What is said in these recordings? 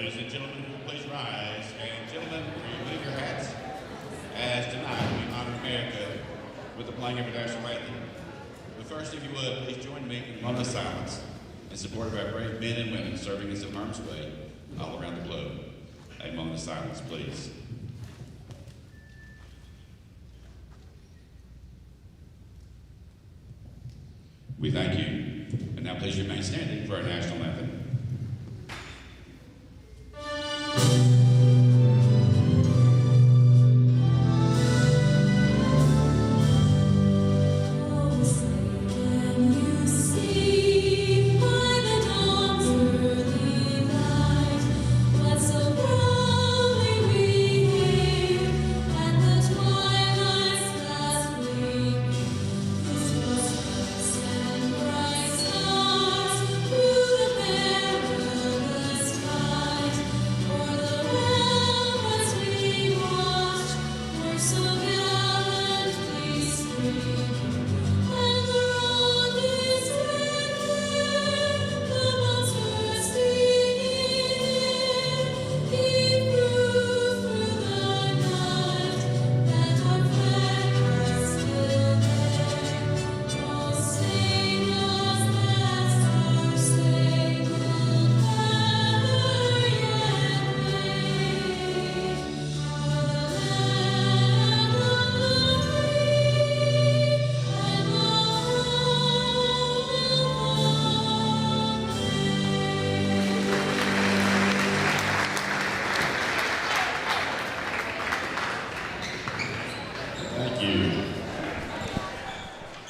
Ladies and gentlemen, please rise. And gentlemen, remove your hats. As tonight we honor America with the playing of our national anthem. But first, if you would, please join me in a moment of silence in support of our brave men and women serving us in harm's way all around the globe. A moment of silence, please. We thank you. And now please remain standing for our national anthem.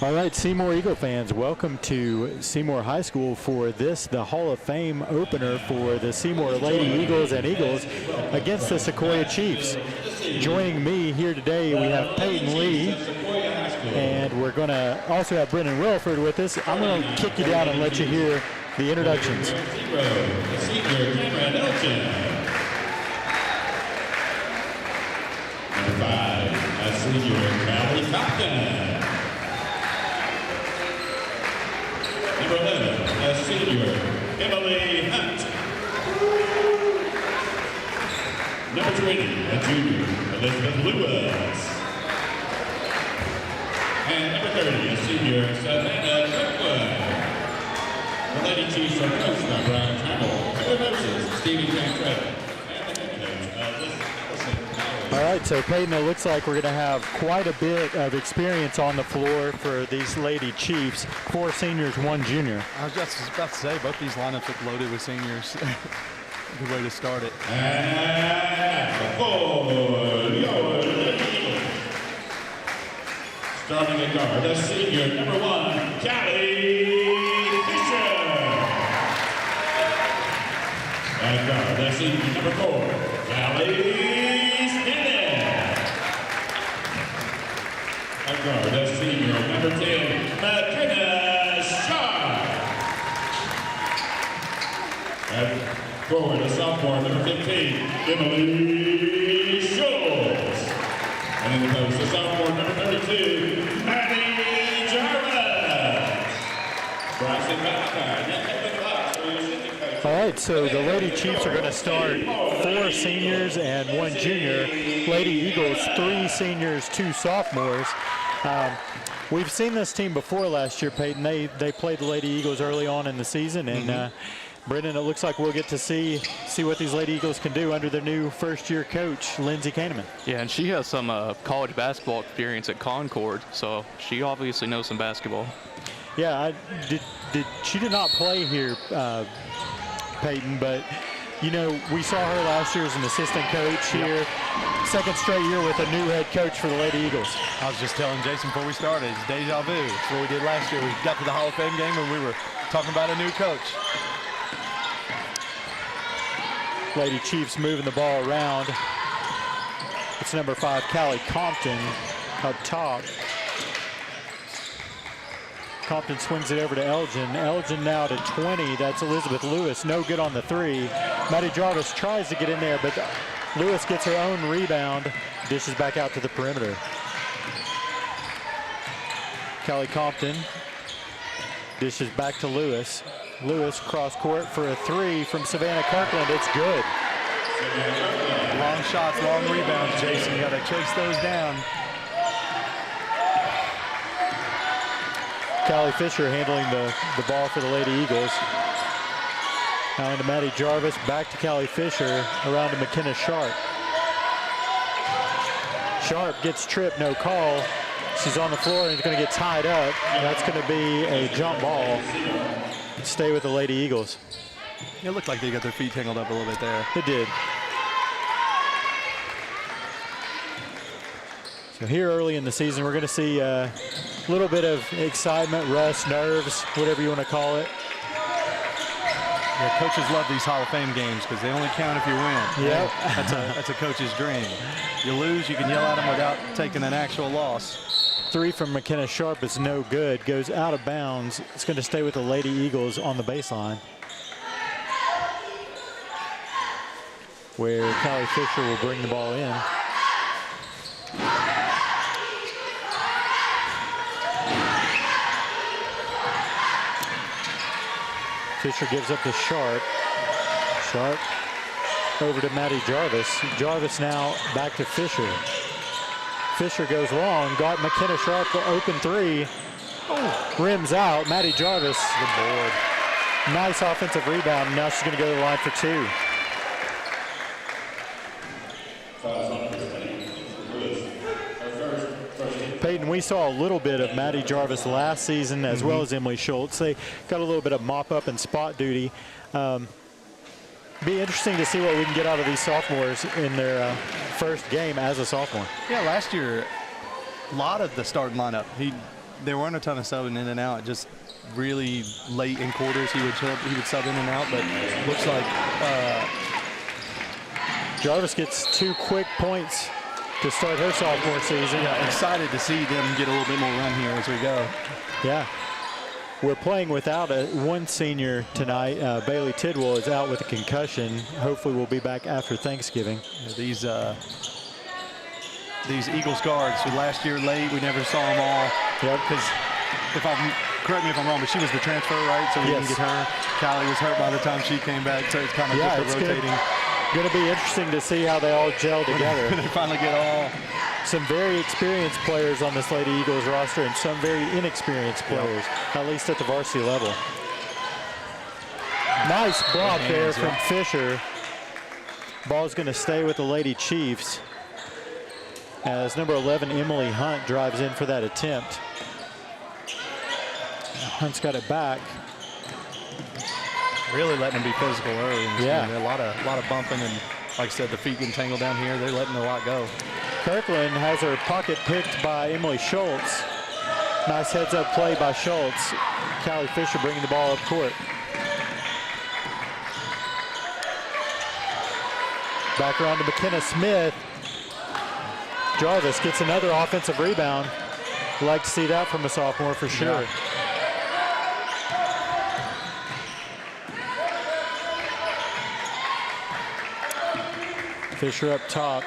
All right, Seymour Eagle fans, welcome to Seymour High School for this, the Hall of Fame opener for the Seymour Lady Eagles and Eagles against the Sequoyah Chiefs. Joining me here today, we have Peyton Lee, and we're going to also have Brendan Wilford with us. I'm going to kick you down and let you hear the introductions. Number 5, a senior, Callie Compton. Number 11, a senior, Emily Hunt. Number 20, a junior, Elizabeth Lewis. And number 30, a senior, Savannah Kirkwood. The Lady Chiefs are coached by Brian Trammell. Head coaches, Stevie Cantrell. And the head coach, all right, so Peyton, it looks like we're going to have quite a bit of experience on the floor for these Lady Chiefs. 4 seniors, 1 junior. I was just about to say, both these lineups look loaded with seniors. Good way to start it. And for your Eagles, starting at guard, a senior, number 1, Callie Fisher. At guard, a senior, number 4, Callie guard, a senior, number 10, McKenna Shaw. At forward, a sophomore, number 15, Emily Schultz. And in the post, a sophomore, number 32, Maddie Jarrett. Bryson All right, so the Lady Chiefs are going to start 4 seniors and 1 junior. Lady Eagles, 3 seniors, 2 sophomores. We've seen this team before last year, Peyton. They played the Lady Eagles early on in the season, and Brendan, it looks like we'll get to see what these Lady Eagles can do under their new first-year coach, Lindsay Kahneman. Yeah, and she has some college basketball experience at Concord, so she obviously knows some basketball. Yeah, she did not play here, Peyton, but you know, we saw her last year as an assistant coach here. Second straight year with a new head coach for the Lady Eagles. I was just telling Jason before we started, it's deja vu. It's what we did last year. We got to the Hall of Fame game and we were talking about a new coach. Lady Chiefs moving the ball around. It's number 5, Callie Compton up top. Compton swings it over to Elgin. Elgin now to 20. That's Elizabeth Lewis. No good on the 3. Maddie Jarvis tries to get in there, but Lewis gets her own rebound. Dishes back out to the perimeter. Callie Compton dishes back to Lewis. Lewis cross court for a 3 from Savannah Kirkland. It's good. Long shots, long rebounds, Jason. You got to chase those down. Callie Fisher handling the ball for the Lady Eagles. Now into Maddie Jarvis, back to Callie Fisher, around to McKenna Sharp. Sharp gets tripped, no call. She's on the floor and is going to get tied up. That's going to be a jump ball. Stay with the Lady Eagles. It looked like they got their feet tangled up a little bit there. It did. So here early in the season, we're going to see a little bit of excitement, rust, nerves, whatever you want to call it. Yeah, coaches love these Hall of Fame games because they only count if you win. Yep. That's a coach's dream. You lose, you can yell at them without taking an actual loss. 3 from McKenna Sharp is no good. Goes out of bounds. It's going to stay with the Lady Eagles on the baseline, where Callie Fisher will bring the ball in. Fisher gives up to Sharp. Sharp over to Maddie Jarvis. Jarvis now back to Fisher. Fisher goes long, got McKenna Sharp the open 3. Oh, rims out. Maddie Jarvis, the board. Nice offensive rebound. Now she's going to go to the line for 2. Peyton, we saw a little bit of Maddie Jarvis last season as well as Emily Schultz. They got a little bit of mop-up and spot duty. Be interesting to see what we can get out of these sophomores in their first game as a sophomore. Yeah, last year, a lot of the starting lineup, there weren't a ton of subbing in and out. Just really late in quarters, he would sub in and out. But looks like Jarvis gets 2 quick points to start her sophomore season. Yeah, excited to see them get a little bit more run here as we go. Yeah. We're playing without one senior tonight. Bailey Tidwell is out with a concussion. Hopefully we'll be back after Thanksgiving. Yeah, these Eagles guards, last year late, we never saw them all. Yep. Because correct me if I'm wrong, but she was the transfer, right? So we didn't get her. Callie was hurt by the time she came back, so it's kind of just rotating. Going to be interesting to see how they all gel together. They finally get all. Some very experienced players on this Lady Eagles roster and some very inexperienced players, at least at the varsity level. Nice block there from Fisher. Ball's going to stay with the Lady Chiefs as number 11, Emily Hunt, drives in for that attempt. Hunt's got it back. Really letting them be physical early. Yeah. A lot of bumping, and like I said, the feet getting tangled down here. They're letting a lot go. Kirkland has her pocket picked by Emily Schultz. Nice heads-up play by Schultz. Callie Fisher bringing the ball up court. Back around to McKenna Smith. Jarvis gets another offensive rebound. Like to see that from a sophomore for sure. Yeah. Fisher up top.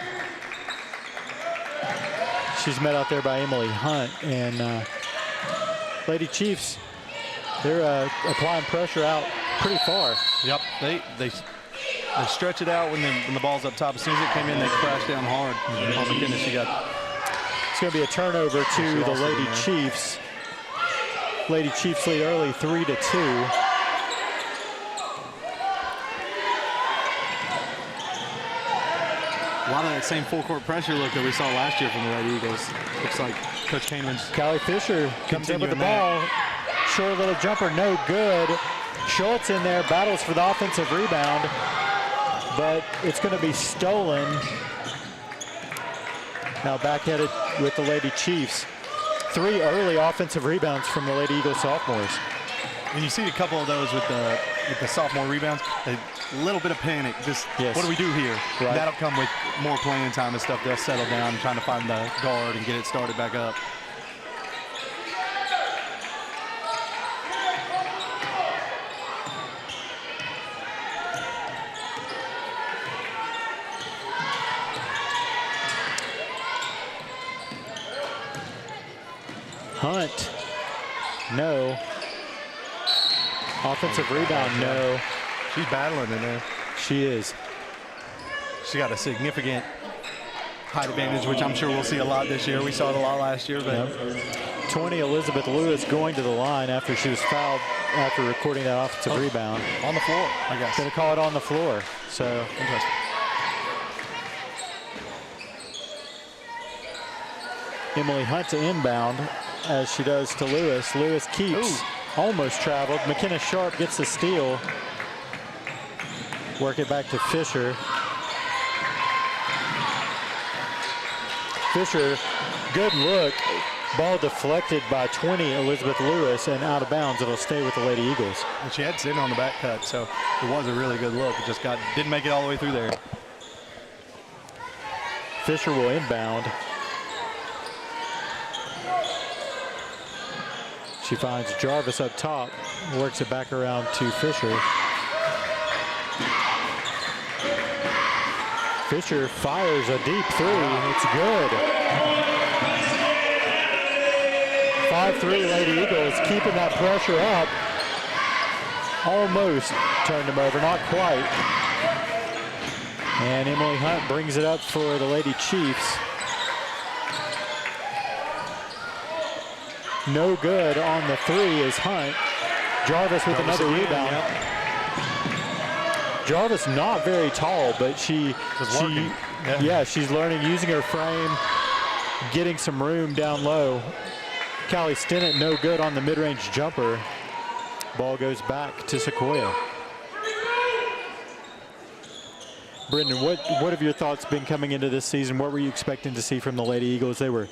She's met out there by Emily Hunt, and Lady Chiefs, they're applying pressure out pretty far. Yep, they stretch it out when the ball's up top. As soon as it came in, they crashed down hard. Oh my goodness, It's going to be a turnover to the Lady Chiefs. Lady Chiefs lead early, 3-2. A lot of that same full court pressure look that we saw last year from the Lady Eagles. Looks like Coach Kaneman's. Callie Fisher comes in with the ball. Short little jumper, no good. Schultz in there, battles for the offensive rebound, but it's going to be stolen. Now backheaded with the Lady Chiefs. 3 early offensive rebounds from the Lady Eagles sophomores. When you see a couple of those with the sophomore rebounds, a little bit of panic. Just what do we do here? Right. That'll come with more playing time and stuff. They'll settle down, trying to find the guard and get it started back up. Hunt, no. Offensive rebound, no. She's battling in there. She is. She's got a significant height advantage, which I'm sure we'll see a lot this year. We saw it a lot last year. But 20, Elizabeth Lewis going to the line after she was fouled after recording that offensive rebound. On the floor, I guess. Going to call it on the floor. So Interesting. Emily Hunt to inbound as she does to Lewis. Lewis keeps, almost traveled. McKenna Sharp gets the steal. Work it back to Fisher. Fisher, good look. Ball deflected by 20, Elizabeth Lewis, and out of bounds. It'll stay with the Lady Eagles. And she had sitting on the back cut, so it was a really good look. It just didn't make it all the way through there. Fisher will inbound. She finds Jarvis up top, works it back around to Fisher. Fisher fires a deep three. It's good. 5-3 Lady Eagles keeping that pressure up. Almost turned them over, not quite. And Emily Hunt brings it up for the Lady Chiefs. No good on the three is Hunt. Jarvis with another rebound. Yep. Jarvis not very tall, but she's learning, using her frame, getting some room down low. Callie Stinnett no good on the mid-range jumper. Ball goes back to Sequoyah. Brendan, what have your thoughts been coming into this season? What were you expecting to see from the Lady Eagles? They were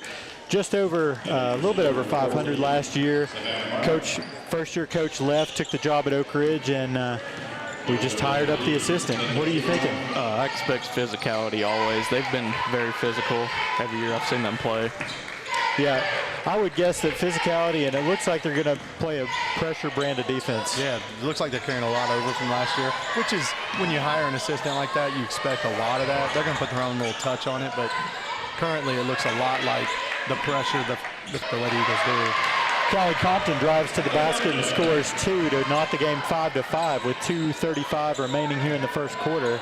just over, a little bit over 500 last year. First-year coach left, took the job at Oak Ridge, and we just hired up the assistant. What are you thinking? I expect physicality always. They've been very physical every year I've seen them play. Yeah, I would guess that physicality, and it looks like they're going to play a pressure brand of defense. Yeah, it looks like they're carrying a lot over from last year, which is when you hire an assistant like that, you expect a lot of that. They're going to put their own little touch on it, but currently it looks a lot like the pressure the Lady Eagles do. Callie Compton drives to the basket and scores 2 to knot the game 5-5 with 2:35 remaining here in the first quarter.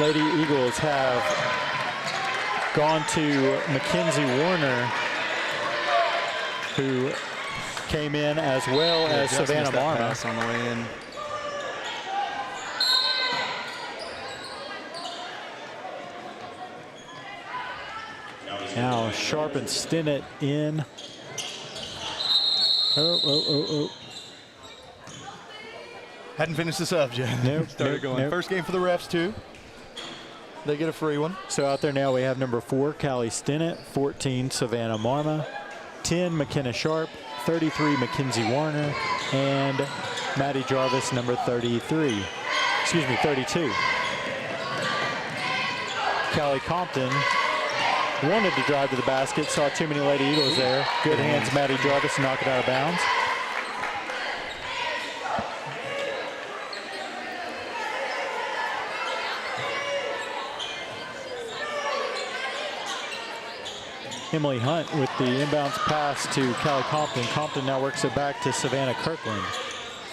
Lady Eagles have gone to Mackenzie Warner, who came in as well as Savannah Marma. On the way in. Now Sharp and Stinnett in. Oh. Hadn't finished the sub yet. Nope, Started going. nope. First game for the refs, too. They get a free one. So out there now we have number 4, Callie Stinnett, 14, Savannah Marma, 10, McKenna Sharp, 33, Mackenzie Warner, and Maddie Jarvis, number 32. Callie Compton wanted to drive to the basket, saw too many Lady Eagles there. Good hands, Maddie Jarvis, to knock it out of bounds. Emily Hunt with the inbounds pass to Callie Compton. Compton now works it back to Savannah Kirkland.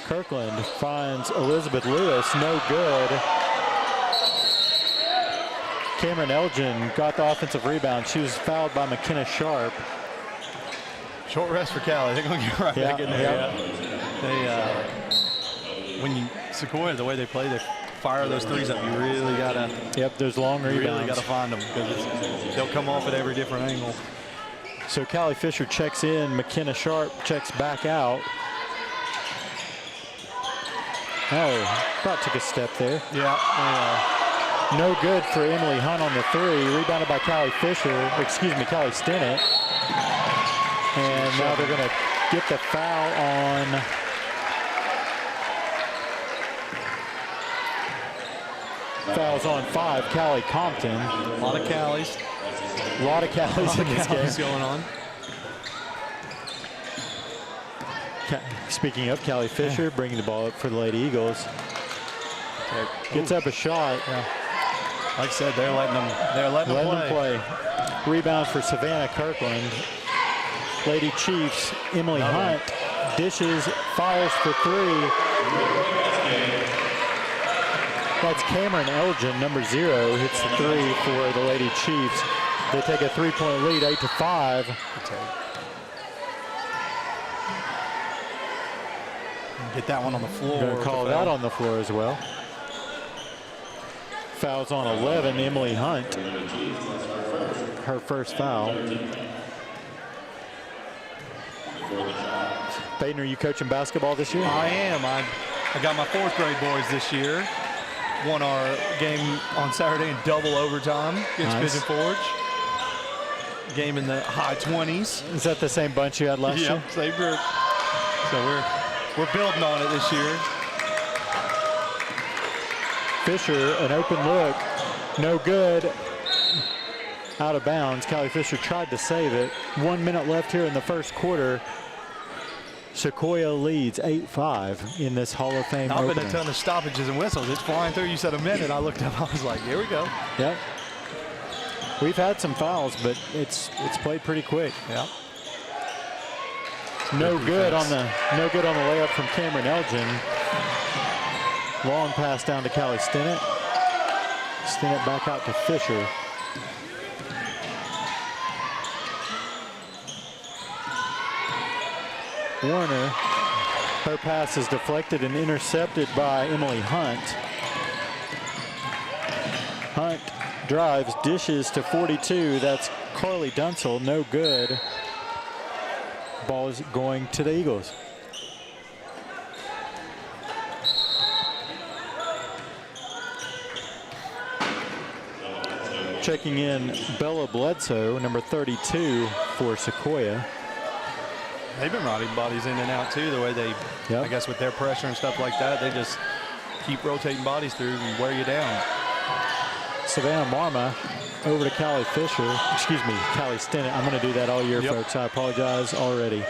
Kirkland finds Elizabeth Lewis, no good. Cameron Elgin got the offensive rebound. She was fouled by McKenna Sharp. Short rest for Callie. They're going to get right back in there. Sequoyah, the way they play, they fire those threes up. You really got to. Yep, there's long rebounds. You really got to find them because they'll come off at every different angle. So Callie Fisher checks in. McKenna Sharp checks back out. Oh, about took a step there. Yeah. No good for Emily Hunt on the three. Rebounded by Callie Stinnett. And now they're going to get the foul on fouls on 5, Callie Compton. A lot of Callies. A lot of Callies in this game. Going on. Speaking of Callie Fisher, bringing the ball up for the Lady Eagles. Gets up a shot. Like I said, they're letting them play. Rebound for Savannah Kirkland. Lady Chiefs, Emily Hunt dishes, fires for 3. That's Cameron Elgin, number 0, hits the 3 for the Lady Chiefs. They take a 3-point lead, 8-5. Get that one on the floor. Going to call that on the floor as well. Fouls on 11, Emily Hunt. Her first foul. Peyton, are you coaching basketball this year? I am. I got my 4th grade boys this year. Won our game on Saturday in double overtime against Pigeon Forge. Game in the high 20s. Is that the same bunch you had last year? Yep, same group. So we're building on it this year. Fisher, an open look, no good. Out of bounds. Callie Fisher tried to save it. 1 minute left here in the first quarter. Sequoyah leads 8-5 in this Hall of Fame opener. Not been a ton of stoppages and whistles. It's flying through. You said a minute. I looked up. I was like, here we go. Yep. We've had some fouls, but it's played pretty quick. Yep. No good on the layup from Cameron Elgin. Long pass down to Callie Stinnett. Stinnett back out to Fisher. Warner, her pass is deflected and intercepted by Emily Hunt. Hunt drives, dishes to 42. That's Carly Dunsel, no good. Ball is going to the Eagles. Checking in Bella Bledsoe, number 32 for Sequoyah. They've been riding bodies in and out too, the way they, I guess with their pressure and stuff like that, they just keep rotating bodies through and wear you down. Savannah Marma over to Callie Fisher, Callie Stinnett. I'm going to do that all year, folks. I apologize already.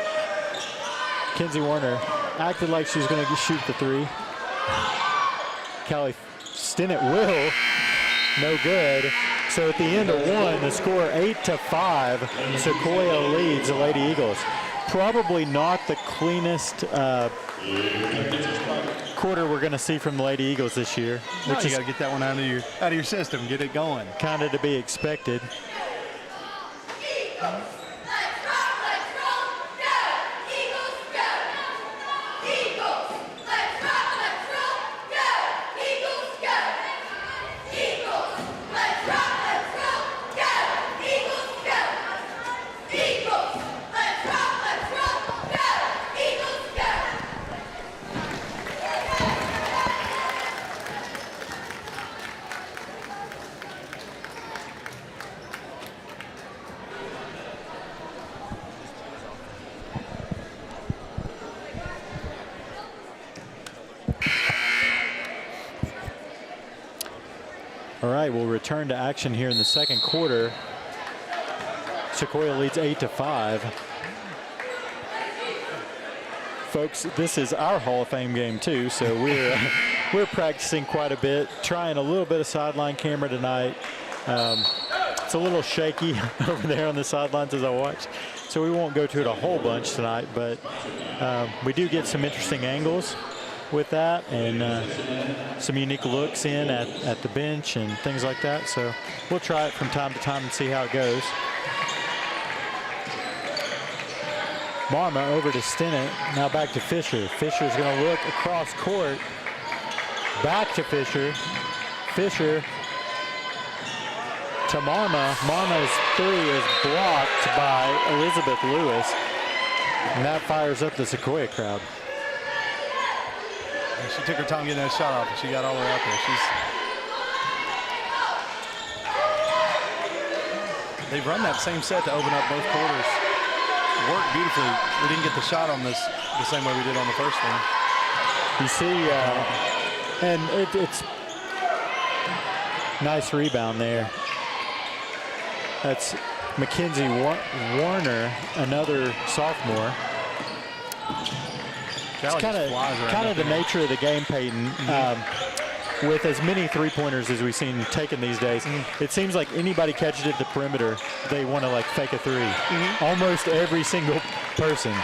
Kenzie Warner acted like she was going to shoot the 3. Callie Stinnett will, no good. So at the end of 1, the score 8-5. Sequoyah leads the Lady Eagles. Probably not the cleanest quarter we're going to see from the Lady Eagles this year. No, you got to get that one out of your system, get it going. Kind of to be expected. All right, we'll return to action here in the second quarter. Sequoyah leads 8-5. Folks, this is our Hall of Fame game too, so we're practicing quite a bit, trying a little bit of sideline camera tonight. It's a little shaky over there on the sidelines as I watch, so we won't go to it a whole bunch tonight, but we do get some interesting angles with that and some unique looks in at the bench and things like that. So we'll try it from time to time and see how it goes. Marma over to Stinnett, now back to Fisher. Fisher's going to look across court, back to Fisher. Fisher to Marma. Marma's 3 is blocked by Elizabeth Lewis, and that fires up the Sequoyah crowd. She took her time getting that shot off, and she got all the way out there. They've run that same set to open up both quarters. It worked beautifully. We didn't get the shot on this the same way we did on the first one. You see, and it's nice rebound there. That's Mackenzie Warner, another sophomore. It's kind of the nature of the game, Peyton. With as many three-pointers as we've seen taken these days, it seems like anybody catches it at the perimeter, they want to like fake a 3. Almost every single person.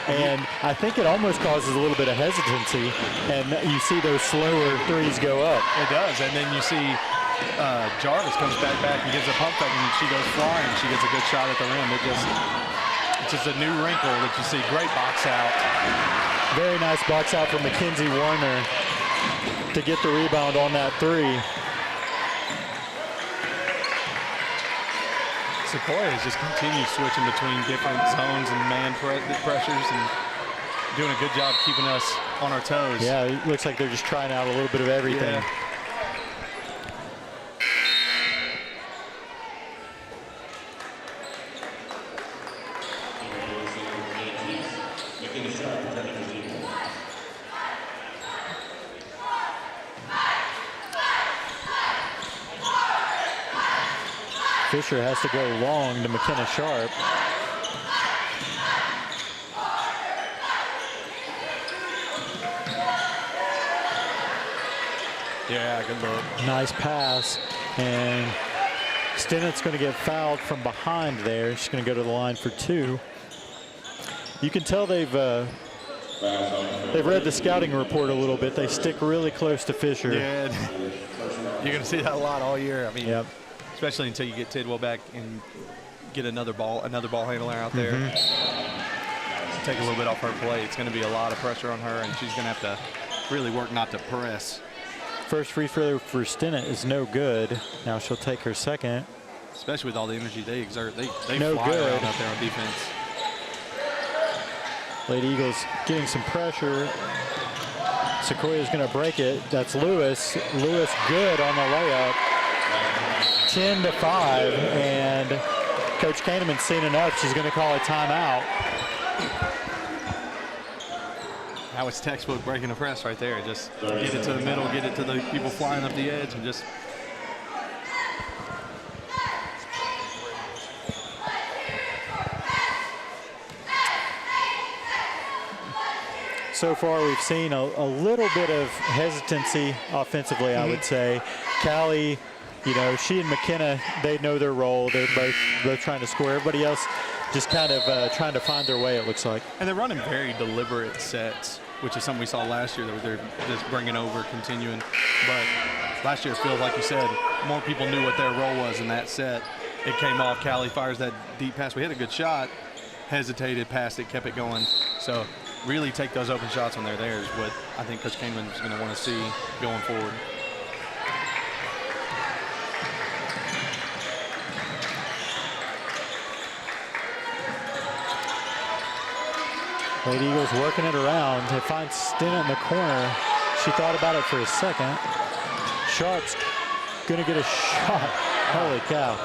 And I think it almost causes a little bit of hesitancy, and you see those slower threes go up. It does, and then you see Jarvis comes back and gives a pump fake, and she goes flying. She gets a good shot at the rim. It's just a new wrinkle that you see. Great box out. Very nice box out from Mackenzie Warner to get the rebound on that three. Sequoyah has just continued switching between different zones and man pressures and doing a good job keeping us on our toes. Yeah, it looks like they're just trying out a little bit of everything. Yeah. Fisher has to go long to McKenna Sharp. Yeah, good look. Nice pass, and Stennett's going to get fouled from behind there. She's going to go to the line for two. You can tell they've read the scouting report a little bit. They stick really close to Fisher. Yeah, you're going to see that a lot all year. I mean, yep. Especially until you get Tidwell back and get another ball handler out there. Take a little bit off her plate. It's going to be a lot of pressure on her, and she's going to have to really work not to press. First free throw for Stennett is no good. Now she'll take her second. Especially with all the energy they exert. They no fly good. around out there on defense. Lady Eagles getting some pressure. Sequoyah's going to break it. That's Lewis. Lewis good on the layup. 10-5, and Coach Kahneman's seen enough. She's going to call a timeout. Now it's textbook breaking the press right there. Just get it to the middle, get it to the people flying up the edge, and just. So far, we've seen a little bit of hesitancy offensively, I would say. Callie, you know, she and McKenna, they know their role. They're both trying to score. Everybody else just kind of trying to find their way, it looks like. And they're running very deliberate sets, which is something we saw last year that they're just bringing over, continuing. But last year, it feels like you said, more people knew what their role was in that set. It came off. Callie fires that deep pass. We had a good shot, hesitated, passed it, kept it going. So really take those open shots when they're there is what I think Coach Kahneman is going to want to see going forward. Lady Eagles working it around. They find Stennett in the corner. She thought about it for a second. Sharp's going to get a shot. Holy cow.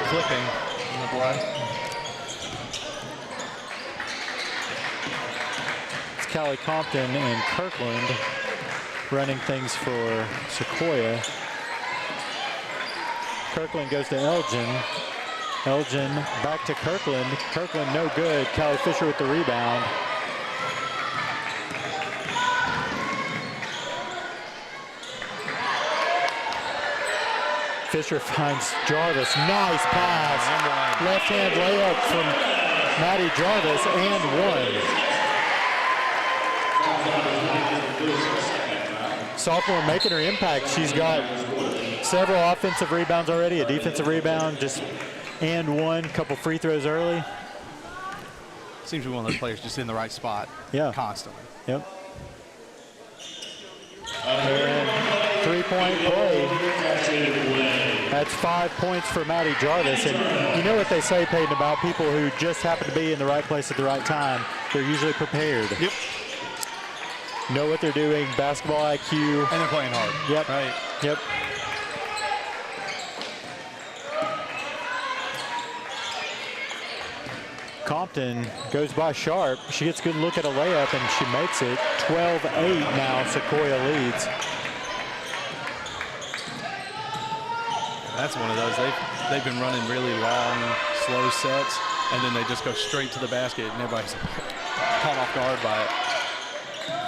Flipping in the blood. It's Callie Compton and Kirkland running things for Sequoyah. Kirkland goes to Elgin. Elgin back to Kirkland. Kirkland no good. Callie Fisher with the rebound. Fisher finds Jarvis. Nice pass. Left hand layup from Maddie Jarvis and one. Sophomore making her impact. She's got several offensive rebounds already, a defensive rebound, just and one, couple free throws early. Seems to be one of those players just in the right spot. Yeah. Constantly. Yep. And three-point play. That's 5 points for Maddie Jarvis. And you know what they say, Peyton, about people who just happen to be in the right place at the right time. They're usually prepared. Yep. Know what they're doing, basketball IQ. And they're playing hard. Yep. Right. Yep. Compton goes by Sharp. She gets a good look at a layup, and she makes it. 12-8 now, Sequoyah leads. That's one of those. They've been running really long, slow sets, and then they just go straight to the basket, and everybody's caught off guard by it.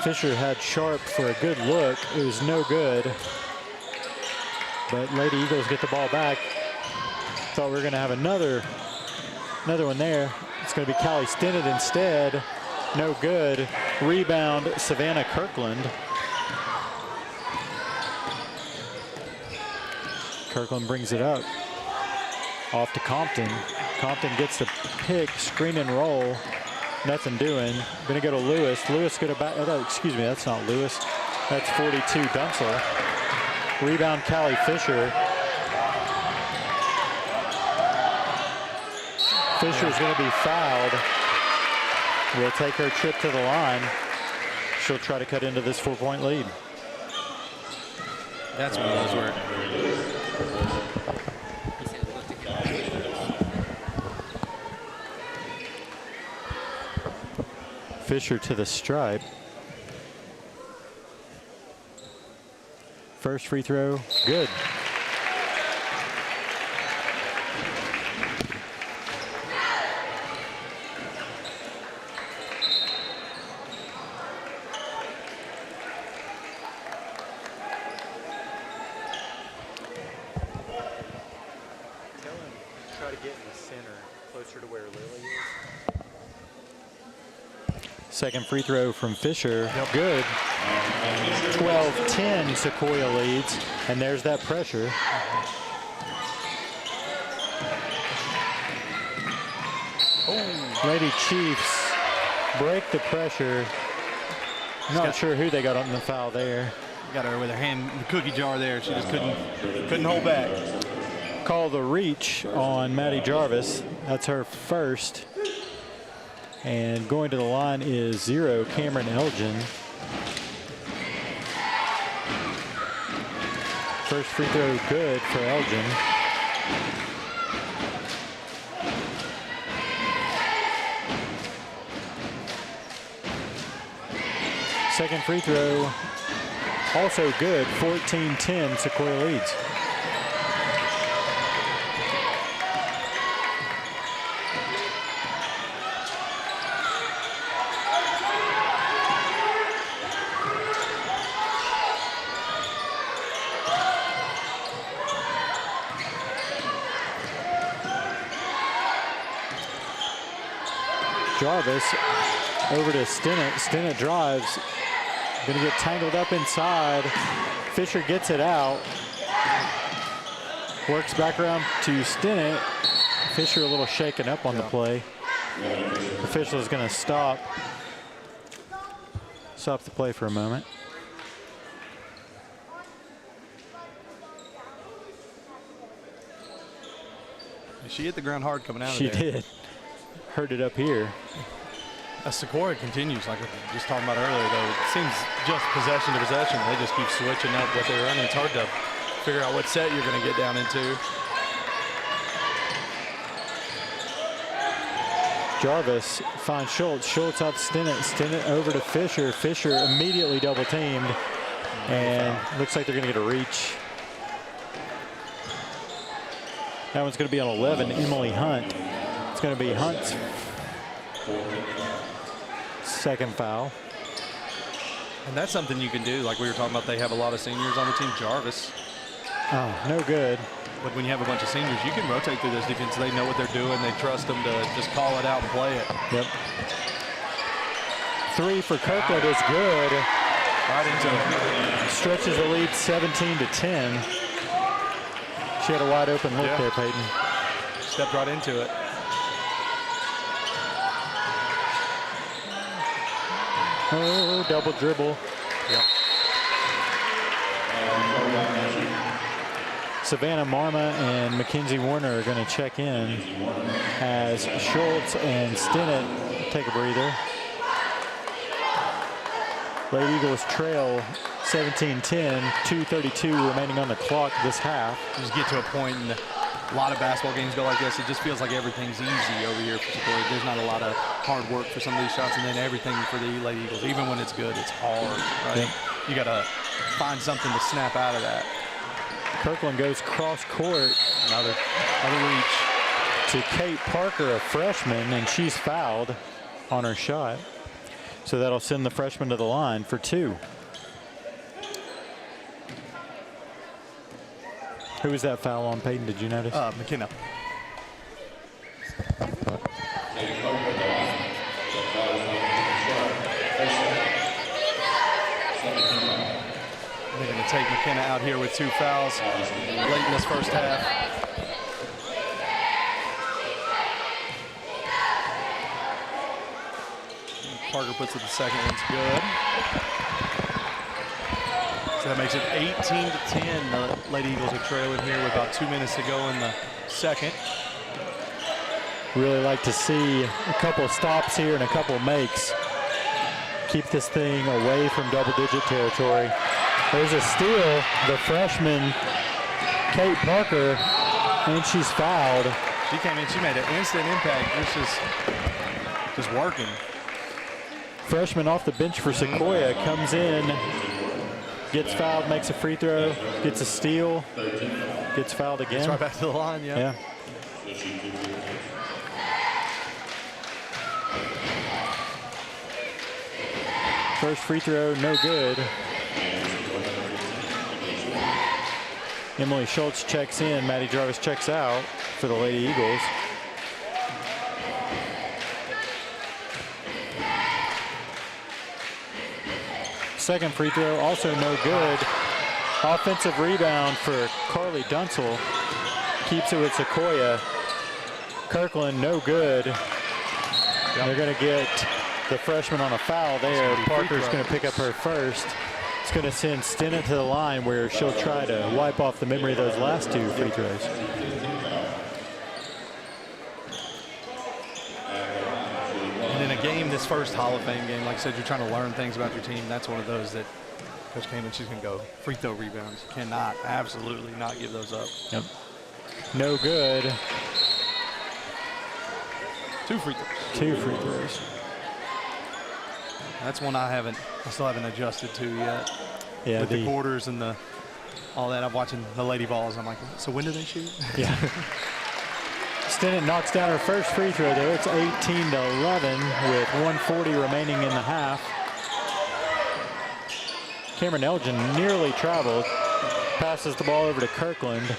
Fisher had Sharp for a good look. It was no good. But Lady Eagles get the ball back. Thought we were going to have another Another one there. It's going to be Callie Stinnett instead. No good. Rebound, Savannah Kirkland. Kirkland brings it up. Off to Compton. Compton gets the pick, screen and roll. Nothing doing. Going to go to Lewis. Lewis going to back. Oh, excuse me, that's not Lewis. That's 42, Dunsel. Rebound, Callie Fisher. Fisher's going to be fouled. Will take her trip to the line. She'll try to cut into this 4-point lead. That's one of those where Fisher to the stripe. First free throw, good. Second free throw from Fisher, good. 12-10 Sequoyah leads, and there's that pressure. Lady Chiefs break the pressure. Not sure who they got on the foul there. Got her with her hand in the cookie jar there. She just couldn't hold back. Call the reach on Maddie Jarvis. That's her first. And going to the line is 0, Cameron Elgin. First free throw good for Elgin. Second free throw also good. 14-10 Sequoyah leads. Jarvis over to Stinnett. Stinnett drives. Going to get tangled up inside. Fisher gets it out. Works back around to Stinnett. Fisher a little shaken up on the play. The official is going to stop the play for a moment. She hit the ground hard coming out of there. She did. Heard it up here. Sequoyah continues, like we were just talking about earlier, though. It seems just possession to possession. They just keep switching up what they're running. It's hard to figure out what set you're going to get down into. Jarvis finds Schultz. Schultz out to Stinnett. Stinnett over to Fisher. Fisher immediately double teamed. And looks like they're going to get a reach. That one's going to be on 11, Emily Hunt. It's going to be Hunt's second foul. And that's something you can do. Like we were talking about, they have a lot of seniors on the team. Jarvis. Oh, no good. But when you have a bunch of seniors, you can rotate through this defense. They know what they're doing. They trust them to just call it out and play it. Yep. Three for Kirkland is good. Right into it. Stretches the lead 17-10. She had a wide open look there, Peyton. Stepped right into it. Oh, double dribble. Yep. Savannah Marma and Mackenzie Warner are going to check in as Schultz and Stinnett take a breather. Lady Eagles trail 17-10, 2:32 remaining on the clock this half. Just get to a point, and a lot of basketball games go like this. It just feels like everything's easy over here for Sequoyah. There's not a lot of hard work for some of these shots, and then everything for the Lady Eagles, even when it's good, it's hard, right? Yep. You got to find something to snap out of that. Kirkland goes cross court. Another reach. To Kate Parker, a freshman, and she's fouled on her shot. So that'll send the freshman to the line for two. Who was that foul on, Peyton? Did you notice? McKenna. They're going to take McKenna out here with 2 fouls late in this first half. Parker puts it the second one's good. So that makes it 18-10. The Lady Eagles are trailing here with about 2 minutes to go in the second. Really like to see a couple of stops here and a couple of makes. Keep this thing away from double-digit territory. There's a steal, the freshman, Kate Parker, and she's fouled. She came in, she made an instant impact. This is just working. Freshman off the bench for Sequoyah comes in, gets fouled, makes a free throw, gets a steal, gets fouled again. Gets right back to the line, yeah. First free throw, no good. Emily Schultz checks in, Maddie Jarvis checks out for the Lady Eagles. Second free throw, also no good. Offensive rebound for Carly Dunsel. Keeps it with Sequoyah. Kirkland, no good. They're going to get the freshman on a foul there. Parker's going to pick up her first. It's going to send Stennett to the line where she'll try to wipe off the memory of those last 2 free throws. And in a game, this first Hall of Fame game, like I said, you're trying to learn things about your team. That's one of those that Coach came in, she's going to go free throw rebounds. Cannot, absolutely not give those up. Yep. No good. 2 free throws. 2 free throws. That's one I still haven't adjusted to yet. Yeah, with the quarters and all that. I'm watching the Lady Vols. I'm like, so when do they shoot? Yeah. Stennett knocks down her first free throw there. It's 18-11 with 1:40 remaining in the half. Cameron Elgin nearly traveled. Passes the ball over to Kirkland.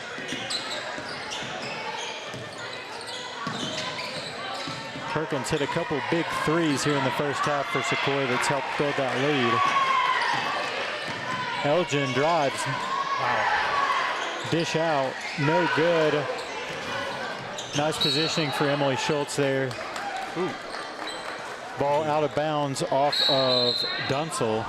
Kirkland's hit a couple big threes here in the first half for Sequoyah that's helped build that lead. Elgin drives. Wow. Dish out, no good. Nice positioning for Emily Schultz there. Ooh. Ball out of bounds off of Dunsel.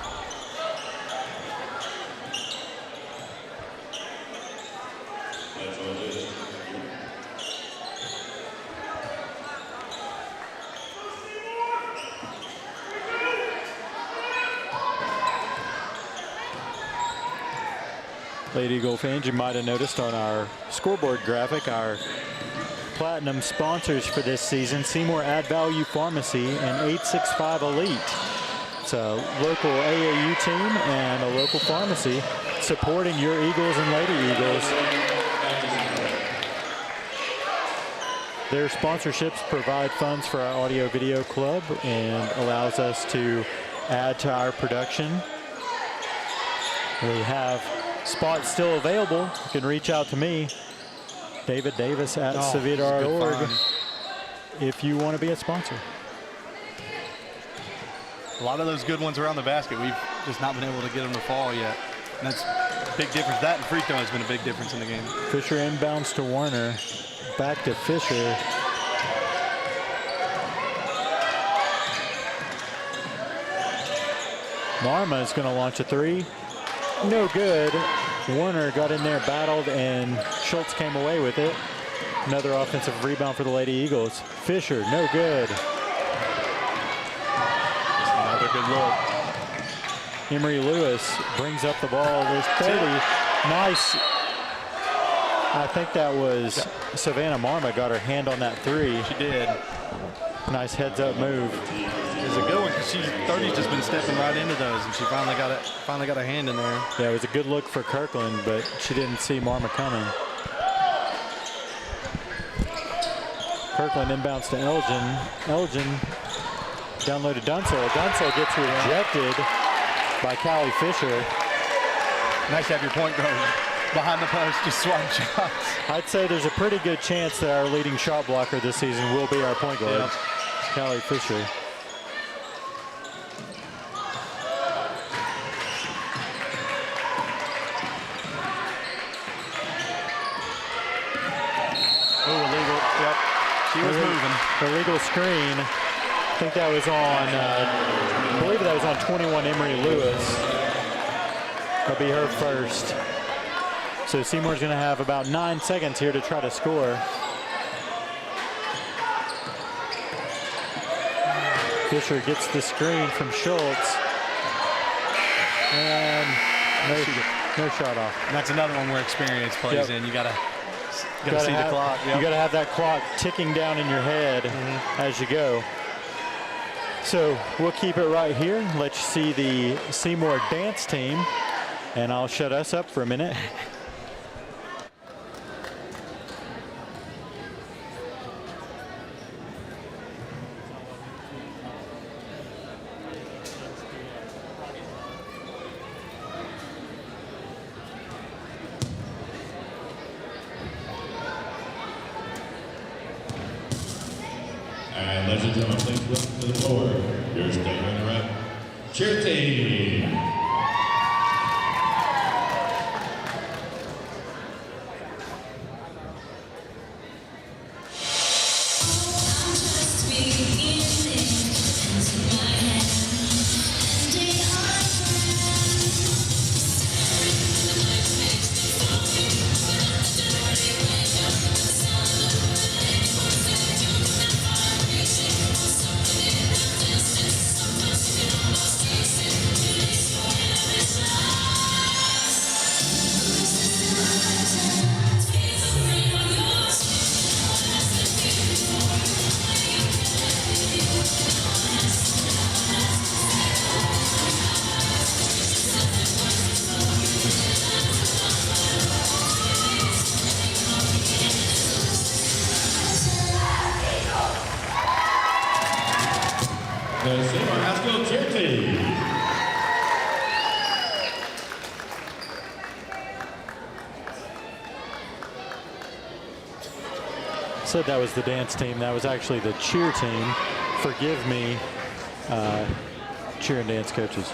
Lady Eagle fans, you might have noticed on our scoreboard graphic, our platinum sponsors for this season, Seymour Add Value Pharmacy and 865 Elite. It's a local AAU team and a local pharmacy supporting your Eagles and Lady Eagles. Their sponsorships provide funds for our audio video club and allows us to add to our production. We have spots still available. You can reach out to me, David Davis at Savita.org, if you want to be a sponsor. A lot of those good ones around the basket, we've just not been able to get them to fall yet. And that's a big difference. That and free throw has been a big difference in the game. Fisher inbounds to Warner. Back to Fisher. Marma is going to launch a three. No good. Warner got in there, battled, and Schultz came away with it. Another offensive rebound for the Lady Eagles. Fisher, no good. Just another good look. Emery Lewis brings up the ball. There's 30. Nice. I think that was Savannah Marma got her hand on that three. She did. Nice heads-up move. It was a good one because 30's just been stepping right into those, and she finally got a hand in there. Yeah, it was a good look for Kirkland, but she didn't see Marma coming. Kirkland inbounds to Elgin. Elgin down low to Dunsel. Dunsel gets rejected by Callie Fisher. Nice to have your point guard behind the post, just swatting shots. I'd say there's a pretty good chance that our leading shot blocker this season will be our point guard, Callie Fisher. was moving. Illegal screen. I think that was on, I believe that was on 21 Emery Lewis. That'll be her first. So Seymour's going to have about 9 seconds here to try to score. Fisher gets the screen from Schultz. And no shot off. And that's another one where experience plays in. You gotta see the clock. You gotta have that clock ticking down in your head as you go. So we'll keep it right here. Let you see the Seymour dance team, and I'll shut us up for a minute. And ladies and gentlemen, please welcome to the floor your state runner-up cheer team. The Seymour High School cheer team. Said that was the dance team. That was actually the cheer team. Forgive me, cheer and dance coaches.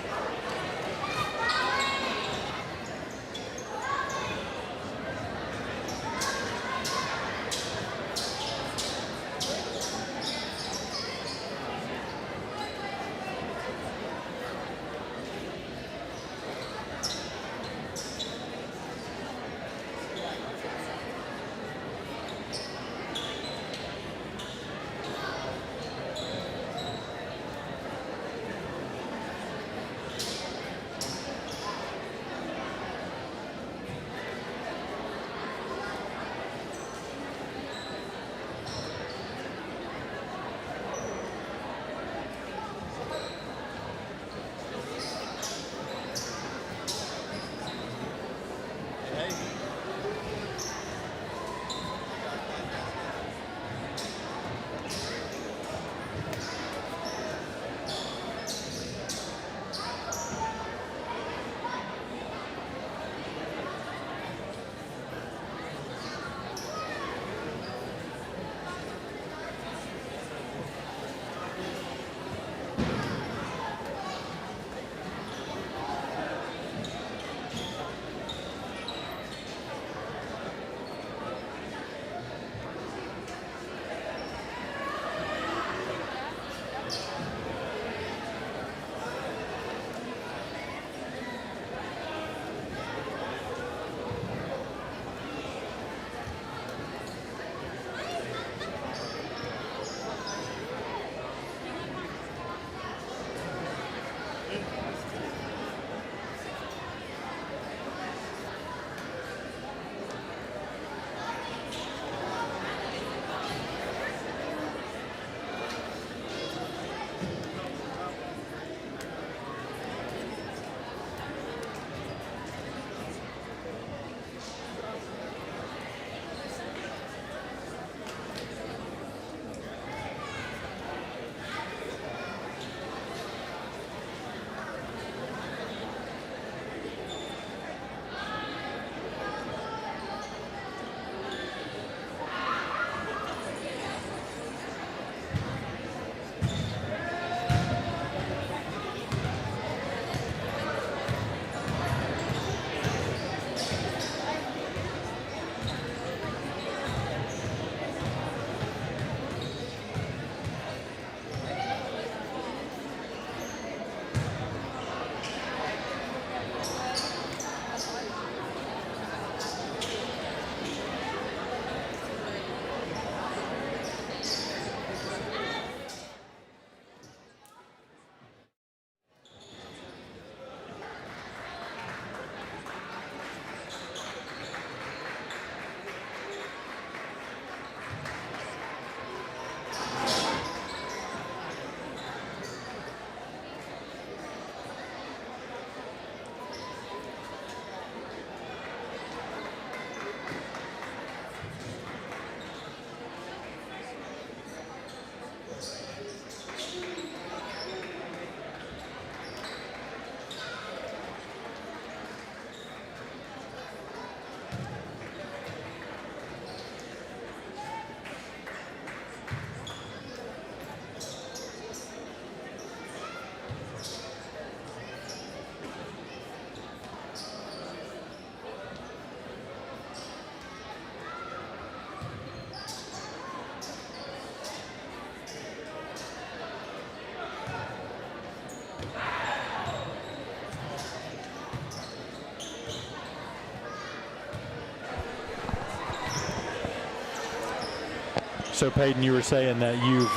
So, Peyton, you were saying that you've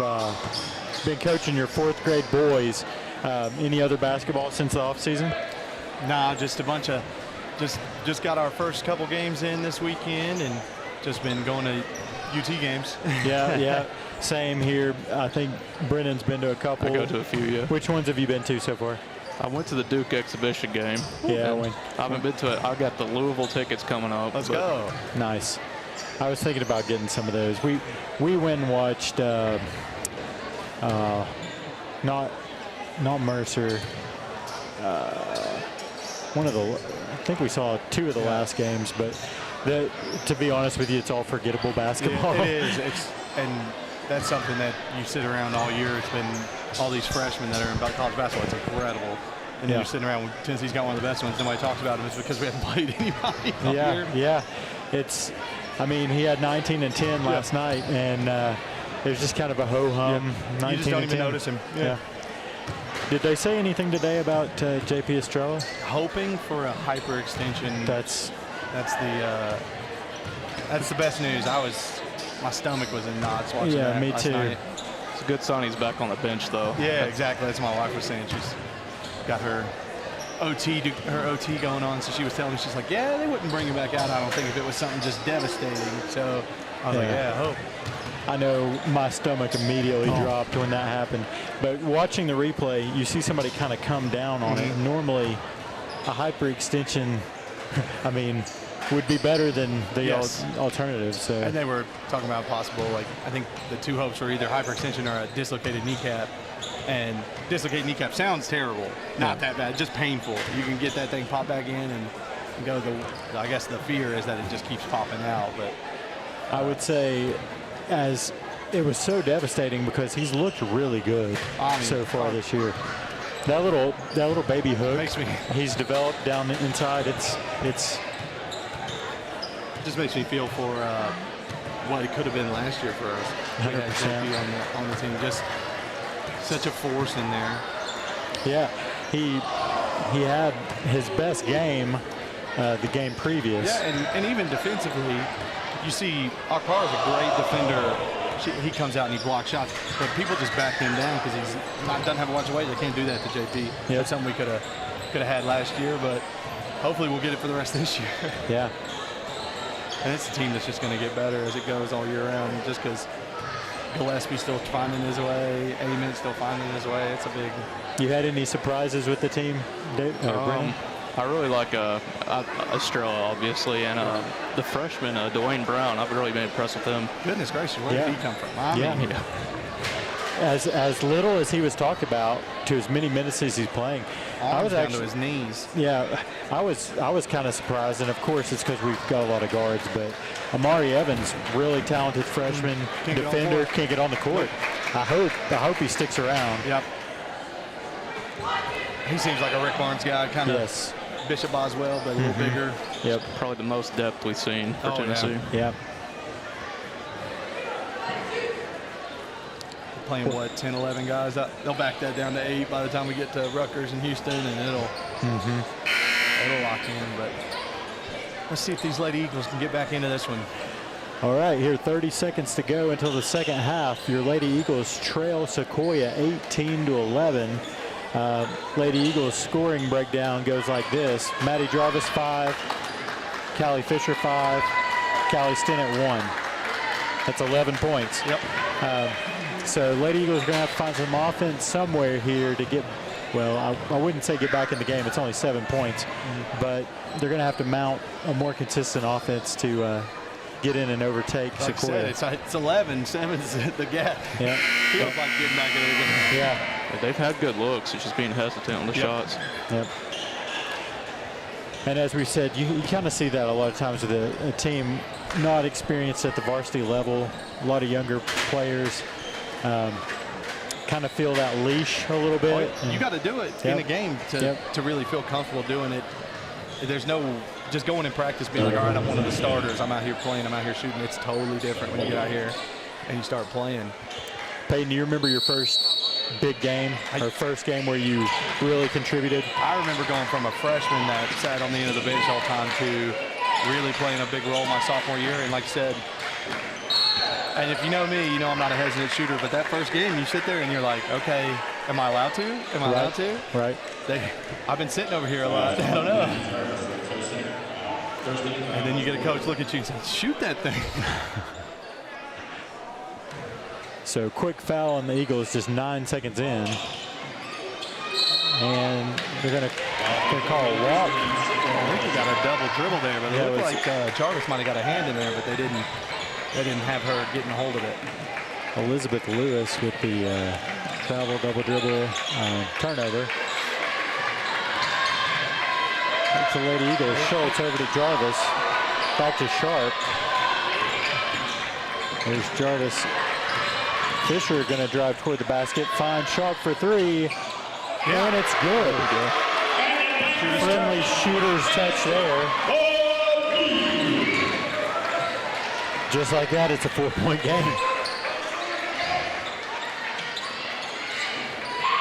been coaching your 4th grade boys. Any other basketball since the offseason? Nah, just a bunch of just got our first couple games in this weekend and just been going to UT games. Yeah. Same here. I think Brennan's been to a couple. I go to a few, yeah. Which ones have you been to so far? I went to the Duke exhibition game. Yeah, I haven't been to it. I got the Louisville tickets coming up. Let's go. Nice. I was thinking about getting some of those. We went and watched not Mercer. One of the, I think we saw 2 of the last games, but to be honest with you, it's all forgettable basketball. It is. And that's something that you sit around all year. It's been all these freshmen that are in college basketball. It's incredible. And you're sitting around, Tennessee's got one of the best ones. Nobody talks about him. It's because we haven't played anybody all year. Yeah. I mean, he had 19 and 10 last night, and it was just kind of a ho-hum. Yeah. You just don't even notice him. Yeah. Did they say anything today about J.P. Estrella? Hoping for a hyperextension. That's the best news. My stomach was in knots watching that me last too. night. It's a good sign he's back on the bench, though. Yeah, exactly. That's what my wife was saying. She's got her OT going on, so she was telling me, she's like, yeah, they wouldn't bring him back out, I don't think, if it was something just devastating. So I was like, yeah, I hope. I know my stomach immediately dropped when that happened. But watching the replay, you see somebody kind of come down on it. Normally, a hyperextension, I mean, would be better than the alternative. So. And they were talking about possible, like, I think the 2 hopes were either hyperextension or a dislocated kneecap. And dislocated kneecap sounds terrible. Not that bad, just painful. You can get that thing pop back in and go. I guess the fear is that it just keeps popping out. But I would say, as it was so devastating because he's looked really good so far this year. That little baby hook makes me. He's developed down the inside. It just makes me feel for what it could have been last year for us. 100% on the team. Just such a force in there. Yeah, he had his best game the game previous. Yeah, and even defensively, you see Akbar is a great defender. He comes out and he blocks shots, but people just back him down because doesn't have a bunch of weight. They can't do that to JP. That's something we could have had last year, but hopefully we'll get it for the rest of this year. Yeah. And it's a team that's just going to get better as it goes all year round, just because Gillespie's still finding his way, Amon's still finding his way. It's a big. You had any surprises with the team, Brennan? I really like Estrella, obviously, and the freshman, Dwayne Brown. I've really been impressed with him. Goodness gracious, where did he come from? As little as he was talked about to as many minutes as he's playing, I was down actually to his knees. Yeah, I was kind of surprised, and of course it's because we've got a lot of guards. But Amari Evans, really talented freshman defender, can't get on the court. I hope he sticks around. Yep. He seems like a Rick Barnes guy, kind of. Yes. Bishop Boswell, but a little bigger. Yep. Probably the most depth we've seen for Tennessee. Yeah. Playing, 10, 11 guys? They'll back that down to 8 by the time we get to Rutgers and Houston, and it'll lock in. But let's see if these Lady Eagles can get back into this one. All right, here 30 seconds to go until the second half. Your Lady Eagles trail Sequoyah 18-11. Lady Eagles scoring breakdown goes like this: Maddie Jarvis 5, Callie Fisher 5, Callie Stinnett 1. That's 11 points. Yep. So Lady Eagles are going to have to find some offense somewhere here to get, well, I wouldn't say get back in the game. It's only 7 points, but they're going to have to mount a more consistent offense to get in and overtake Sequoyah. I said, it's 11. 7's the gap. Yeah. Feels like getting back in the game. Yeah. They've had good looks. It's just being hesitant on the shots. Yep. And as we said, you kind of see that a lot of times with a team not experienced at the varsity level. A lot of younger players kind of feel that leash a little bit. You got to do it in a game to really feel comfortable doing it. There's no just going in practice being like, all right, I'm one of the starters. I'm out here playing. I'm out here shooting. It's totally different when you get out here and you start playing. Peyton, do you remember your first big game or first game where you really contributed? I remember going from a freshman that sat on the end of the bench all the time to really playing a big role my sophomore year. And like I said, and if you know me, you know I'm not a hesitant shooter, but that first game, you sit there and you're like, okay, am I allowed to? Am I allowed to? Right. I've been sitting over here a lot. I don't know. And then you get a coach look at you and say, shoot that thing. So quick foul on the Eagles, just 9 seconds in. And they're going to call a walk. I think he got a double dribble there, but it looked like Jarvis might have got a hand in there, but they didn't have her getting a hold of it. Elizabeth Lewis with the travel double dribble turnover. That's the Lady Eagles. Schultz over to Jarvis. Back to Sharp. There's Jarvis. Fisher going to drive toward the basket. Finds Sharp for three. Yeah. And it's good. Friendly shooter's touch there. Just like that, it's a 4-point game.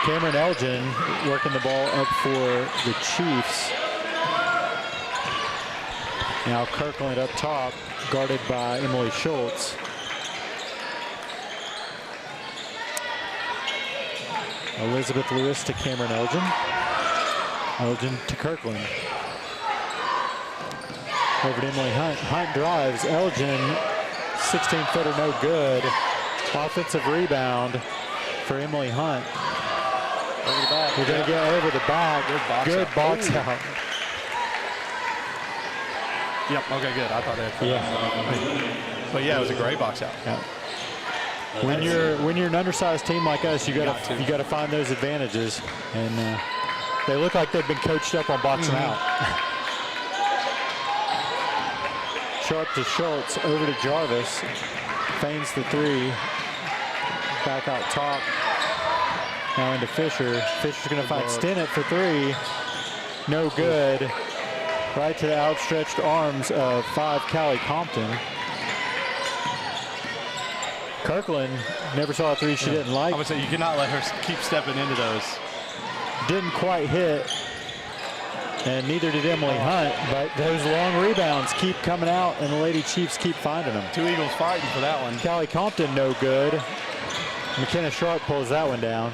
Cameron Elgin working the ball up for the Chiefs. Now Kirkland up top, guarded by Emily Schultz. Elizabeth Lewis to Cameron Elgin. Elgin to Kirkland. Over to Emily Hunt. Hunt drives. Elgin, 16-footer, no good. Offensive rebound for Emily Hunt. Over the back. We're going to get over the back. Good box out. Yep. Okay. Good. I thought that. But yeah, it was a great box out. Yeah. When you're an undersized team like us, you gotta find those advantages, and they look like they've been coached up on boxing out. Sharp to Schultz, over to Jarvis, feigns the three, back out top, now into Fisher. Fisher's gonna find Stinnett for three, no good. Right to the outstretched arms of 5 Callie Compton. Kirkland never saw a three she didn't like. I would say you cannot let her keep stepping into those. Didn't quite hit, and neither did Emily Hunt, but those long rebounds keep coming out, and the Lady Chiefs keep finding them. 2 Eagles fighting for that one. Callie Compton, no good. McKenna Sharp pulls that one down.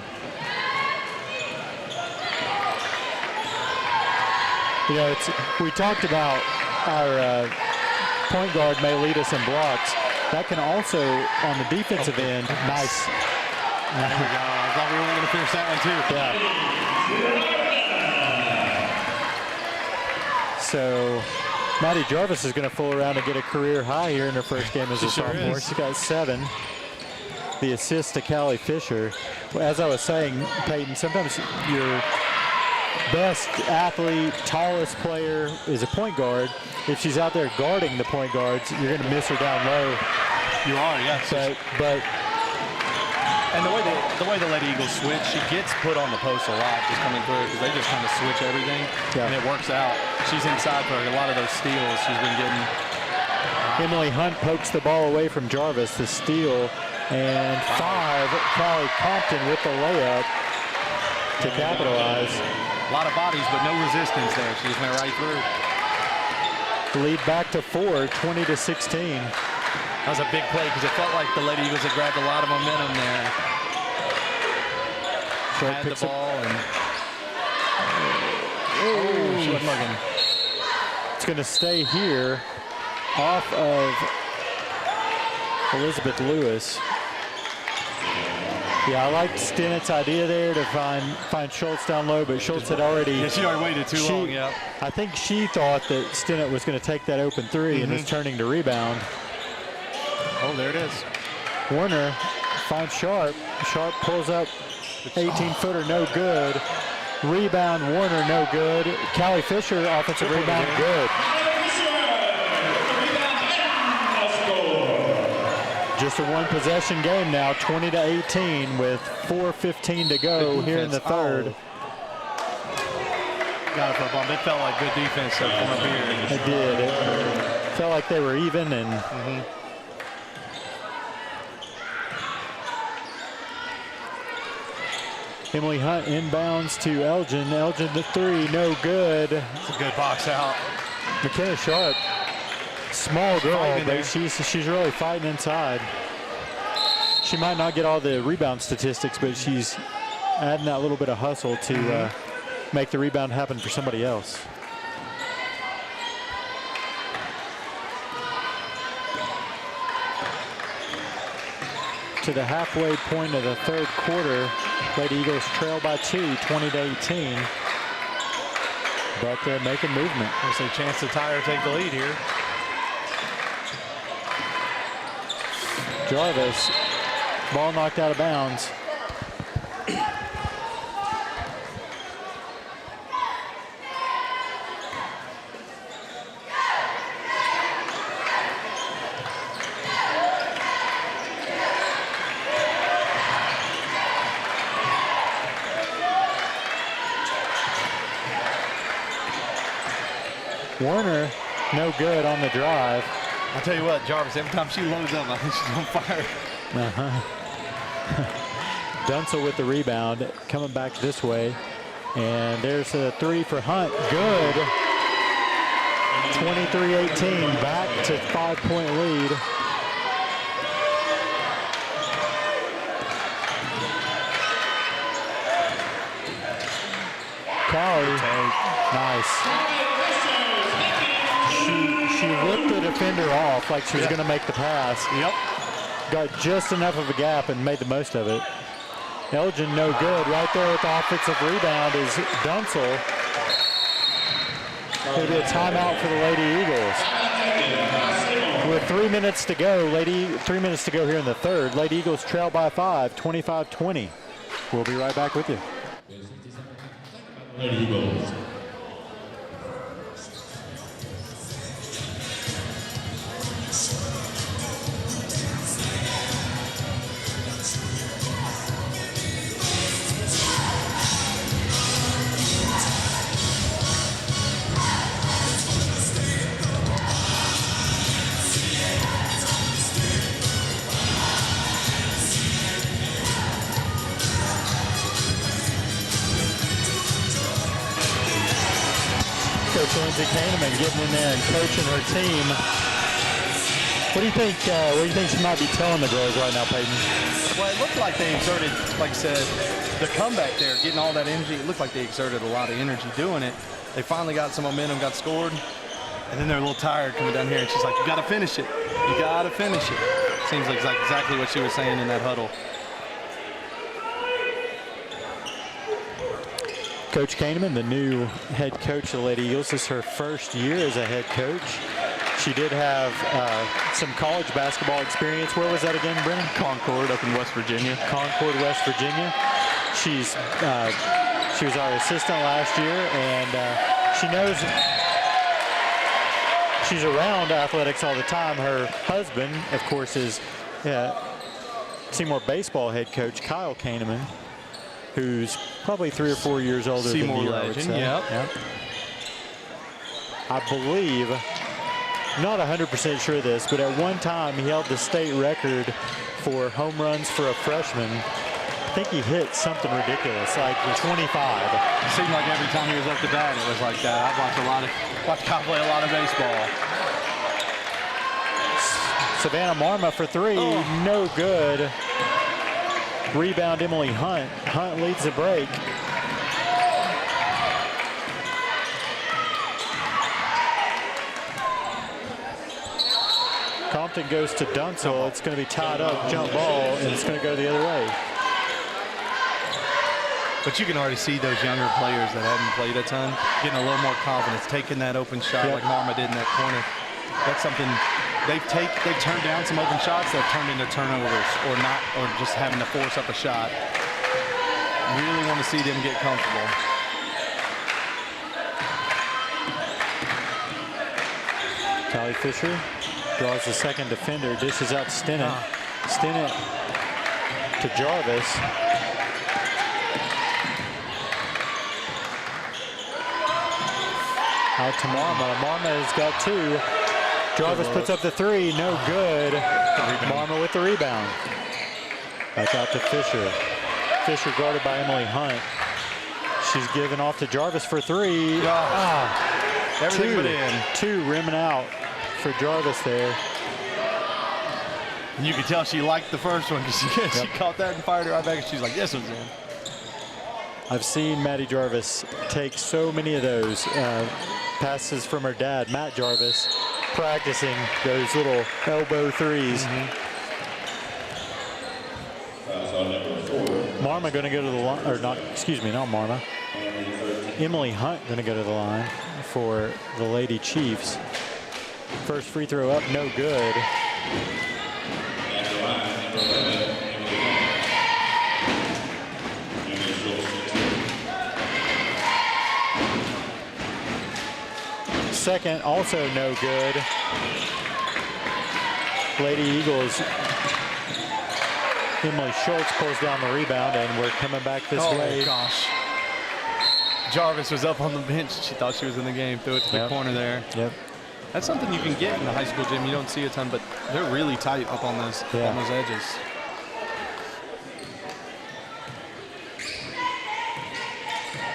You know, we talked about our point guard may lead us in blocks. That can also, on the defensive end, nice. There we go. I thought we were going to finish that one too. Yeah. So Maddie Jarvis is going to fool around and get a career high here in her first game as a sophomore. She got 7. The assist to Callie Fisher. As I was saying, Peyton, sometimes your best athlete, tallest player is a point guard. If she's out there guarding the point guards, you're going to miss her down low. You are, yes. But and the way the Lady Eagles switch, she gets put on the post a lot just coming through because they just kind of switch everything, and it works out. She's inside for a lot of those steals she's been getting. Emily Hunt pokes the ball away from Jarvis, the steal, and 5, Callie Compton with the layup to capitalize. A lot of bodies, but no resistance there. She just went right through. Lead back to 4, 20-16. That was a big play because it felt like the Lady Eagles had grabbed a lot of momentum there. Had the ball and she wasn't looking. It's going to stay here off of Elizabeth Lewis. Yeah, I liked Stinnett's idea there to find Schultz down low, but Schultz had already. Yeah, she already waited too long. Yeah. I think she thought that Stinnett was going to take that open three and was turning to rebound. Oh, there it is. Warner finds Sharp. Sharp pulls up 18-footer, no good. Rebound, Warner, no good. Callie Fisher, offensive rebound, good. Just a one-possession game now, 20-18 with 4:15 to go here in the third. Got it for a bump. It felt like good defense from up here. It did. It felt like they were even and. Emily Hunt inbounds to Elgin. Elgin the three, no good. It's a good box out. McKenna Sharp, small girl, but she's really fighting inside. She might not get all the rebound statistics, but she's adding that little bit of hustle to make the rebound happen for somebody else. To the halfway point of the third quarter, Lady Eagles trail by 2, 20-18. But they're making movement. There's a chance to tie or take the lead here. Jarvis, ball knocked out of bounds. Warner, no good on the drive. I'll tell you what, Jarvis, every time she loads up, I think she's on fire. Dunsel with the rebound, coming back this way. And there's a three for Hunt, good. 23-18, back to 5-point lead. Callie, nice. She ripped the defender off like she was going to make the pass. Yep. Got just enough of a gap and made the most of it. Elgin, no good. Right there with the offensive rebound is Dunsel. It'll be a timeout for the Lady Eagles. With 3 minutes to go, 3 minutes to go here in the third. Lady Eagles trail by 5, 25-20. We'll be right back with you. Lady Eagles. Lindsay Kahneman getting in there and coaching her team. What do you think? What do you think she might be telling the girls right now, Peyton? Well, it looked like they exerted, like I said, the comeback there, getting all that energy. It looked like they exerted a lot of energy doing it. They finally got some momentum, got scored, and then they're a little tired coming down here. And she's like, "You got to finish it. You got to finish it." Seems like exactly what she was saying in that huddle. Coach Kahneman, the new head coach of the Lady Eagles. This is her first year as a head coach. She did have some college basketball experience. Where was that again, Brennan? Concord up in West Virginia. Concord, West Virginia. She was our assistant last year, and she knows she's around athletics all the time. Her husband, of course, is Seymour baseball head coach Kyle Kahneman, who's probably 3 or 4 years older Seymour than you, legend, I would say. yep. I believe, not 100% sure of this, but at one time he held the state record for home runs for a freshman. I think he hit something ridiculous, like 25. It seemed like every time he was up to bat, it was like that. I've watched Kyle play a lot of baseball. Savannah Marma for three, no good. Rebound Emily Hunt. Hunt leads the break. Compton goes to Dunsel. It's going to be tied up, jump ball, and it's going to go the other way. But you can already see those younger players that haven't played a ton getting a little more confidence, taking that open shot like Marma did in that corner. That's something they've turned down some open shots that have turned into turnovers or just having to force up a shot. Really want to see them get comfortable. Callie Fisher draws the second defender, dishes out Stinnett. Stinnett to Jarvis. Out to Marma. Marma has got two. Jarvis puts up the three, no good. Marma with the rebound. Back out to Fisher. Fisher guarded by Emily Hunt. She's given off to Jarvis for three. Everything but in. Two rimming out for Jarvis there. You could tell she liked the first one because she caught that and fired it right back. And she's like, yes, it was in. I've seen Maddie Jarvis take so many of those passes from her dad, Matt Jarvis, practicing those little elbow threes. Marma going to go to the line, or not, excuse me, not Marma. Emily Hunt going to go to the line for the Lady Chiefs. First free throw up, no good. Second, also no good. Lady Eagles, Emily Schultz pulls down the rebound, and we're coming back this way. Oh, gosh. Jarvis was up on the bench. She thought she was in the game. Threw it to the corner there. Yep. That's something you can get in the high school gym. You don't see a ton, but they're really tight up on those edges.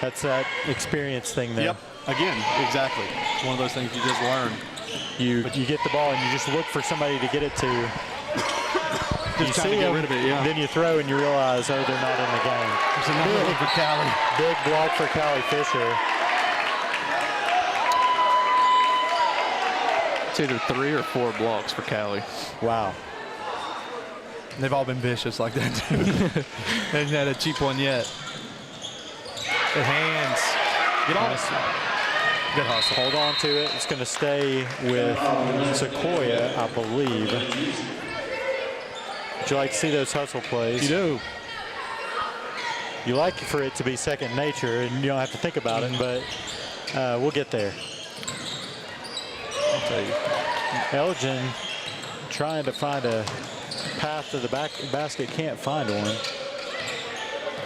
That's that experience thing there. Yep. Again, exactly. It's one of those things you just learn. You get the ball and you just look for somebody to get it to. Just trying to get rid of it, Then you throw and you realize, oh, they're not in the game. There's another one for Callie. Big block for Callie Fisher. It's either 3 or 4 blocks for Callie. Wow. They've all been vicious like that, too. They haven't had a cheap one yet. Good hands. Get on. Good hustle. Hold on to it. It's going to stay with Sequoyah, I believe. Would you like to see those hustle plays? You do. You like for it to be second nature, and you don't have to think about it, but we'll get there. I'll tell you. Elgin trying to find a path to the basket, can't find one.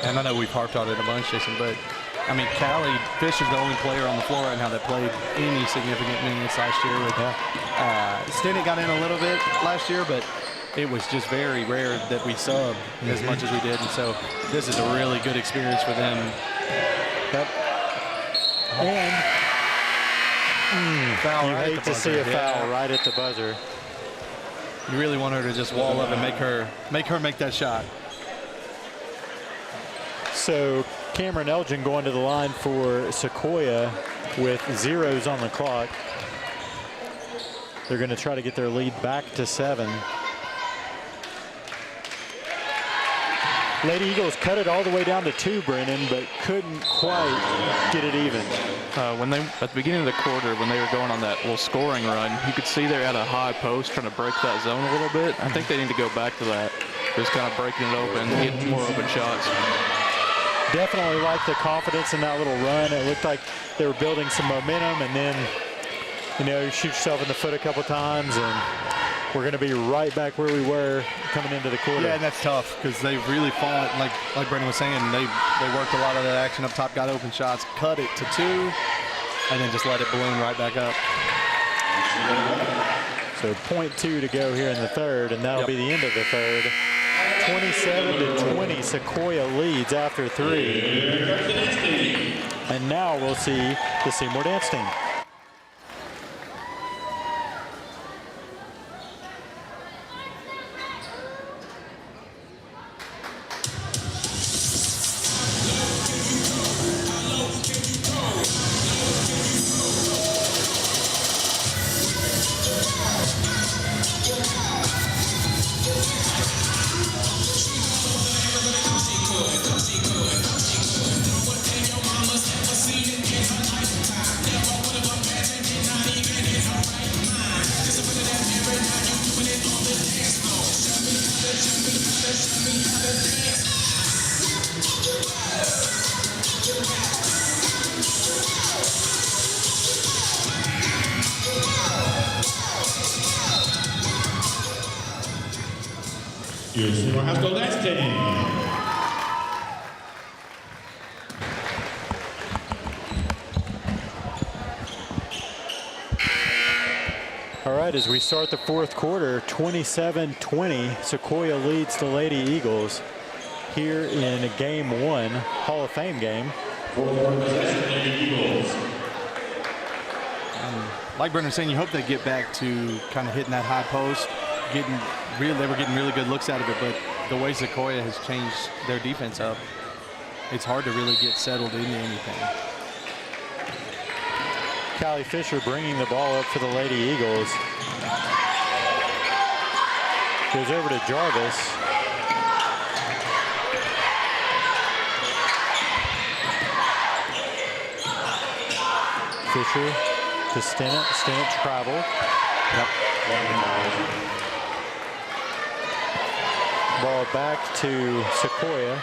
And I know we've harped on it a bunch, Jason, but I mean, Callie Fisher's the only player on the floor right now that played any significant minutes last year. Stennett got in a little bit last year, but it was just very rare that we subbed as much as we did. And so this is a really good experience for them. Yep. And foul you right hate to see a foul right at the buzzer. You really want her to just wall up and make her make that shot. So Cameron Elgin going to the line for Sequoyah with zeros on the clock. They're going to try to get their lead back to 7. Lady Eagles cut it all the way down to 2, Brennan, but couldn't quite get it even. When they at the beginning of the quarter, when they were going on that little scoring run, you could see they're at a high post trying to break that zone a little bit. I think they need to go back to that, just kind of breaking it open, getting more open shots. Definitely like the confidence in that little run. It looked like they were building some momentum, and then, you shoot yourself in the foot a couple times, and we're going to be right back where we were coming into the quarter. Yeah, and that's tough because they really fought, like Brendan was saying, they worked a lot of that action up top, got open shots, cut it to 2, and then just let it balloon right back up. So 0.2 to go here in the third, and that'll be the end of the third. 27-20, Sequoyah leads after 3. And now we'll see the Seymour dance team. Your Seymour High School dance team. All right, as we start the fourth quarter, 27-20, Sequoyah leads the Lady Eagles. here in Game 1, Hall of Fame game. Like Brendan's saying, you hope they get back to kind of hitting that high post, they were getting really good looks out of it, but the way Sequoyah has changed their defense up, it's hard to really get settled into anything. Callie Fisher bringing the ball up for the Lady Eagles. Goes over to Jarvis. Fisher to Stennett. Stennett traveled. Yep. Ball back to Sequoyah.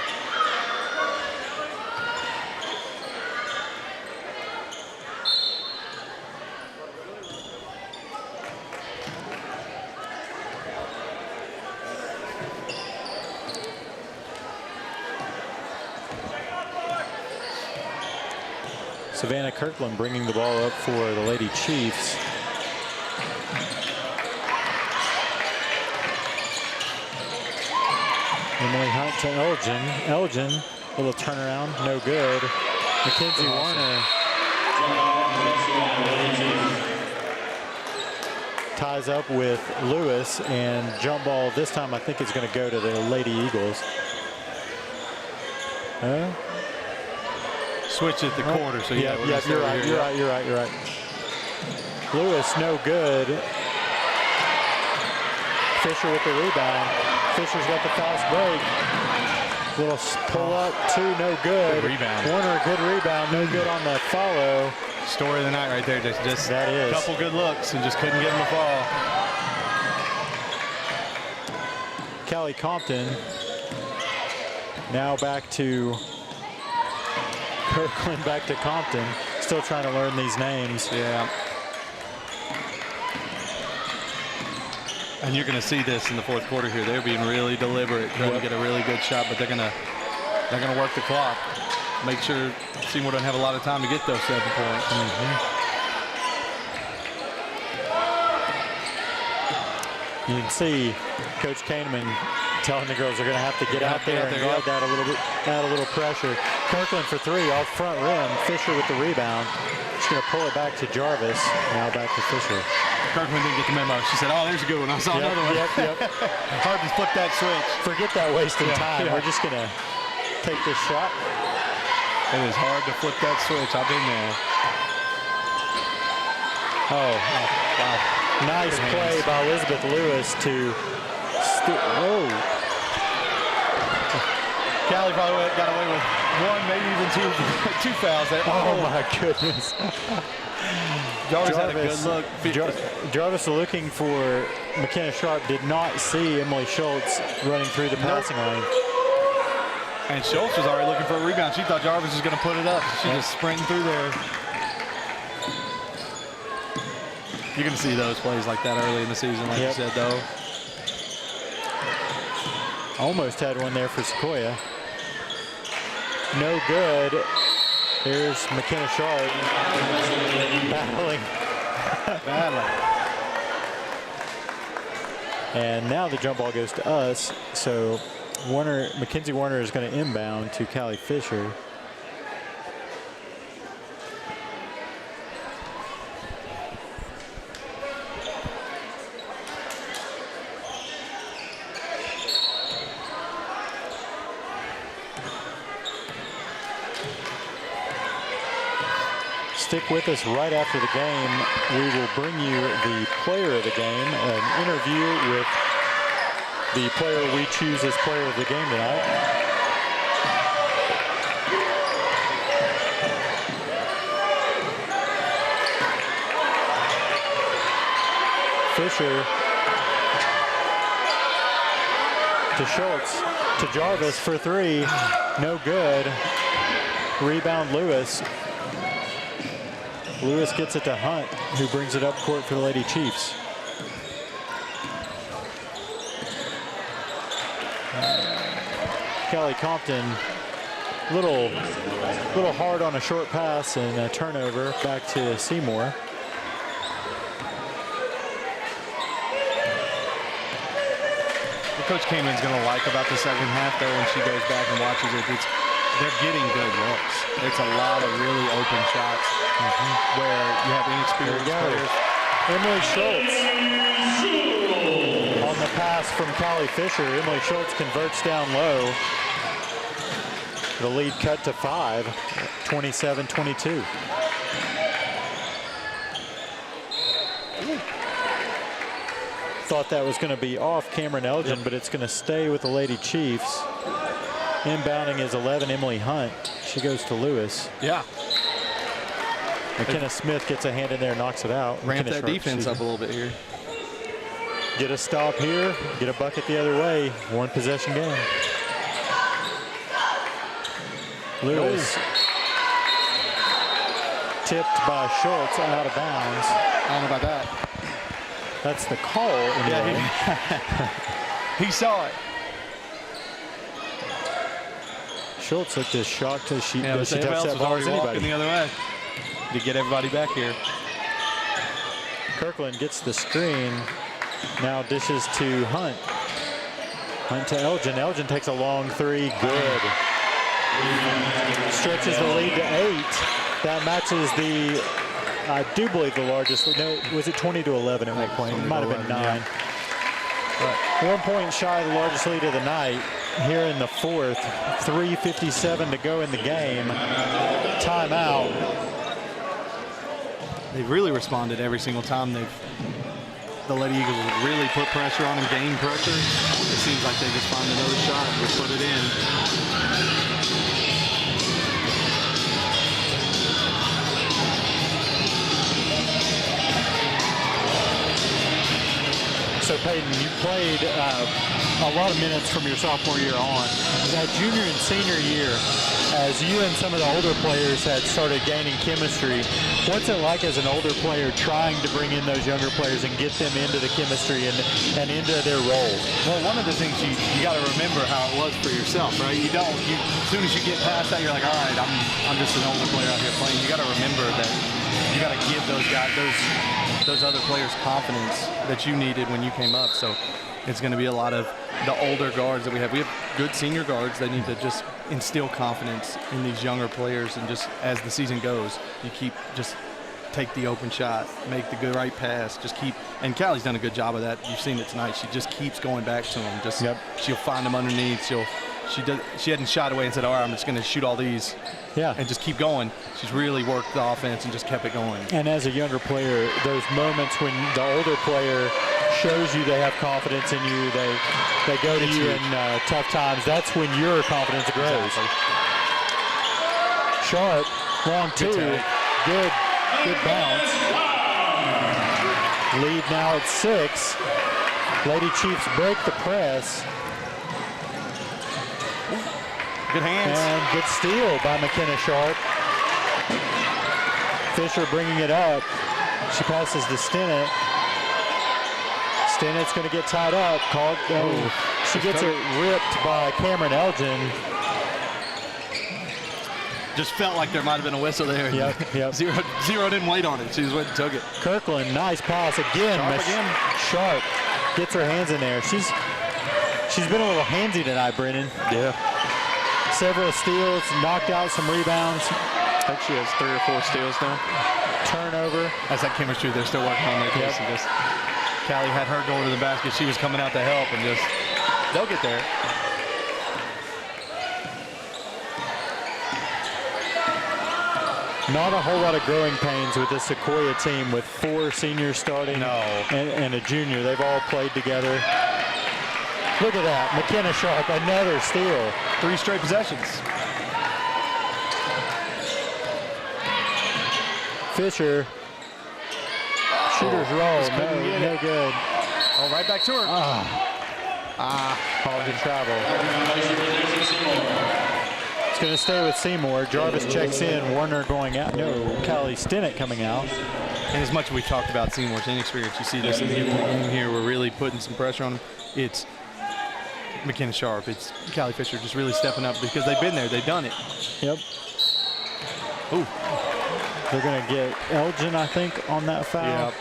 Savannah Kirkland bringing the ball up for the Lady Chiefs. Emily Hunt to Elgin. Elgin, little turnaround, no good. Mackenzie Warner ties up with Lewis, and jump ball this time I think is going to go to the Lady Eagles. Switch at the quarter, so yeah, you're right. Lewis, no good. Fisher with the rebound. Fisher's got the fast break. Little pull up, two, no good. Good rebound. Warner, good rebound, no good on the follow. Story of the night right there. Just that is. A couple good looks and just couldn't get him to fall. Callie Compton. Now back to Kirkland, back to Compton. Still trying to learn these names. Yeah. And you're going to see this in the fourth quarter here. They're being really deliberate, trying to get a really good shot, but they're going to work the clock. Make sure Seymour doesn't have a lot of time to get those 7 points. You can see Coach Kahneman telling the girls they're going to have to get out there and guard that a little bit, add a little pressure. Kirkland for three off front rim. Fisher with the rebound. She's going to pull it back to Jarvis. Now back to Fisher. Kirkland didn't get the memo. She said, oh, there's a good one. I saw another one. Yep. Hard to flip that switch. Forget that wasting time. We're just going to take this shot. It is hard to flip that switch. I've been there. Oh, wow. Nice play by Elizabeth Lewis to Callie probably got away with one, maybe even two fouls there. Oh my goodness. Jarvis had a good look. Jarvis looking for McKenna Sharp, did not see Emily Schultz running through the passing lane. And Schultz was already looking for a rebound. She thought Jarvis was going to put it up. She just sprinting through there. You're going to see those plays like that early in the season, like you said, though. Almost had one there for Sequoyah. No good. Here's McKenna Sharp battling. And now the jump ball goes to us. So Mackenzie Warner is going to inbound to Callie Fisher. Stick with us right after the game. We will bring you the player of the game, an interview with the player we choose as player of the game tonight. Fisher to Schultz to Jarvis for three. No good. Rebound Lewis. Lewis gets it to Hunt, who brings it up court for the Lady Chiefs. Callie Compton, little hard on a short pass and a turnover back to Seymour. what Coach Camen's going to like about the second half, though, when she goes back and watches it, they're getting good looks. It's a lot of really open shots where you have inexperienced players. Emily Schultz on the pass from Callie Fisher. Emily Schultz converts down low. The lead cut to 5, 27-22. Thought that was going to be off Cameron Elgin, but it's going to stay with the Lady Chiefs. Inbounding is 11, Emily Hunt. She goes to Lewis. Yeah. McKenna Smith gets a hand in there, knocks it out. Ramp McKenna that defense up a little bit here. Get a stop here, get a bucket the other way. One possession game. Lewis tipped by Schultz out of bounds. I don't know about that. That's the call. Anyway. Yeah, he saw it. Schultz looked as shocked as she Yeah, touched that else was ball already as walking anybody. the other way to get everybody back here. Kirkland gets the screen. Now dishes to Hunt. Hunt to Elgin. Elgin takes a long three. Good. Stretches the lead to 8. That matches the, I do believe, the largest. No, was it 20-11 at one point? It might have been 9. Yeah. But 1 point shy of the largest lead of the night. Here in the 4th, 3:57 to go in the game. Timeout. They've really responded every single time the Lady Eagles really put pressure on them, gain pressure. It seems like they just find another shot and put it in. So Peyton, you played a lot of minutes from your sophomore year on. That junior and senior year, as you and some of the older players had started gaining chemistry, what's it like as an older player trying to bring in those younger players and get them into the chemistry and into their role? Well, one of the things you got to remember how it was for yourself, right? As soon as you get past that, you're like, all right, I'm just an older player out here playing. You got to remember that you got to give those guys, those other players confidence that you needed when you came up. So it's going to be a lot of the older guards that we have. We have good senior guards. They need to just instill confidence in these younger players, and just as the season goes, you just take the open shot, make the good right pass, just keep. And Callie's done a good job of that. You've seen it tonight. She just keeps going back to them. She'll find them underneath. She hadn't shot away and said, all right, I'm just going to shoot all these. Yeah. And just keep going. She's really worked the offense and just kept it going. And as a younger player, those moments when the older player shows you they have confidence in you, they go to you in tough times, that's when your confidence grows. Exactly. Sharp, long two, good bounce. Lead now at 6. Lady Chiefs break the press. Good hands. And good steal by McKenna Sharp. Fisher bringing it up. She passes to Stinnett. Stinnet's going to get tied up. She gets it ripped by Cameron Elgin. Just felt like there might have been a whistle there. Yep. Zero didn't wait on it. She just went and took it. Kirkland, nice pass again. Sharp gets her hands in there. She's been a little handsy tonight, Brennan. Yeah. Several steals, knocked out some rebounds. I think she has 3 or 4 steals now. Turnover. That's that chemistry they're still working on there. Yep. And just Callie had her going to the basket. She was coming out to help, and they'll get there. Not a whole lot of growing pains with this Sequoyah team with 4 seniors starting and a junior. They've all played together. Look at that. McKenna Sharp, another steal. 3 straight possessions. Fisher. Shooter's roll. No good. Oh, right back to her. Called to travel. It's going to stay with Seymour. Jarvis checks in. Warner going out. No, Callie Stinnett coming out. And as much as we've talked about Seymour's inexperience, you see this in here. We're really putting some pressure on them. It's McKenna Sharp. It's Callie Fisher just really stepping up because they've been there. They've done it. Yep. Ooh. They're going to get Elgin, I think, on that foul. Yep.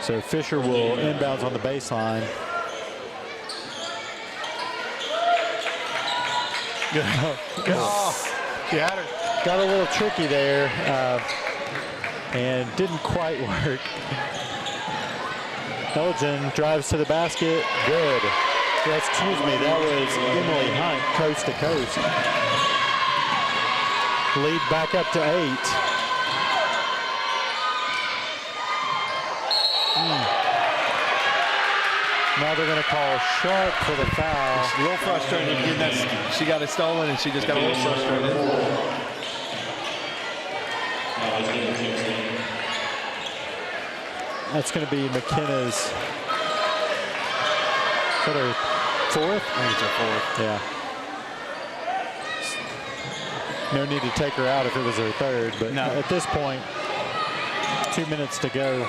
So Fisher will inbounds on the baseline. She had her. Got a little tricky there and didn't quite work. Elgin drives to the basket. Good. Well, excuse me, that was Emily Hunt, coast to coast. Lead back up to 8. Now they're going to call Sharp for the foul. She's a little frustrated getting that. She got it stolen, and she just got a little frustrated. That's going to be McKenna's. Is that her 4th? I think it's her 4th. Yeah. No need to take her out if it was her 3rd, but no. At this point, 2 minutes to go.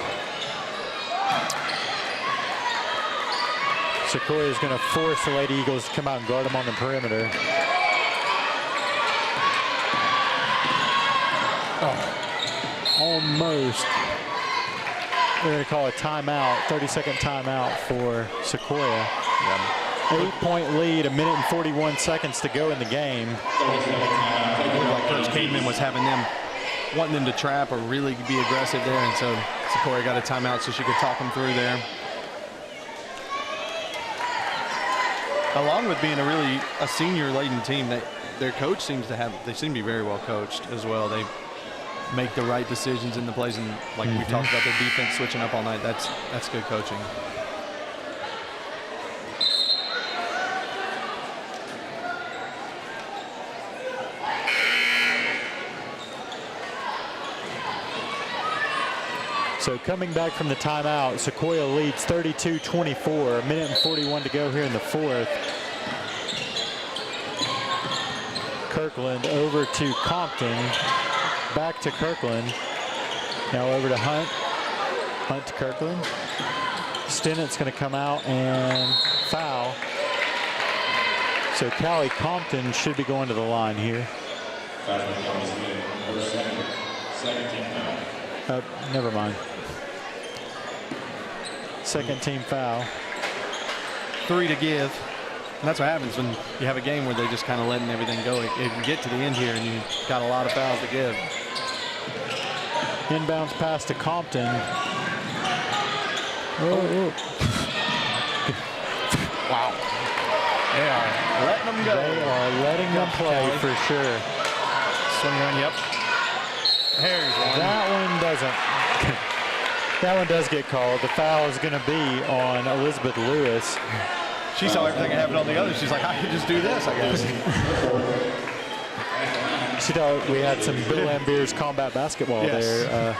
Sequoyah is going to force the Lady Eagles to come out and guard them on the perimeter. Oh, almost. They're going to call a timeout, 30-second timeout for Sequoyah. Yeah. 8-point lead, 1 minute and 41 seconds to go in the game. It looked like Coach Kingman was having them, wanting them to trap or really be aggressive there, and so Sequoyah got a timeout so she could talk them through there. Along with being a senior-laden team, their coach seems to be very well coached as well. They make the right decisions in the plays, and like we talked about their defense switching up all night, that's good coaching. So coming back from the timeout, Sequoyah leads 32-24, 1 minute and 41 to go here in the 4th. Kirkland over to Compton, back to Kirkland. Now over to Hunt. Hunt to Kirkland. Stenett's going to come out and foul. So Callie Compton should be going to the line here. Never mind. Second team foul. 3 to give. And that's what happens when you have a game where they just kind of letting everything go. It can get to the end here, and you got a lot of fouls to give. Inbounds pass to Compton. Oh. Wow. They are letting them go. They are letting them play for sure. Swing around, yep. There's one. That one doesn't. That one does get called. The foul is going to be on Elizabeth Lewis. She saw everything happen on the other. She's like, I could just do this, I guess. She thought we had some Bill Lambeer's combat basketball there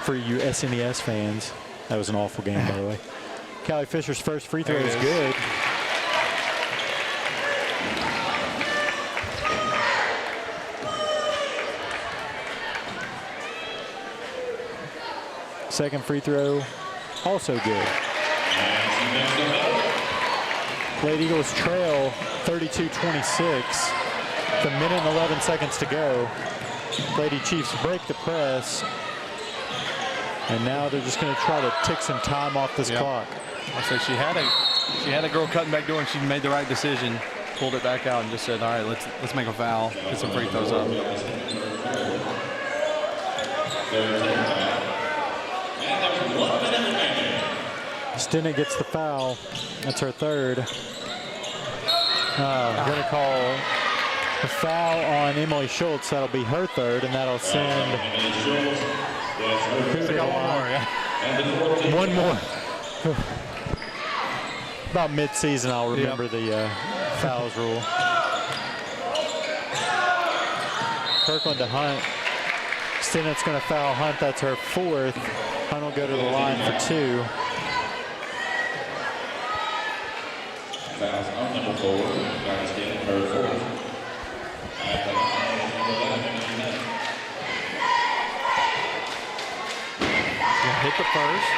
for you SNES fans. That was an awful game, by the way. Callie Fisher's first free throw is good. Second free throw, also good. Lady Eagles trail 32-26. The 1 minute and 11 seconds to go. Lady Chiefs break the press. And now they're just going to try to tick some time off this clock. I say she had a girl cutting back door, and she made the right decision. Pulled it back out and just said, all right, let's make a foul, get some free throws up. Stennett gets the foul. That's her 3rd. Going to call a foul on Emily Schultz. That'll be her 3rd, and that'll send who to the line? One more. About mid-season, I'll remember the fouls rule. Kirkland to Hunt. Stennett's going to foul Hunt. That's her 4th. Hunt will go to the line for 2. Fouls on number 4. Fouls getting her 4th. Hit the first.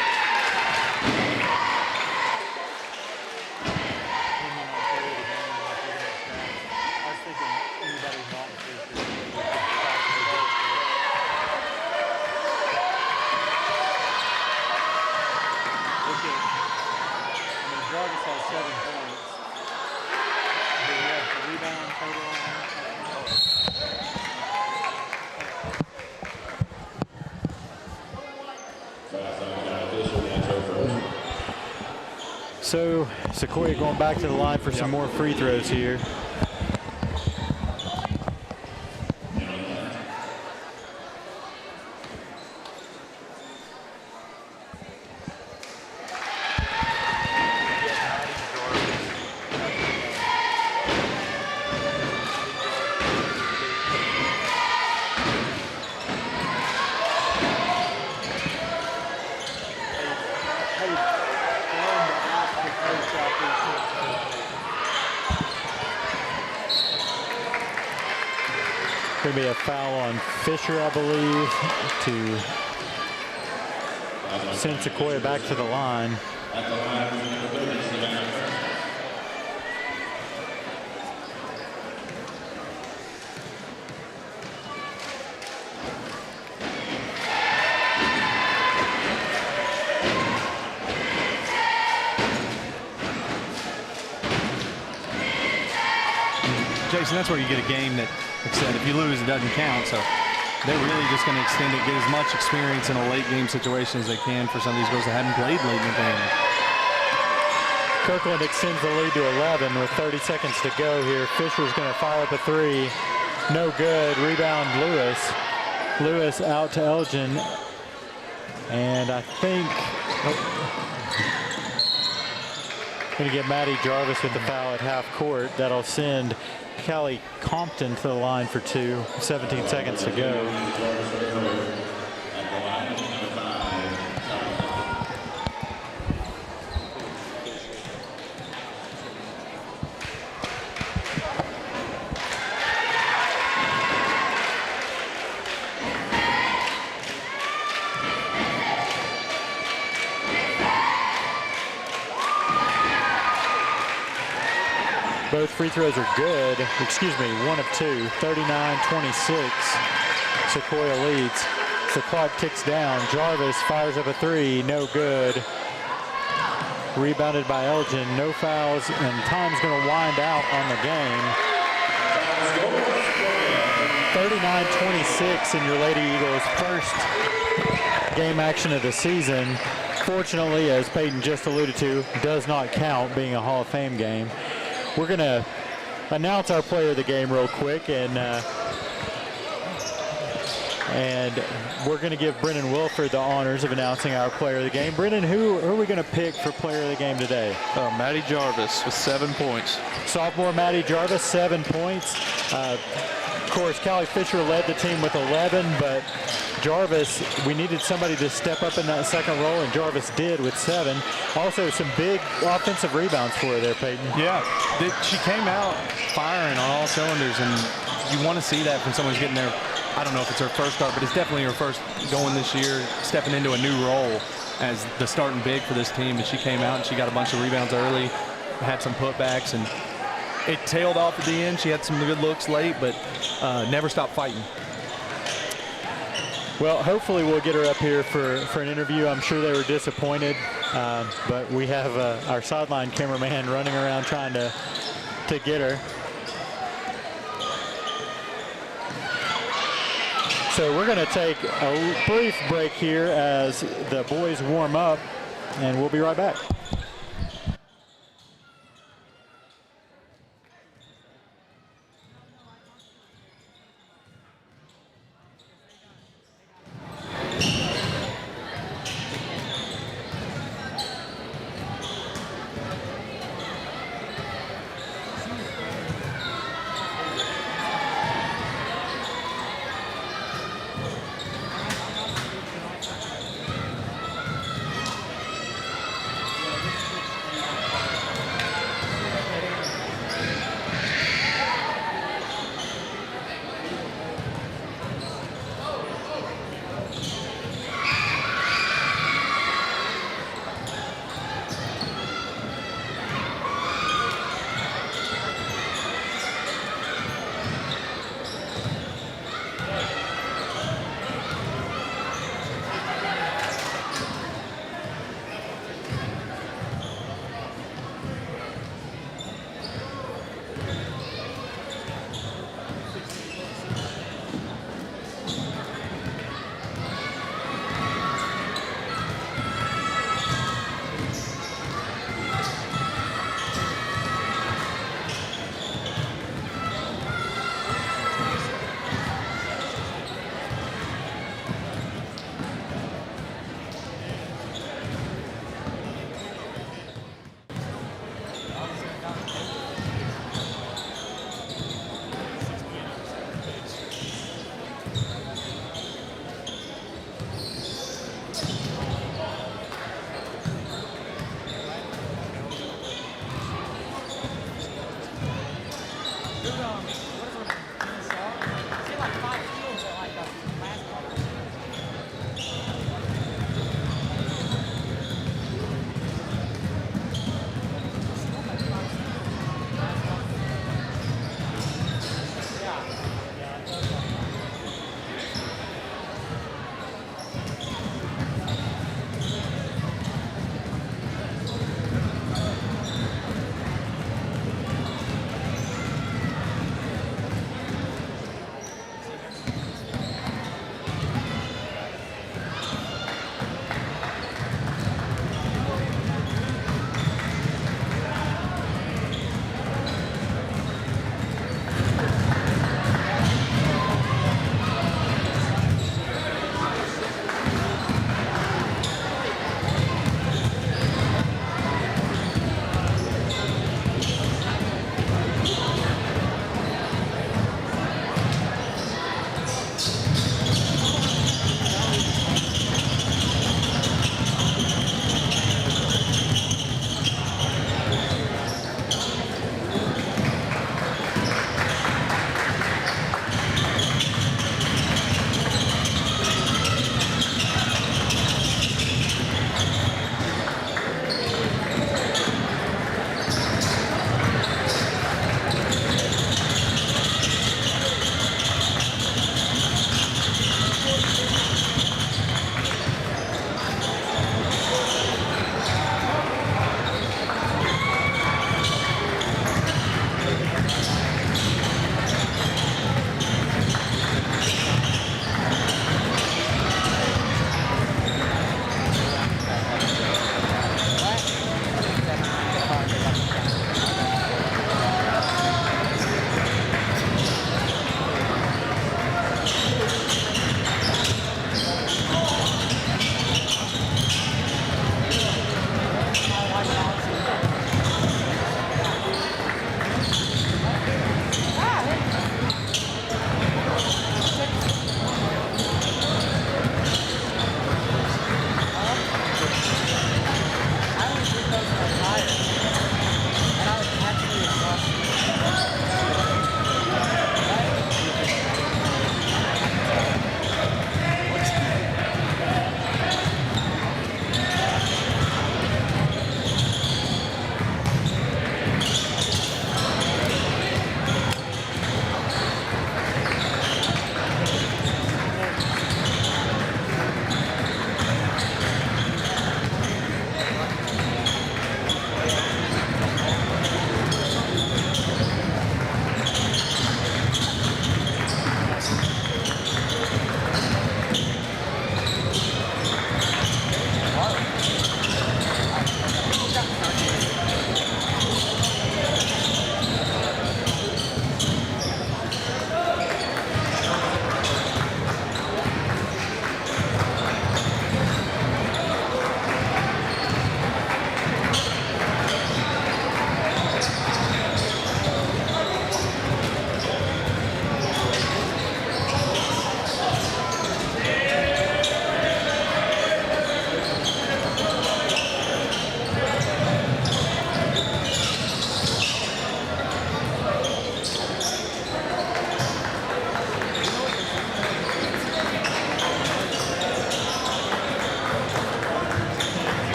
So Sequoyah going back to the line for some more free throws here. Going to be a foul on Fisher, I believe, to send Sequoyah back to the line. Jason, that's where you get a game that, like I said, if you lose, it doesn't count. So they're really just going to extend it, get as much experience in a late game situation as they can for some of these girls that haven't played late in the game. Kirkland extends the lead to 11 with 30 seconds to go here. Fisher's going to fire up a three. No good. Rebound Lewis. Lewis out to Elgin. And I think going to get Maddie Jarvis with the foul at half court. That'll send Callie Compton to the line for two. 17 seconds to go. Both free throws are good. Excuse me, one of two. 39-26. Sequoyah leads. The clock ticks down. Jarvis fires up a three. No good. Rebounded by Elgin. No fouls, and time's going to wind out on the game. 39-26 in your Lady Eagles' first game action of the season. Fortunately, as Peyton just alluded to, does not count, being a Hall of Fame game. We're going to announce our player of the game real quick, and we're going to give Brennan Wilford the honors of announcing our player of the game. Brennan, who are we going to pick for player of the game today? Maddie Jarvis with 7 points. Sophomore Maddie Jarvis, 7 points. Of course, Callie Fisher led the team with 11, but Jarvis, we needed somebody to step up in that second role, and Jarvis did with 7. Also, some big offensive rebounds for her there, Peyton. Yeah, she came out firing on all cylinders, and you want to see that from someone who's getting there. I don't know if it's her first start, but it's definitely her first going this year, stepping into a new role as the starting big for this team. And she came out and she got a bunch of rebounds early, had some putbacks, and it tailed off at the end. She had some good looks late, but never stopped fighting. Well, hopefully we'll get her up here for an interview. I'm sure they were disappointed, but we have our sideline cameraman running around trying to get her. So we're going to take a brief break here as the boys warm up, and we'll be right back.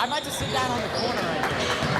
I might just sit down on the corner right here.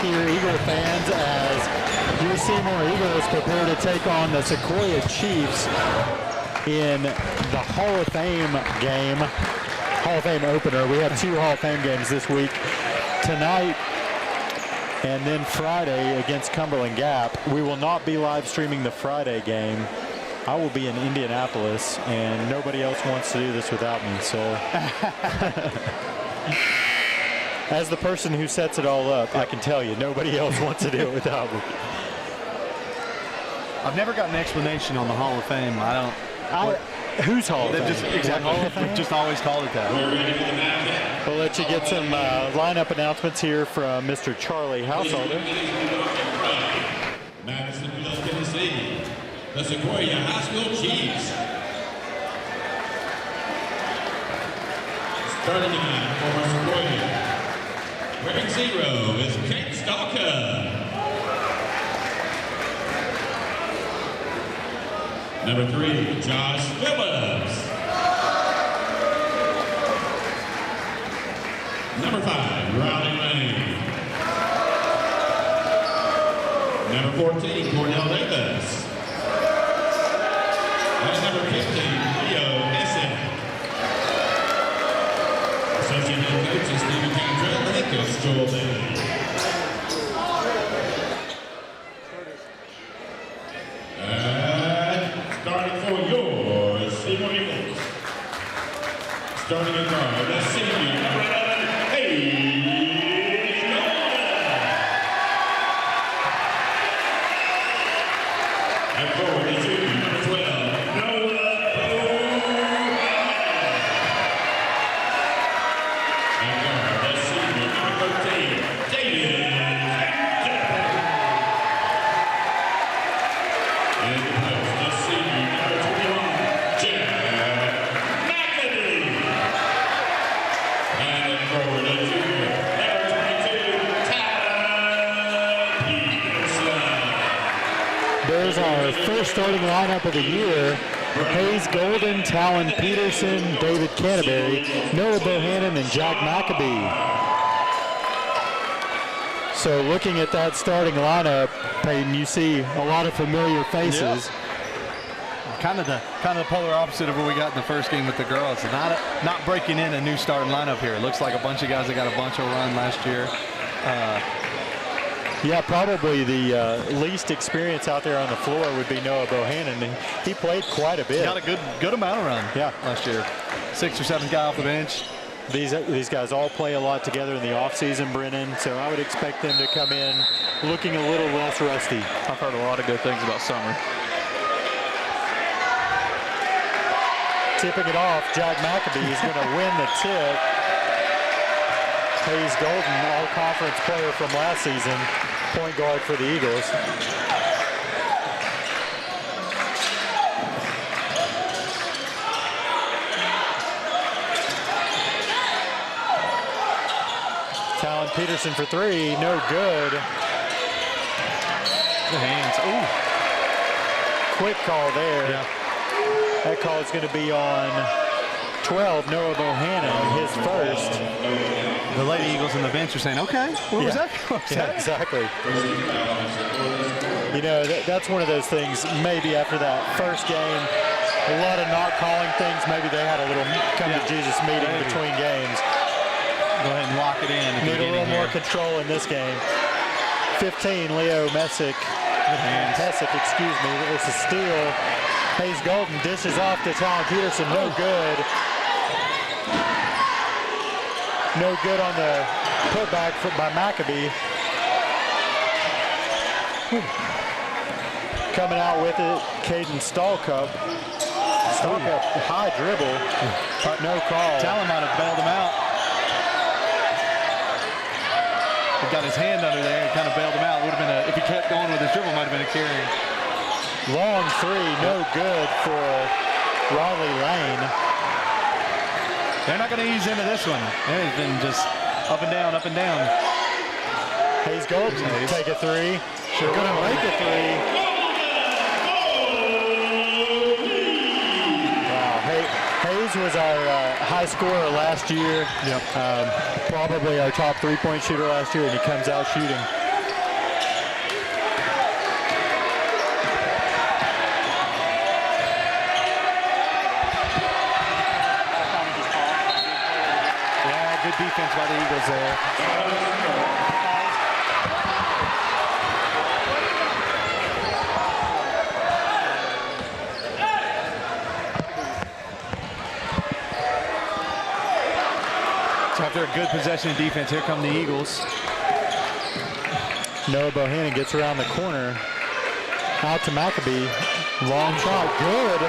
here, Eagle fans, as your Seymour Eagles prepare to take on the Sequoyah Chiefs in the Hall of Fame game, Hall of Fame opener. We have 2 Hall of Fame games this week. Tonight and then Friday against Cumberland Gap. We will not be live streaming the Friday game. I will be in Indianapolis, and nobody else wants to do this without me, so. As the person who sets it all up, I can tell you, nobody else wants to do it without me. I've never got an explanation on the Hall of Fame. Who's Hall of Fame? Just, exactly. We've just always called it that. We'll let you get some lineup announcements here from Mr. Charlie Householder. Madisonville, Tennessee, the Sequoyah High School Chiefs. Starting tonight for Sequoyah, wearing 0 is Kate Stalker. Number 3, Josh Phillips. Number 5, Riley Lane. Number 14, Cornell Davis. And number 15, Leo Hessen. Associate head coach is Stephen Cantrell, the head coach Joel Bailey. Starting for your Seymour Eagles. Starting in guard, the senior, number 11, Hayes Golden. And forward, the junior, number 12, Noah Bowman. And guard, the senior, number 13, David Jackson. And the post, the senior, number 21, Jack McAdoo. And then forward, the junior, number 22, Tyler Peterson. There's our first starting lineup of the year. Hayes Golden, Talon Peterson, David Canterbury, Noah Bohannon, and Jack McAbee. So looking at that starting lineup, Peyton, you see a lot of familiar faces. Yep. Kind of the polar opposite of what we got in the first game with the girls. Not breaking in a new starting lineup here. It looks like a bunch of guys that got a bunch of run last year. Yeah, probably the least experience out there on the floor would be Noah Bohannon. And he played quite a bit. He got a good amount of run last year. 6 or 7 guy off the bench. These guys all play a lot together in the offseason, Brennan, so I would expect them to come in looking a little less rusty. I've heard a lot of good things about Summer. Tipping it off, Jack McAbee is going to win the tip. Hayes Golden, all-conference player from last season, point guard for the Eagles. Talon Peterson for 3, no good. Good hands. Ooh. Quick call there. Yeah. That call is going to be on 12, Noah Bohannon, his first. The Lady Eagles on the bench are saying, okay, what was that? What was that? Exactly. You know, that's one of those things, maybe after that first game, a lot of not calling things, maybe they had a little come-to-Jesus meeting between games. Go ahead and lock it in. Need a little more control in this game. 15, Leo Messick. Messick, excuse me. It's a steal. Hayes Golden dishes off to Talon Peterson. No good. No good on the putback by McAbee. Coming out with it, Caden Stallcup. Stallcup, high dribble. No call. Talon might have bailed him out. He got his hand under there and kind of bailed him out. Would have been if he kept going with his dribble, might have been a carry. Long 3, no good for Riley Lane. They're not going to ease into this one. They've been just up and down, up and down. Hayes Golden take a 3. Sure going to make a 3. Wow, Hayes was our high scorer last year. Yep. Probably our top 3-point shooter last year, and he comes out shooting. Good defense by the Eagles there. So after a good possession of defense, here come the Eagles. Noah Bohannon gets around the corner. Out to McAbee. Long shot. Good.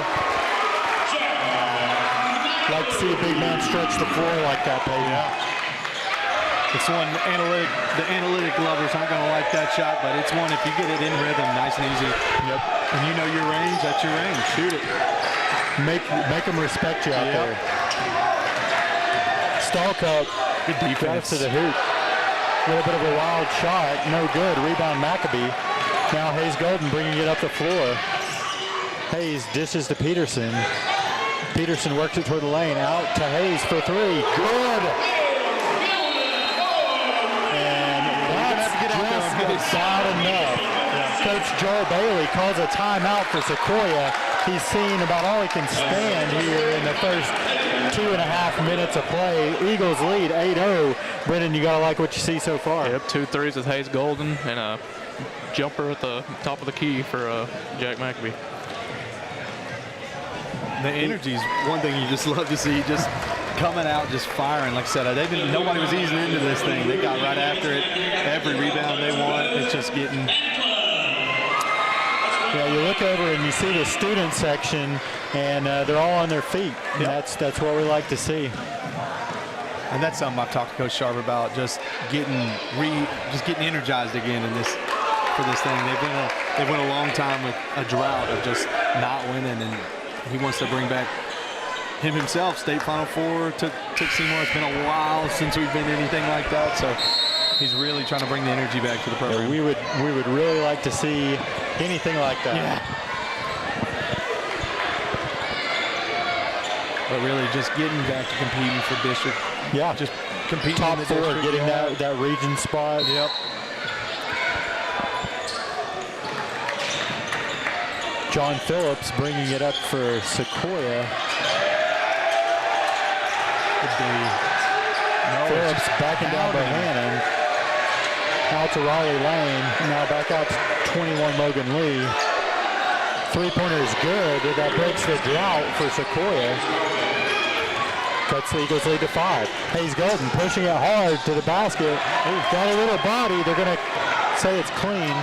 Like to see a big man stretch the floor like that, Peyton. Yeah. It's one the analytic lovers aren't going to like that shot, but it's one if you get it in rhythm, nice and easy. Yep. And you know your range, that's your range. Shoot it. Make them respect you out there. Stallcup. Good defense. Drives to the hoop. A little bit of a wild shot. No good. Rebound McAbee. Now Hayes Golden bringing it up the floor. Hayes dishes to Peterson. Peterson works it toward the lane. Out to Hayes for 3. Good. And that's just about enough. Coach Joel Bailey calls a timeout for Sequoyah. He's seen about all he can stand here in the first 2.5 minutes of play. Eagles lead 8-0. Brennan, you got to like what you see so far. Yep, 2 threes with Hayes Golden and a jumper at the top of the key for Jack McAbee. The energy is one thing you just love to see, just coming out, just firing. Like I said, nobody was easing into this thing. They got right after it. Every rebound they want, it's just getting. Yeah, you look over and you see the student section, and they're all on their feet. Yep. That's what we like to see. And that's something I've talked to Coach Sharp about, just getting energized again in this for this thing. They've went a long time with a drought of just not winning, and he wants to bring back him himself. State Final Four took Seymour. It's been a while since we've been anything like that, so he's really trying to bring the energy back to the program. Yeah, we would really like to see anything like that. but really just getting back to competing for district. Yeah, Just competing top in the 4, district. getting that region spot. Yep. John Phillips bringing it up for Sequoyah. Phillips backing down Bohannon. Out to Riley Lane. Now back out to 21 Logan Lee. Three-pointer is good. That breaks the drought for Sequoyah. Cuts the Eagles lead to 5. Hayes Golden pushing it hard to the basket. Got a little body. They're going to say it's clean.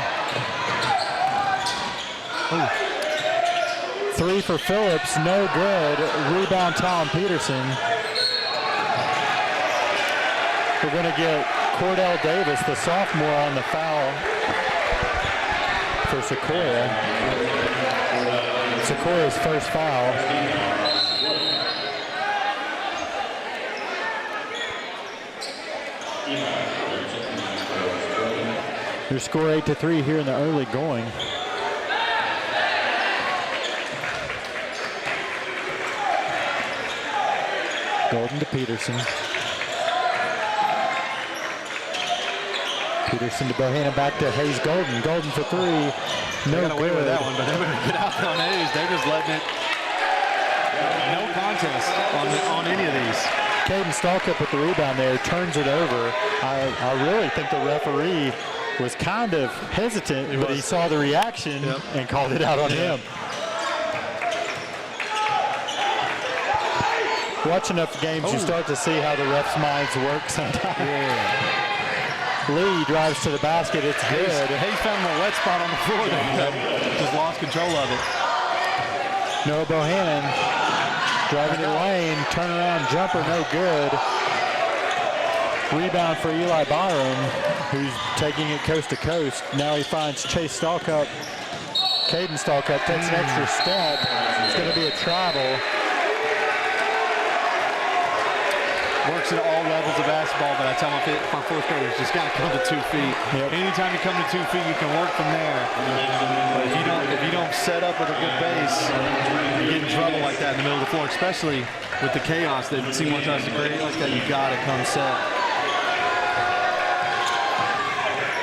3 for Phillips, no good. Rebound Tom Peterson. We're going to get Cordell Davis, the sophomore, on the foul for Sequoyah. Sequoyah's first foul. Your score 8-3 here in the early going. Golden to Peterson. Peterson to Bohannon, back to Hayes Golden. Golden for 3. No Got away good. with that one, but they're going to get out on Hayes. They're just letting it. No contest on any of these. Caden Stalkup with the rebound there, turns it over. I really think the referee was kind of hesitant, but he saw the reaction and called it out on him. Watch enough games, you start to see how the refs' minds work sometimes. Lee drives to the basket, it's good. Hayes found a wet spot on the floor there. Just lost control of it. Noah Bohannon driving the lane, turnaround jumper, no good. Rebound for Eli Byram, who's taking it coast to coast. Now he finds Chase Stalkup. Caden Stalkup takes an extra step. It's going to be a travel. Works at all levels of basketball, but I tell my fourth graders, just got to come to 2 feet. Yep. Anytime you come to 2 feet, you can work from there. But if you don't set up with a good base, you get in trouble like that in the middle of the floor, especially with the chaos that Seymour tries to create like that. You got to come set.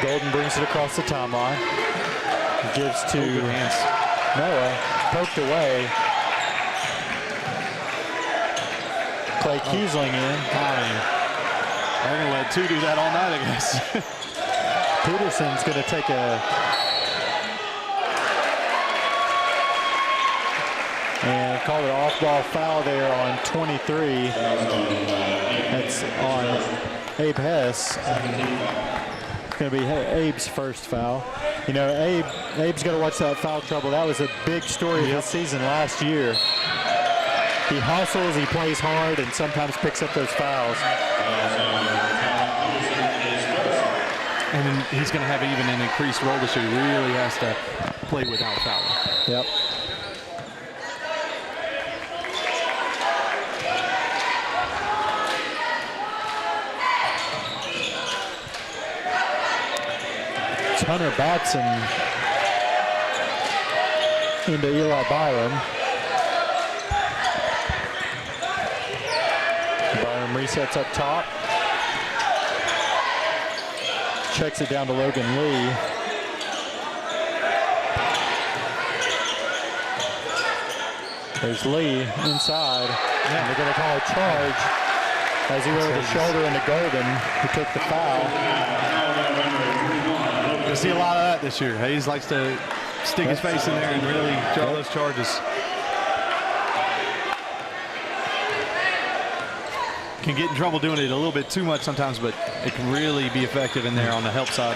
Golden brings it across the timeline. Gives to Noah, poked away. Clay Kiesling in. They're going to let 2 do that all night, I guess. Peterson's going to take and call it an off-ball foul there on 23. That's on Abe Hess. It's going to be Abe's first foul. You know, Abe's got to watch that foul trouble. That was a big story of this season last year. He hustles, he plays hard, and sometimes picks up those fouls. And then he's going to have even an increased role this year. He really has to play without fouling. Yep. It's Hunter Batson into Eli Byram. Byram resets up top. Checks it down to Logan Lee. There's Lee inside. And they're going to call a charge as he went with the shoulder into Golden, who took the foul. You'll see a lot of that this year. Hayes likes to stick his face in there and really draw those charges. Can get in trouble doing it a little bit too much sometimes, but it can really be effective in there on the help side.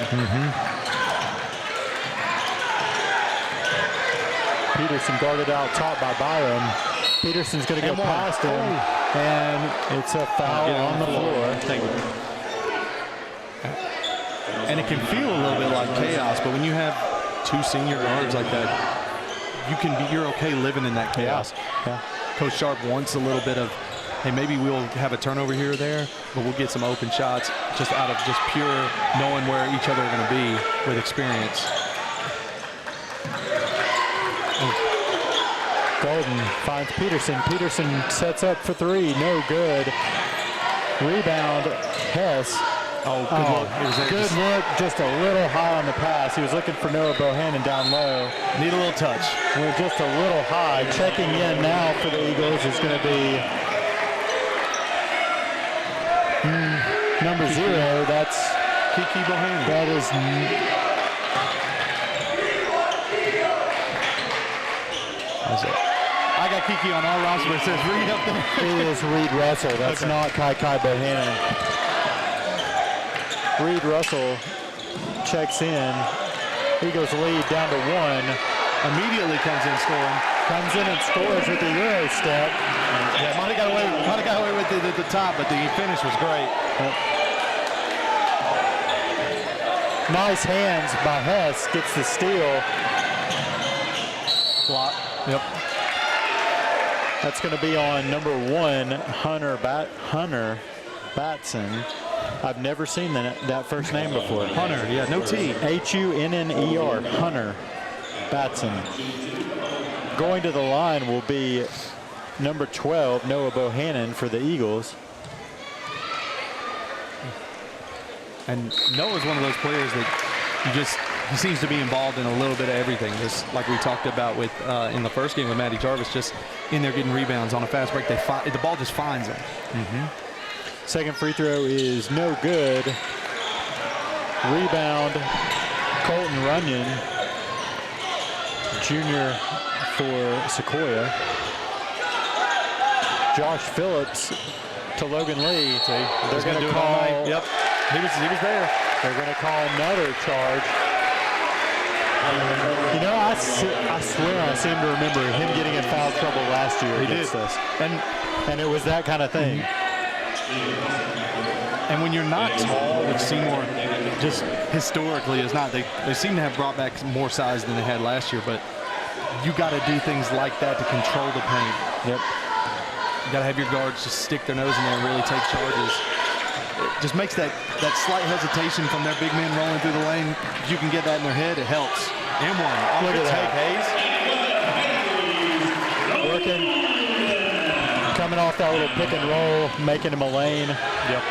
Peterson guarded out top by Byram. Peterson's going to go past him, and it's a foul on the floor. And it can feel a little bit like chaos, but when you have 2 senior guards like that, you're okay living in that chaos. Yeah. Coach Sharp wants a little bit of, hey, maybe we'll have a turnover here or there, but we'll get some open shots just out of just pure knowing where each other are going to be with experience. Golden finds Peterson. Peterson sets up for three. No good. Rebound, Hess. Oh, good look. It was there. Good look, just a little high on the pass. He was looking for Noah Bohannon down low. Need a little touch. Went just a little high. Checking in now for the Eagles is going to be number 0. That's Kiki Bohannon. that is. I got Kiki on our roster, but it says Reed up there. It is Reed Russell. That's Okay. not Kai Bohannon. Reed Russell checks in. Eagles lead down to 1. Immediately comes in scoring. Comes in and scores with the Euro step. Yeah, might have got away with it at the top, but the finish was great. Nice hands by Hess. Gets the steal. Block. Yep. That's going to be on number 1, Hunter Batson. I've never seen that first name before. Hunter, yeah, no T. Hunner, Hunter Batson. Going to the line will be number 12, Noah Bohannon for the Eagles. And Noah's one of those players that he seems to be involved in a little bit of everything, just like we talked about with in the first game with Matty Jarvis, just in there getting rebounds on a fast break. The ball just finds him. Second free throw is no good. Rebound, Colton Runyon, junior for Sequoyah. Josh Phillips to Logan Lee. They're going to call. Yep, he was there. They're going to call another charge. You know, I swear I seem to remember him getting in foul trouble last year against us. And it was that kind of thing. And when you're not tall, which Seymour just historically is not, they seem to have brought back more size than they had last year, but you got to do things like that to control the paint. Yep. You got to have your guards just stick their nose in there and really take charges. It just makes that slight hesitation from their big men rolling through the lane. If you can get that in their head, it helps. And one. Look at that. Hayes. Working. Coming off that little pick and roll, making him a lane. Yep.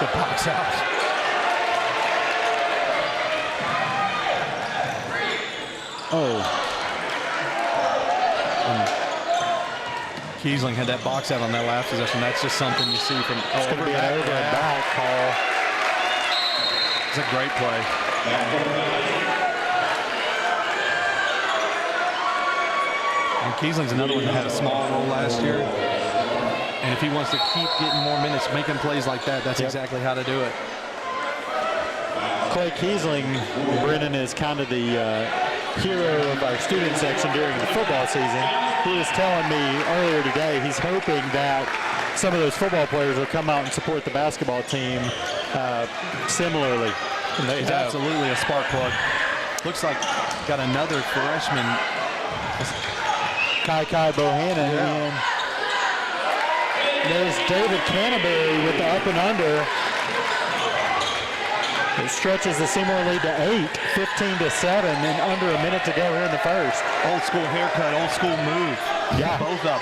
The box out. Kiesling had that box out on that last possession. That's just something you see from It's going to be an over and back call. It's a great play. And Kiesling's another one that had a small role last year. And if he wants to keep getting more minutes, making plays like that, that's exactly how to do it. Clay Kiesling, Brennan, is kind of the hero of our student section during the football season. He was telling me earlier today he's hoping that some of those football players will come out and support the basketball team similarly. He's absolutely a spark plug. Looks like got another freshman. Kai Bohannon in. There's David Canterbury with the up and under. It stretches the Seymour lead to 8, 15-7, and under a minute to go here in the first. Old school haircut, old school move. Yeah. Both of them.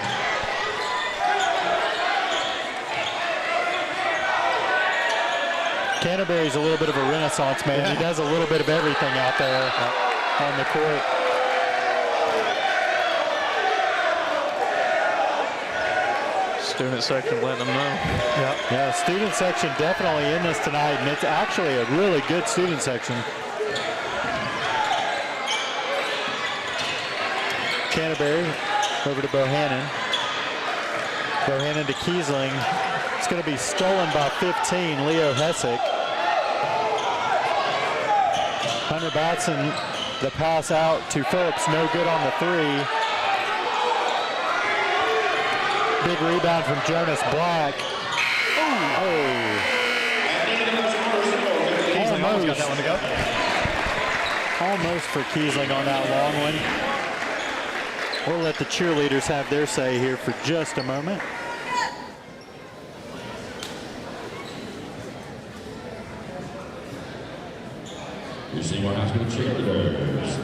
Canterbury's a little bit of a renaissance man. Yeah. He does a little bit of everything out there on the court. Student section letting them know. Yeah, student section definitely in this tonight, and it's actually a really good student section. Canterbury over to Bohannon. Bohannon to Kiesling. It's going to be stolen by 15, Leo Hessick. Hunter Batson, the pass out to Phillips, no good on the 3. Big rebound from Jonas Black. Almost got that one to go. Almost for Kiesling on that long one. We'll let the cheerleaders have their say here for just a moment. Your Seymour High School cheerleaders.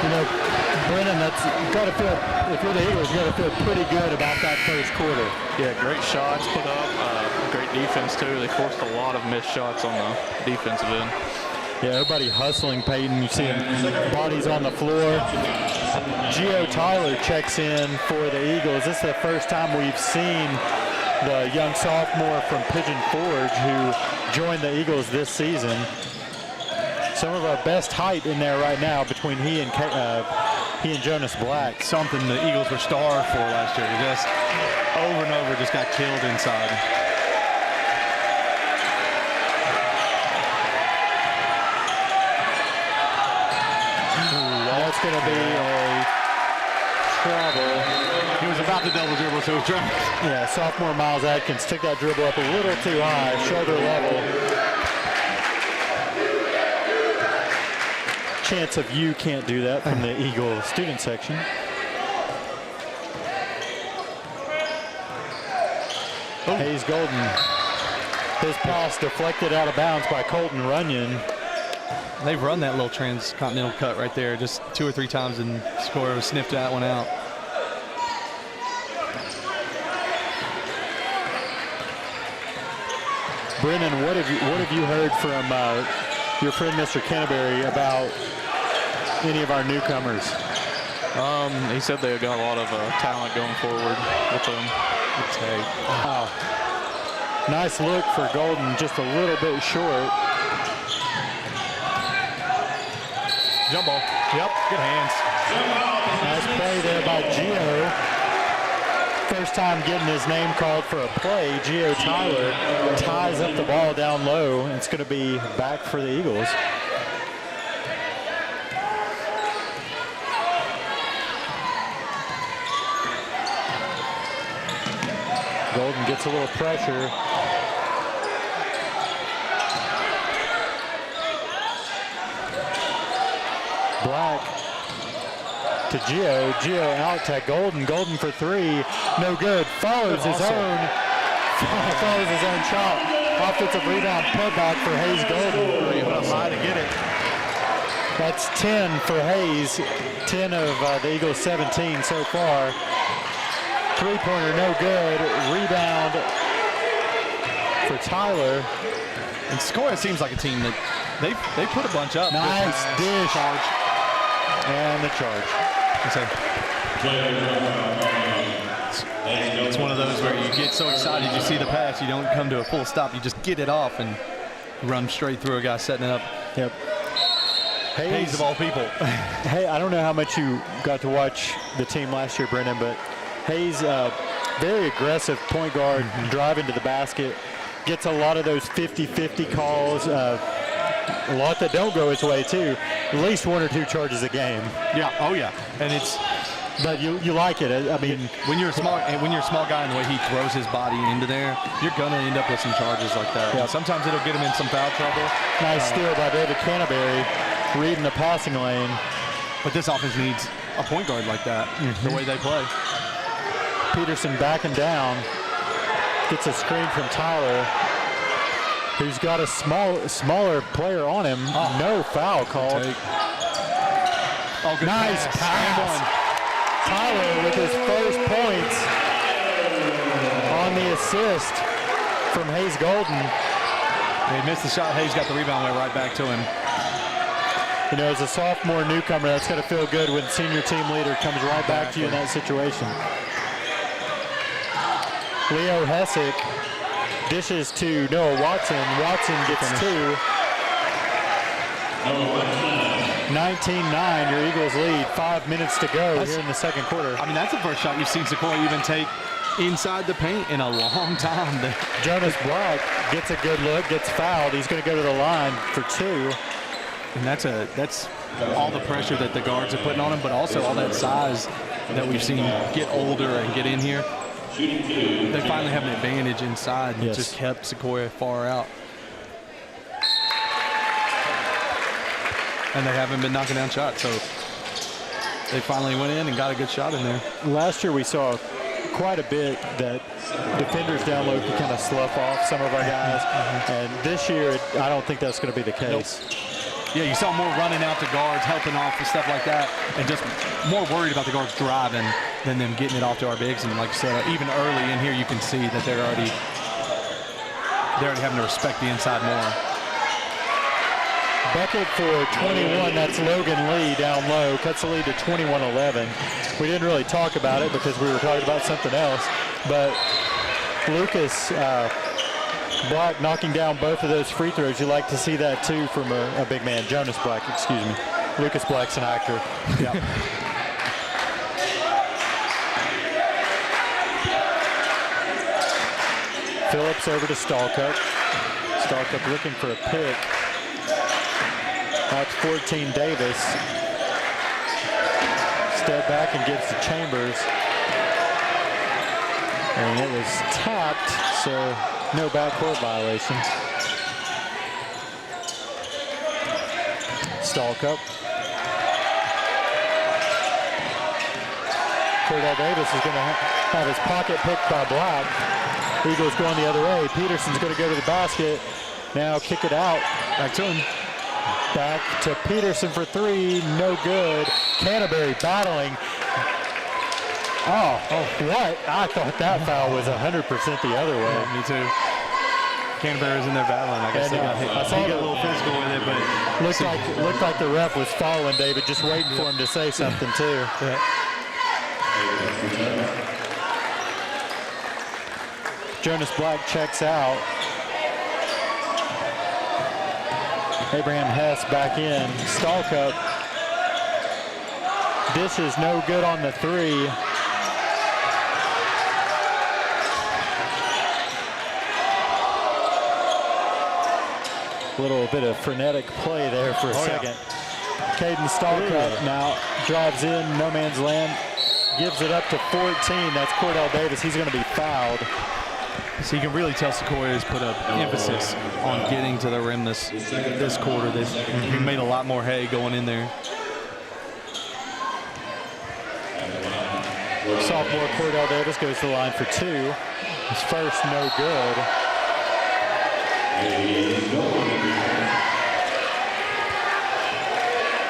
You know, Brennan, that's got to feel, if you're the Eagles, you got to feel pretty good about that first quarter. Yeah, great shots put up. Great defense, too. They forced a lot of missed shots on the defensive end. Yeah, everybody hustling, Peyton. You see bodies on the floor. Gio Tyler checks in for the Eagles. This is the first time we've seen the young sophomore from Pigeon Forge who joined the Eagles this season. Some of our best height in there right now between he and Jonas Black. Something the Eagles were starved for last year. They just over and over just got killed inside. That's going to be a trouble. He was about to double dribble, so he tried. Yeah, sophomore Miles Atkins took that dribble up a little too high, shoulder level. Chance of you can't do that from the Eagle student section. Hayes Golden. His pass deflected out of bounds by Colton Runyon. They've run that little transcontinental cut right there just 2 or 3 times, and Sequoyah sniffed that one out. Brennan, what have you heard from your friend Mr. Canterbury about any of our newcomers? He said they got a lot of talent going forward with them. Wow. Nice look for Golden, just a little bit short. Jump ball. Yep, good hands. Nice play there by Gio. First time getting his name called for a play. Gio Tyler ties up the ball down low, and it's going to be back for the Eagles. Golden gets a little pressure. Black to Gio. Gio out to Golden. Golden for 3. No good. Follows his own shot. Offensive rebound putback for Hayes Golden. He went high to get it. That's 10 for Hayes. 10 of the Eagles' 17 so far. Three-pointer no good. Rebound for Tyler. And Sequoyah seems like a team that they put a bunch up. Nice dish. Charge. And the charge. It's one of those where you get so excited you see the pass, you don't come to a full stop, you just get it off and run straight through a guy setting it up. Yep. Hayes of all people. Hey, I don't know how much you got to watch the team last year, Brennan, but Hayes, very aggressive point guard, driving to the basket, gets a lot of those 50-50 calls, a lot that don't go his way too. At least 1 or 2 charges a game. Yeah, oh yeah. And it's, but you like it. I mean, when you're a small guy and the way he throws his body into there, you're gonna end up with some charges like that. Yeah. Sometimes it'll get him in some foul trouble. Nice steal by David Canterbury, reading the passing lane. But this offense needs a point guard like that, the way they play. Peterson backing down, gets a screen from Tyler, who's got a smaller player on him. No foul called. Oh, good nice pass. Tyler with his first points on the assist from Hayes Golden. He missed the shot. Hayes got the rebound, went right back to him. You know, as a sophomore newcomer, that's going to feel good when senior team leader comes right back to you in that situation. Leo Hessick dishes to Noah Watson. Watson gets 2. 19-9, your Eagles lead. 5 minutes to go here in the second quarter. I mean, that's the first shot you've seen Sequoyah even take inside the paint in a long time. Jonas Black gets a good look, gets fouled. He's going to go to the line for 2. And that's all the pressure that the guards are putting on him, but also all that size that we've seen get older and get in here. They finally have an advantage inside, and it just kept Sequoyah far out. And they haven't been knocking down shots, so they finally went in and got a good shot in there. Last year we saw quite a bit that defenders down low could kind of slough off some of our guys, and this year I don't think that's going to be the case. Nope. Yeah, you saw more running out to guards, helping off and stuff like that, and just more worried about the guards driving than them getting it off to our bigs. And like you said, even early in here, you can see that they're already having to respect the inside more. Bucket for 21, that's Logan Lee down low, cuts the lead to 21-11. We didn't really talk about it because we were talking about something else, but Lucas Black knocking down both of those free throws. You like to see that too from a big man. Jonas Black, excuse me. Lucas Black's an actor. Yeah. Phillips over to Stallcup. Stallcup looking for a pick. That's 14 Davis. Step back and gives to Chambers. And it was tapped, so no backcourt violation. Stallcup. Cordell Davis is going to have his pocket picked by Black. Eagles going the other way. Peterson's going to go to the basket. Now kick it out. Back to him. Back to Peterson for three. No good. Canterbury battling. Oh, what? I thought that foul was 100% the other way. Yeah, me too. Canterbury was in there battling. I guess they got hit. I saw he got a little physical with it, but looked like the ref was following David, just waiting for him to say something too. Yeah. Jonas Black checks out. Abraham Hess back in. Stallcup. Dish is no good on the three. A little bit of frenetic play there for a second. Yeah. Caden Stallcup now drives in, no man's land, gives it up to 14. That's Cordell Davis. He's going to be fouled. So you can really tell Sequoyah has put an emphasis on getting to the rim this quarter. He made a lot more hay going in there. Sophomore Cordell Davis goes to the line for two. His first no good.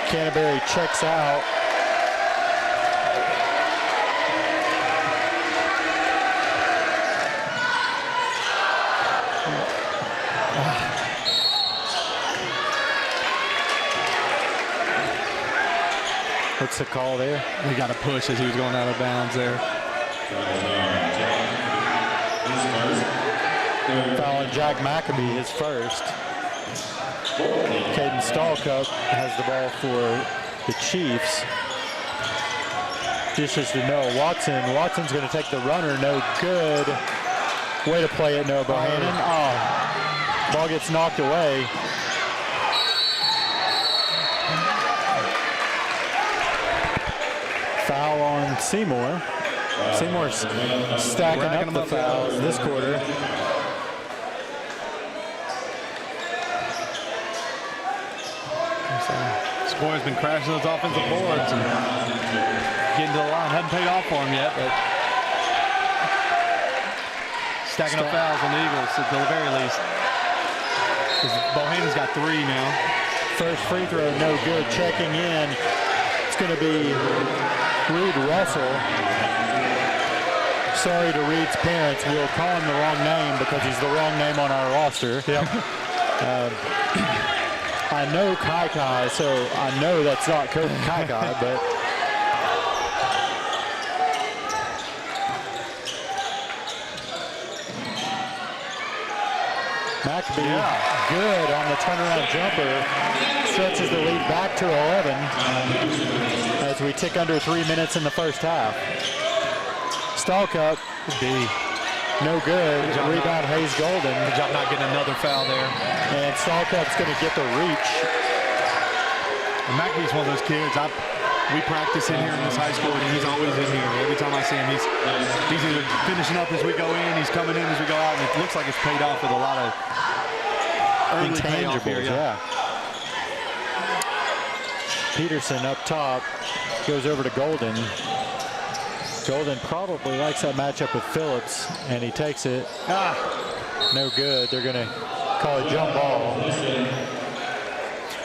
Canterbury checks out. What's the call there? He got a push as he was going out of bounds there. Fouling Jack McAbee, his first. Caden Stallcup has the ball for the Chiefs. Dishes to Noah Watson. Watson's going to take the runner, no good. Way to play it, Noah Bohannon. Oh, ball gets knocked away. Foul on Seymour. Seymour's stacking up the fouls this quarter. Sequoyah's been crashing those offensive boards and getting to the line. Hasn't paid off for him yet, but stacking up fouls on the Eagles at the very least. Bohannon's got three now. First free throw, no good. Checking in. It's going to be Reed Russell. Sorry to Reed's parents. We'll call him the wrong name because he's the wrong name on our roster. Yep. I know Kai Kai, so I know that's not Kai Kai, but McAbee, good on the turnaround jumper. Stretches the lead back to 11 as we tick under 3 minutes in the first half. Stallcup, no good. Rebound Hayes Golden. Good job not getting another foul there. And Stallcup's going to get the reach. And McAbee's one of those kids. We practice in here in this high school, and he's always in here. Every time I see him, he's either finishing up as we go in, he's coming in as we go out, and it looks like it's paid off with a lot of early payoff here. Yeah. Peterson up top, goes over to Golden. Golden probably likes that matchup with Phillips, and he takes it. No good. They're going to call a jump ball.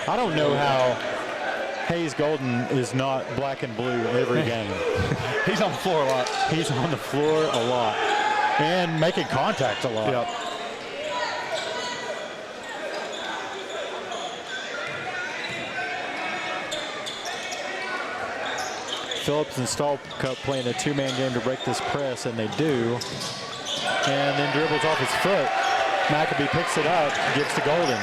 I don't know how Hayes Golden is not black and blue every game. He's on the floor a lot. He's on the floor a lot and making contact a lot. Yep. Phillips and Stallcup playing a two-man game to break this press, and they do. And then dribbles off his foot. McAbee picks it up, gives to Golden.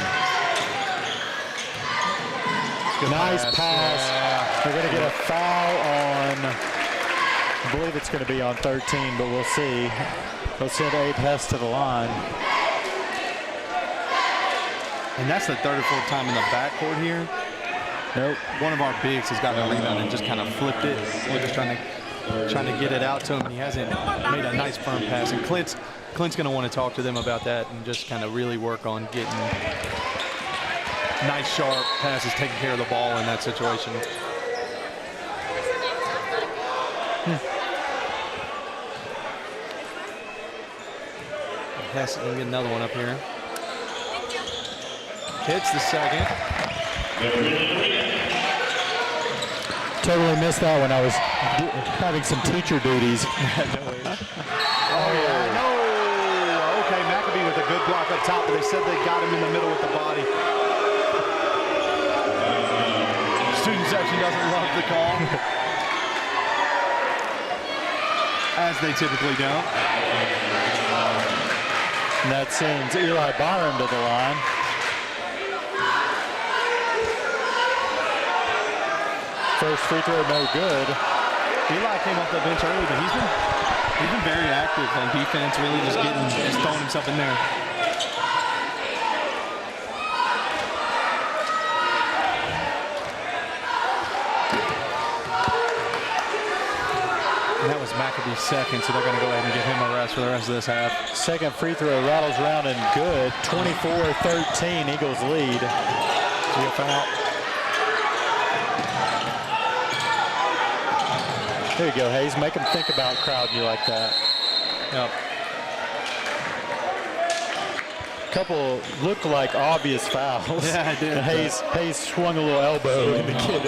Nice pass. Yeah. They're going to get a foul on, I believe it's going to be on 13, but we'll see. They'll send Abe Hess to the line. And that's the third or fourth time in the backcourt here. Nope. One of our bigs has gotten a rebound and just kind of flipped it. We're just trying to get it out to him, and he hasn't made a nice firm pass. And Clint's going to want to talk to them about that and just kind of really work on getting nice, sharp passes, taking care of the ball in that situation. Hess going to get another one up here. Hits the second. Totally missed that when I was having some teacher duties. Oh, yeah. No. Okay, McAbee with a good block up top, but they said they got him in the middle with the body. Student section doesn't love the call. As they typically don't. And that sends Eli Byram to the line. First free throw, no good. Eli came off the bench early, but he's been very active on defense, really just throwing himself in there. And that was McAbee's second, so they're going to go ahead and give him a rest for the rest of this half. Second free throw rattles around and good. 24-13, Eagles lead. See a foul. There you go, Hayes. Make them think about crowding you like that. Yep. Couple looked like obvious fouls. Yeah, I did. And Hayes swung a little elbow, and the kid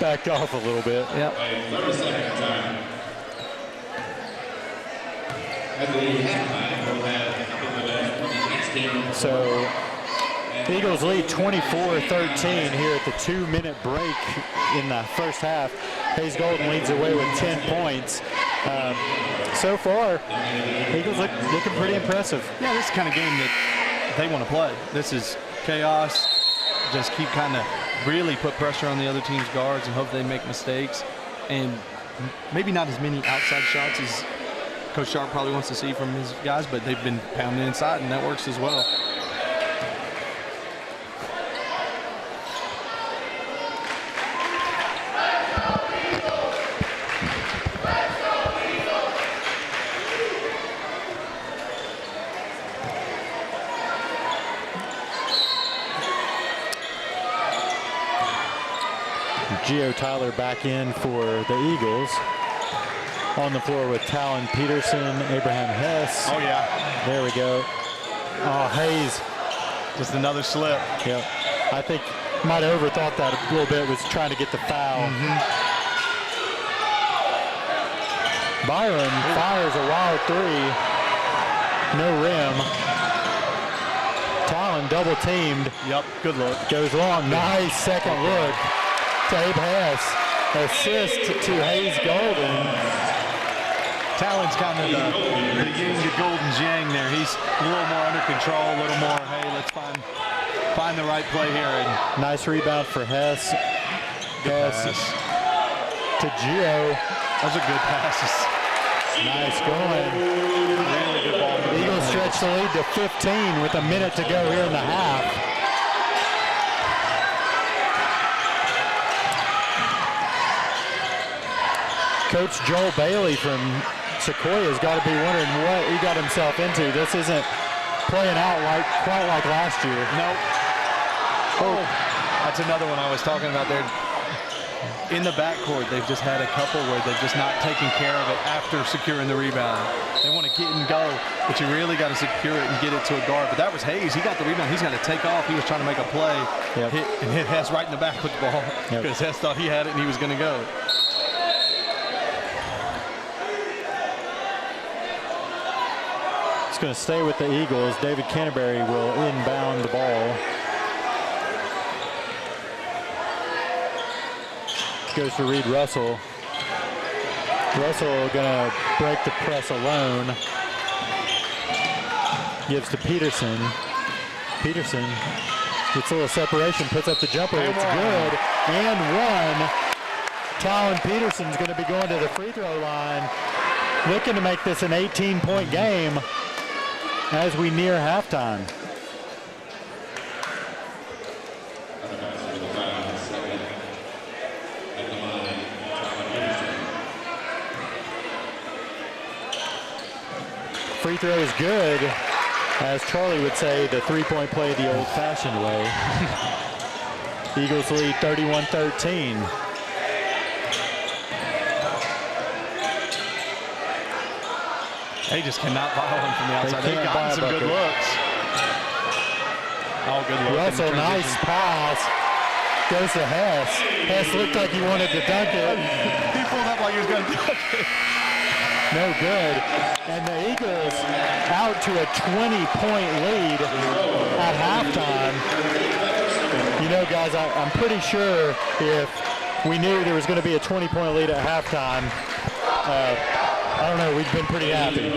backed off a little bit. Yep. 30-second time. At the halftime, we'll have next game. So Eagles lead 24-13 here at the 2-minute break in the first half. Hayes Golden leads away with 10 points. So far, Eagles looking pretty impressive. Yeah, this is the kind of game that they want to play. This is chaos. Just keep kind of really put pressure on the other team's guards and hope they make mistakes. And maybe not as many outside shots as Coach Sharp probably wants to see from his guys, but they've been pounding inside, and that works as well. Gio Tyler back in for the Eagles. On the floor with Talon Peterson, Abraham Hess. Oh, yeah. There we go. Oh, Hayes. Just another slip. Yep. I think might have overthought that a little bit, was trying to get the foul. Byron fires a wild three. No rim. Talon double teamed. Yep, good look. Goes long. Nice second look to Abe Hess. Assist to Hayes Golden. Talon's kind of the yin to Golden's yang there. He's a little more under control, a little more, hey, let's find the right play here. And nice rebound for Hess. Hess to Gio. those are good passes. Nice going. Really good ball. Eagles stretch the lead to 15 with a minute to go here in the half. Coach Joel Bailey from Sequoyah has got to be wondering what he got himself into. This isn't playing out quite like last year. Nope. Oh, that's another one I was talking about there. in the backcourt, they've just had a couple where they've just not taken care of it after securing the rebound. They want to get and go, but you really got to secure it and get it to a guard. But that was Hayes. He got the rebound. He's got to take off. He was trying to make a play, hit Hess right in the back with the ball because Hess thought he had it and he was going to go. It's going to stay with the Eagles. David Canterbury will inbound the ball. Goes to Reed Russell. Russell going to break the press alone. Gives to Peterson. Peterson gets a little separation, puts up the jumper. It's good. And one. Talon Peterson's going to be going to the free throw line, looking to make this an 18-point game as we near halftime. Free throw is good. As Charlie would say, the three-point play the old-fashioned way. Eagles lead 31-13. They just cannot buy one from the outside. They've gotten some good looks. Oh, good look. Russell, nice pass. Goes to Hess. Hess looked like he wanted to dunk it. He pulled up like he was going to dunk it. No good. And the Eagles out to a 20-point lead at halftime. You know, guys, I'm pretty sure if we knew there was going to be a 20-point lead at halftime, I don't know, we've been pretty happy.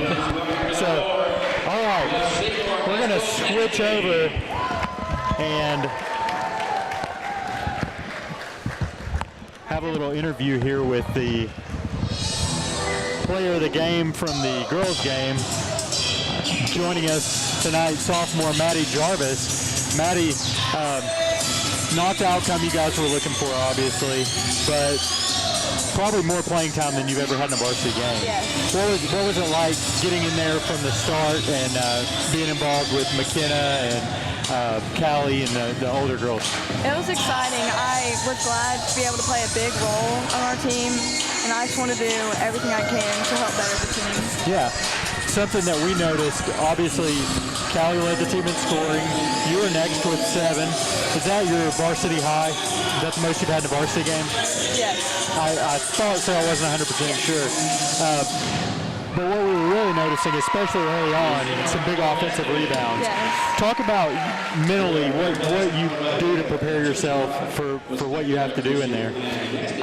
So, all right, we're going to switch over and have a little interview here with the player of the game from the girls' game. Joining us tonight, sophomore Maddie Jarvis. Maddie, not the outcome you guys were looking for, obviously, but probably more playing time than you've ever had in a varsity game. Yes. What was it like getting in there from the start and being involved with McKenna and Callie and the older girls? It was exciting. I was glad to be able to play a big role on our team, and I just want to do everything I can to help better the team. Yeah. Something that we noticed, obviously, Callie led the team in scoring. You were next with 7. Is that your varsity high? Is that the most you've had in a varsity game? Yes. I thought so. I wasn't 100% sure. But what we were really noticing, especially early on, some big offensive rebounds. Yes. Talk about mentally what you do to prepare yourself for what you have to do in there.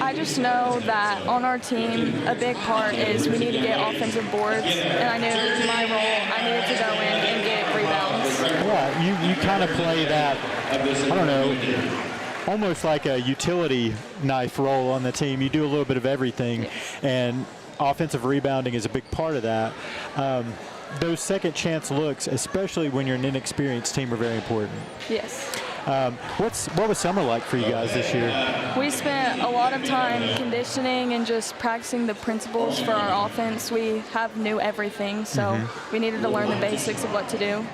I just know that on our team, a big part is we need to get offensive boards, and I knew my role, I needed to go in and get rebounds. Yeah, you kind of play that, I don't know, almost like a utility knife role on the team. You do a little bit of everything, and offensive rebounding is a big part of that. Those second chance looks, especially when you're an inexperienced team, are very important. Yes. What was summer like for you guys this year? We spent a lot of time conditioning and just practicing the principles for our offense. We have new everything, so we needed to learn the basics of what to do.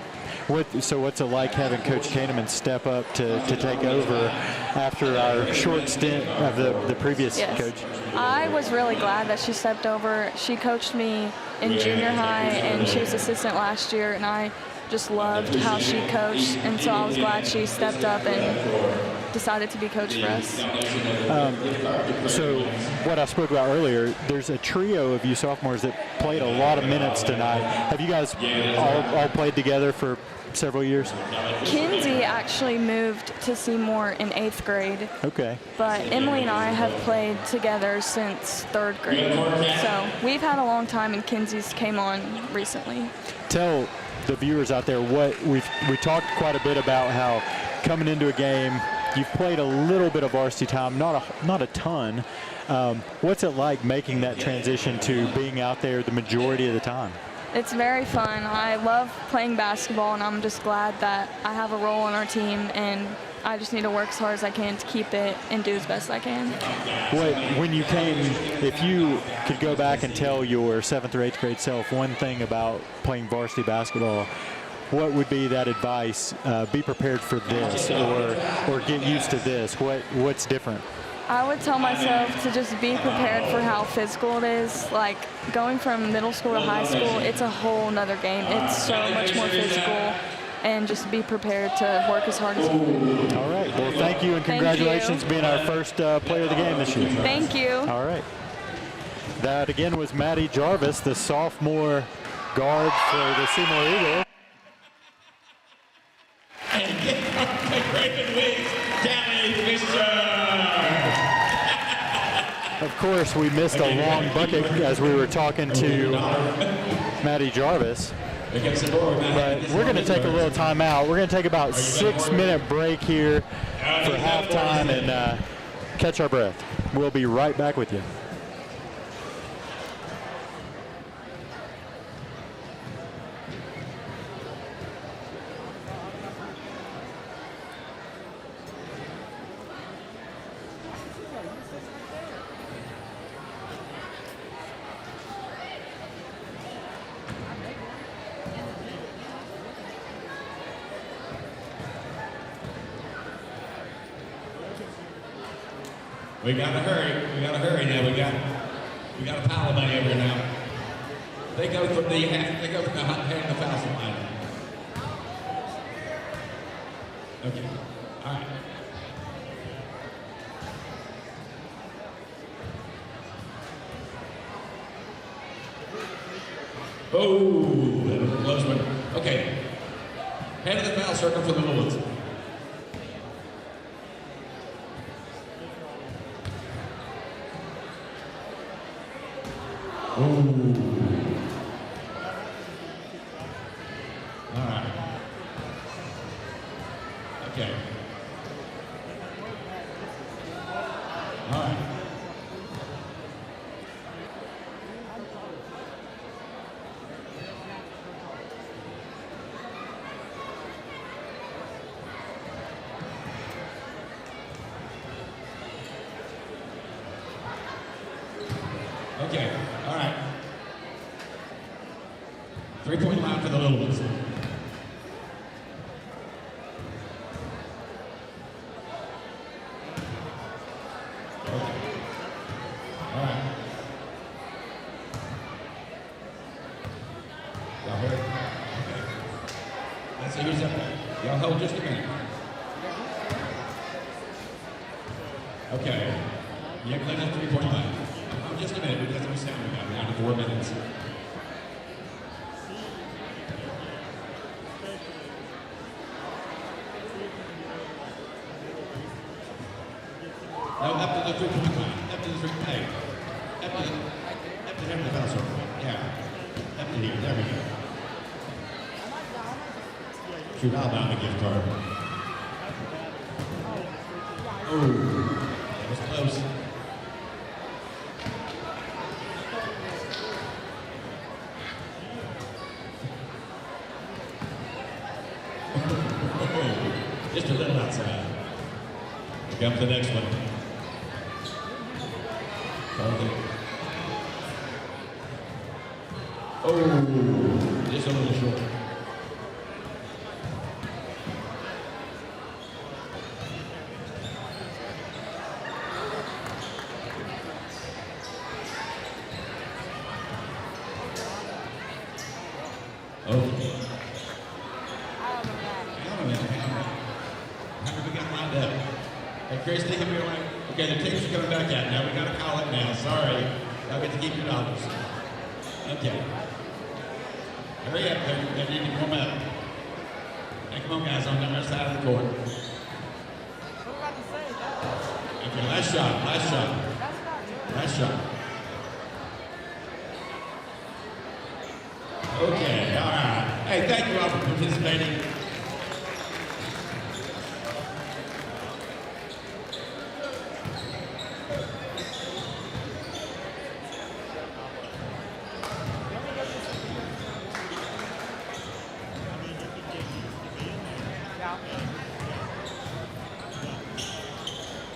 So what's it like having Coach Kahneman step up to take over after our short stint of the previous coach? I was really glad that she stepped over. She coached me in junior high, and she was assistant last year, and I just loved how she coached, and so I was glad she stepped up and decided to be coach for us. So what I spoke about earlier, there's a trio of you sophomores that played a lot of minutes tonight. Have you guys all played together for several years? Kinsey actually moved to Seymour in 8th grade. Okay. But Emily and I have played together since 3rd grade. So we've had a long time, and Kinsey's came on recently. Tell the viewers out there what we talked quite a bit about how coming into a game, you've played a little bit of varsity time, not a ton. What's it like making that transition to being out there the majority of the time? It's very fun. I love playing basketball, and I'm just glad that I have a role on our team, and I just need to work as hard as I can to keep it and do as best I can. When you came, if you could go back and tell your 7th or 8th grade self one thing about playing varsity basketball, what would be that advice? Be prepared for this, or get used to this. What's different? I would tell myself to just be prepared for how physical it is. Like, going from middle school to high school, it's a whole nother game. It's so much more physical, and just be prepared to work as hard as you can. All right. Well, thank you, and congratulations being our first player of the game this year. Thank you. All right. That, again, was Maddie Jarvis, the sophomore guard for the Seymour Eagles. And get the Raven Wings, Tammy Fisher. Of course, we missed a long bucket as we were talking to Maddie Jarvis. But we're going to take a little time out. We're going to take about 6-minute break here for halftime and catch our breath. We'll be right back with you. We gotta hurry. We gotta hurry now. We got a pile of money over here now. They go from the hand the foul line. Okay. All right. Oh, that was a close one. Okay. Head of the foul circle for the little ones. Ooh. All right. Okay. All right. Okay. All right. 3-point line for the little ones. All right. Y'all heard? Okay. Let's see who's up there. Y'all hold just a minute. Okay. You have played that 3-point line. Oh, just a minute. That's what sound we got down to 4 minutes. No, up to the 3-point line. Up to the 3-point line. Up to the foul circle. Yeah. Up to here. There we go. Shoot, I'll down the gift card. Oh, that was close. Just a little outside. We come to the next one. Oh, just a little short. Okay. Hey, Chris, take it away. Okay, the tapes are coming back out now. We got to call it now. Sorry. Y'all get to keep your dollars. Okay. Hurry up. They need to come up. Hey, come on, guys, on the other side of the court. Okay, last shot. Last shot. Last shot. Okay, all right. Hey, thank you all for participating.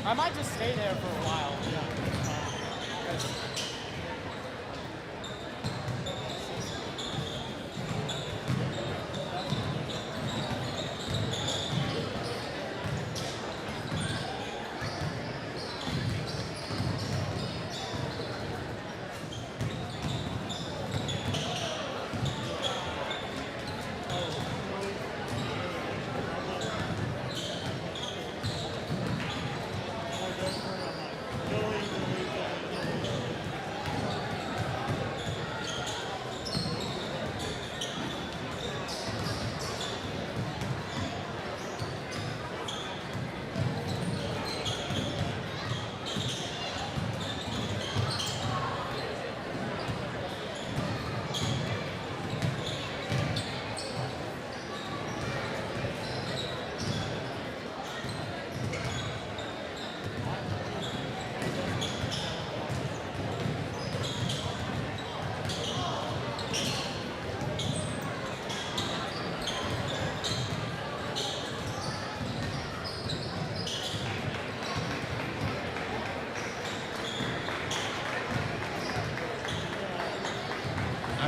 I might just stay there for a while.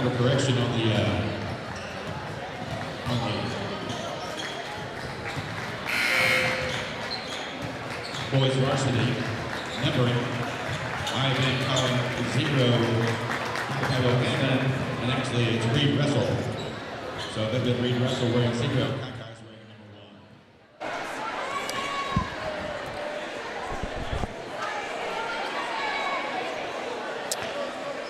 kind of a correction on the boys varsity numbering. I've been calling 0 Chicago Cannon, and actually it's Reed Russell. So they've been Reed Russell wearing 0, Kankai's wearing number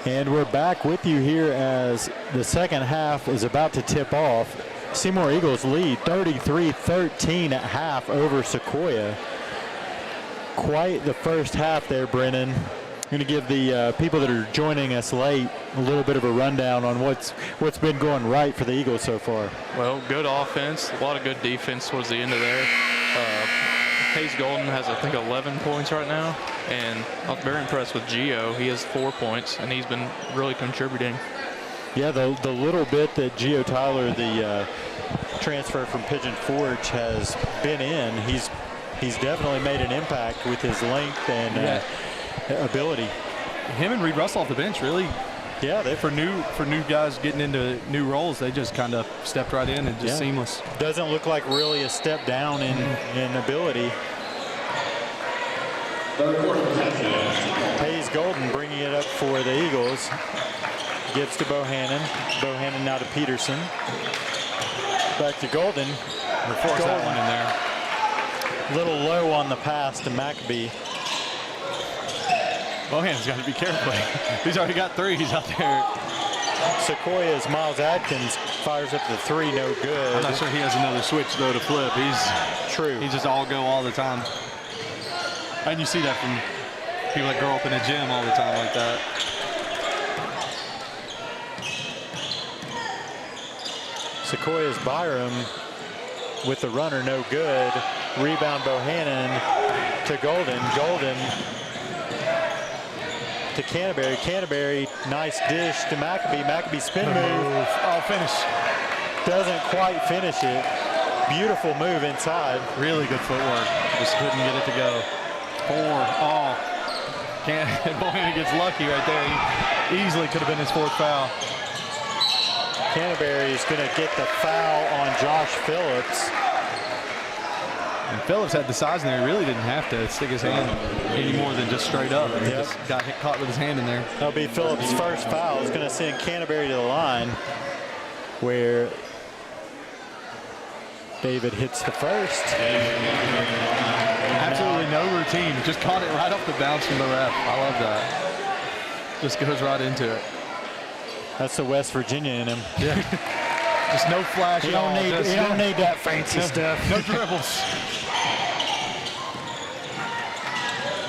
1. And we're back with you here as the second half is about to tip off. Seymour Eagles lead 33-13 at half over Sequoyah. Quite the first half there, Brennan. I'm going to give the people that are joining us late a little bit of a rundown on what's been going right for the Eagles so far. Well, good offense, a lot of good defense towards the end of there. Hayes Golden has, I think, 11 points right now, and I'm very impressed with Gio. He has 4 points, and he's been really contributing. Yeah, the little bit that Gio Tyler, the transfer from Pigeon Forge, has been in, he's definitely made an impact with his length and ability. Him and Reed Russell off the bench, really. Yeah, for new guys getting into new roles, they just kind of stepped right in and just seamless. Doesn't look like really a step down in ability. Hayes Golden bringing it up for the Eagles. Gives to Bohannon. Bohannon now to Peterson. Back to Golden. Force that one in there. Little low on the pass to McAbee. Bohannon's got to be careful. He's already got 3. He's out there. Sequoyah's Miles Adkins fires up the 3, no good. I'm not sure he has another switch though to flip. He's just all go all the time. And you see that from people that grow up in a gym all the time like that. Sequoyah's Byram with the runner, no good. Rebound Bohannon to Golden. Golden to Canterbury. Canterbury, nice dish to McAbee. McAbee spin move. Oh, finish. Doesn't quite finish it. Beautiful move inside. Really good footwork. Just couldn't get it to go. 4 all. Bohannon gets lucky right there. He easily could have been his 4th foul. Canterbury is going to get the foul on Josh Phillips. And Phillips had the size in there. He really didn't have to stick his hand any more than just straight up. He just got caught with his hand in there. That'll be Phillips' first foul. It's going to send Canterbury to the line where David hits the first. Absolutely no routine. Just caught it right off the bounce from the ref. I love that. Just goes right into it. That's the West Virginia in him. Yeah. Just no flash. You don't need that fancy stuff. No dribbles.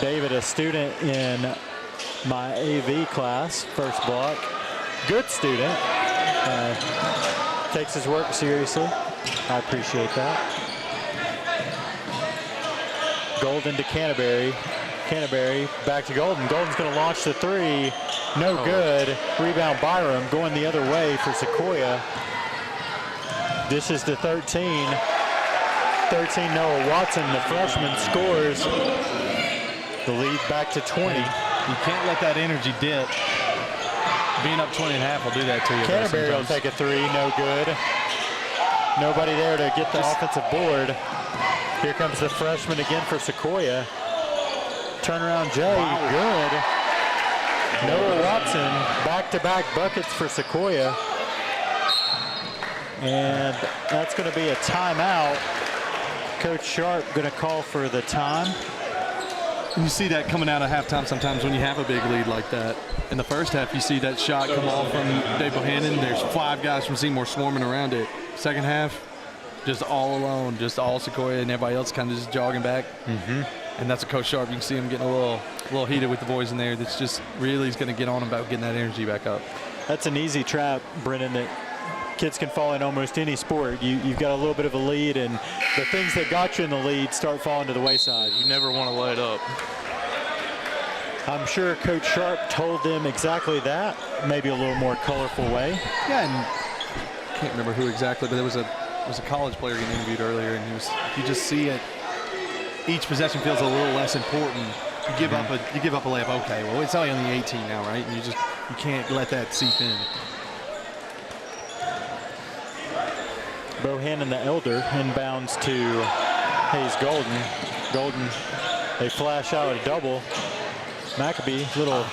David, a student in my AV class, first block. Good student. Takes his work seriously. I appreciate that. Golden to Canterbury. Canterbury back to Golden. Golden's going to launch the 3. No good. Rebound Byram going the other way for Sequoyah. Dishes to 13. 13 Noah Watson, the freshman, scores. The lead back to 20. You can't let that energy dip. Being up 20 and a half will do that to you. Canterbury will take a 3, no good. Nobody there to get the offensive board. Here comes the freshman again for Sequoyah. Turnaround Jay, good. Noah Watson, back-to-back buckets for Sequoyah. And that's going to be a timeout. Coach Sharp going to call for the time. You see that coming out of halftime sometimes when you have a big lead like that. In the first half, you see that shot come off from Dave Bohannon. There's 5 guys from Seymour swarming around it. Second half, just all alone, just all Sequoyah and everybody else kind of just jogging back. And that's a Coach Sharp. You can see him getting a little heated with the boys in there. That's just really is going to get on about getting that energy back up. That's an easy trap, Brennan, that kids can fall in almost any sport. You've got a little bit of a lead, and the things that got you in the lead start falling to the wayside. You never want to let up. I'm sure Coach Sharp told them exactly that, maybe a little more colorful way. Yeah, and I can't remember who exactly, but there was a college player getting interviewed earlier, and you just see it. Each possession feels a little less important. You give up a layup. Okay, well it's only on the 18 now, right? And you can't let that seep in. Bohannon the elder inbounds to Hayes Golden. Golden, they flash out a double. Maccabee, little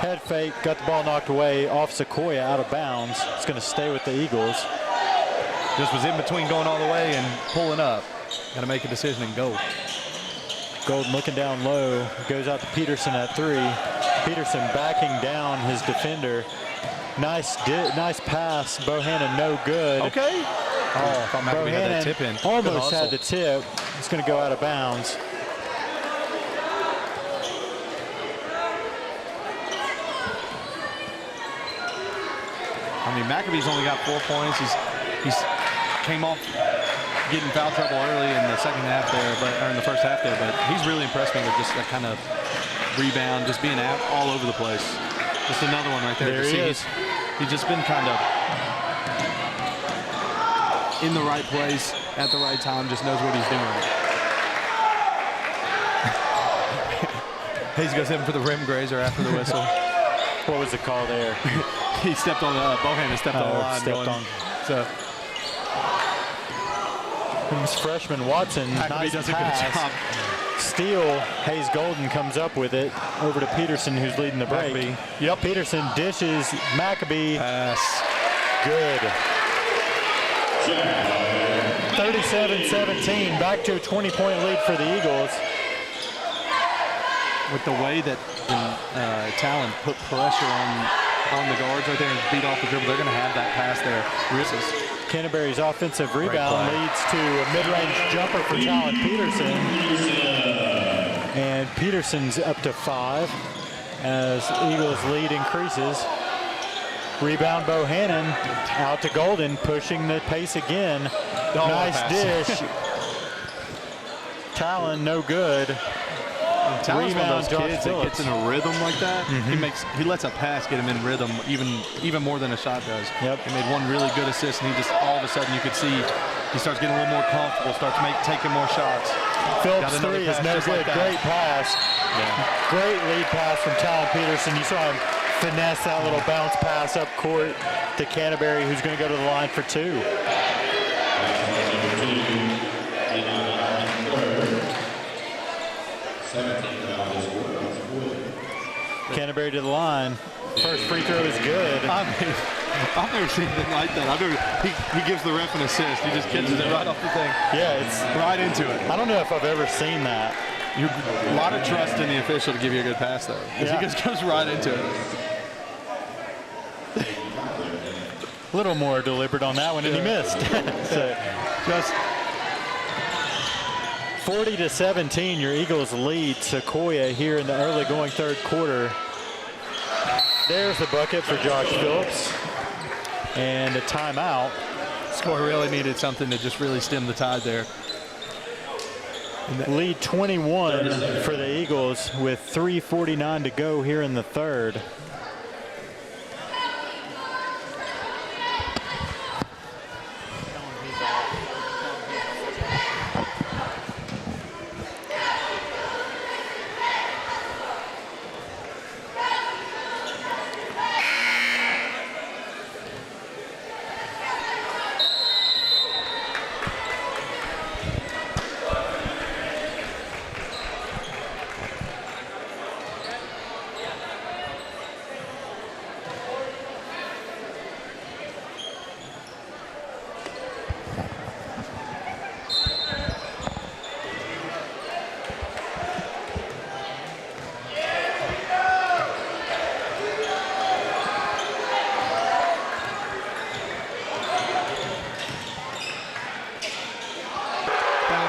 head fake, got the ball knocked away off Sequoyah, out of bounds. It's going to stay with the Eagles. Just was in between going all the way and pulling up. Got to make a decision and go. Golden looking down low, goes out to Peterson at 3. Peterson backing down his defender. Nice pass. Bohannon no good. Okay. Oh, I thought Maccabee had that tip in. Almost had the tip. It's going to go out of bounds. I mean, Maccabee's only got 4 points. He's came off getting foul trouble early in the second half there, or in the first half there, but he's really impressed me with just that kind of rebound, just being out all over the place. Just another one right there. There he is. He's just been kind of in the right place at the right time, just knows what he's doing. Hayes goes in for the rim grazer after the whistle. What was the call there? He stepped on Bohannon stepped on the line. So this freshman Watson, nice does a good pass. job. Steal, Hayes Golden comes up with it over to Peterson, who's leading the break. Maccabee. Yep. Peterson dishes, Maccabee. Pass. Good. 37-17, back to a 20-point lead for the Eagles. With the way that Talon put pressure on the guards right there and beat off the dribble, they're going to have that pass there. Canterbury's offensive rebound leads to a mid-range jumper for Talon Peterson. And Peterson's up to 5 as Eagles' lead increases. Rebound Bohannon out to Golden, pushing the pace again. Nice dish. Talon no good. Talon's one of those Rebound, kids Josh that gets in a rhythm like that. He lets a pass get him in rhythm even more than a shot does. Yep. He made one really good assist, and he just all of a sudden you could see he starts getting a little more comfortable, starts taking more shots. Phillips' 3 is no good. Great pass. Yeah. Great lead pass from Talon Peterson. You saw him finesse that little bounce pass up court to Canterbury, who's going to go to the line for 2. Canterbury to the line. First free throw is good. I've never seen anything like that. He gives the ref an assist. He just catches it right off the thing. Yeah, it's right into it. I don't know if I've ever seen that. A lot of trust in the official to give you a good pass, though. Yeah. He just goes right into it. A little more deliberate on that one, and he missed. So, Just 40-17, your Eagles lead Sequoyah here in the early going third quarter. There's the bucket for Josh Phillips. And a timeout. Score really needed something to just really stem the tide there. Lead 21 for the Eagles with 3:49 to go here in the third.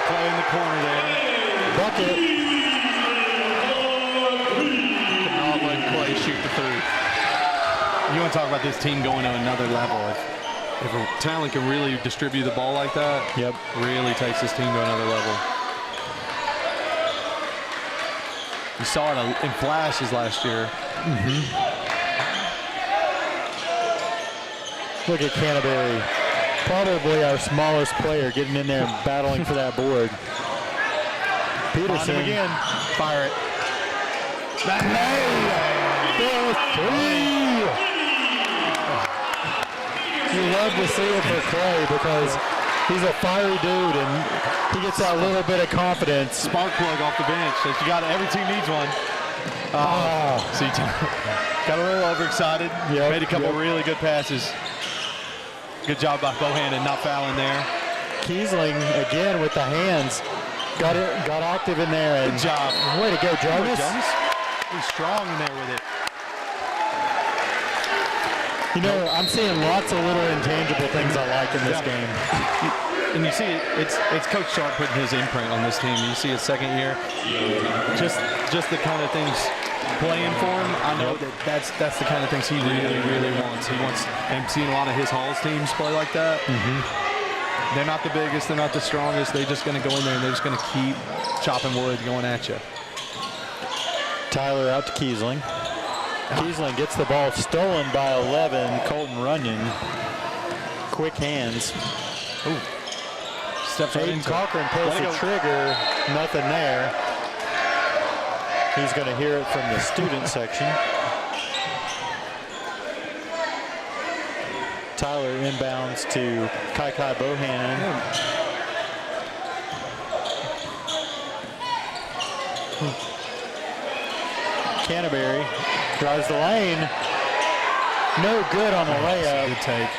Play in the corner there. Bucket. Not letting Clay shoot the 3. You want to talk about this team going to another level. If a talent can really distribute the ball like that, really takes this team to another level. You saw it in flashes last year. Look at Canterbury. Probably our smallest player getting in there and battling for that board. Peterson again. Fire it. You love love to see it for Clay because he's a fiery dude and he gets that little bit of confidence. Spark plug off the bench. So you got every team needs one. See, got a little overexcited. Made a couple really good passes. Good job by Bohannon not fouling there. Kiesling again with the hands. Got active in there. And good job. Way to go, Jonas. He's strong in there with it. You know, I'm seeing lots of little intangible things I like in this game. And you see it's Coach Sharp putting his imprint on this team. You see his second year. Just the kind of things playing for him. I know that's the kind of things he really wants. I'm seeing a lot of his Halls teams play like that. They're not the biggest, they're not the strongest. They're just going to go in there and they're just going to keep chopping wood going at you. Tyler out to Kiesling. Kiesling gets the ball stolen by 11, Colton Runyon. Quick hands. Ooh. Steps right into Cochran pulls the trigger, nothing there. He's going to hear it from the student section. Tyler inbounds to Kai Bohannon. Canterbury drives the lane. No good on the layup. Good take.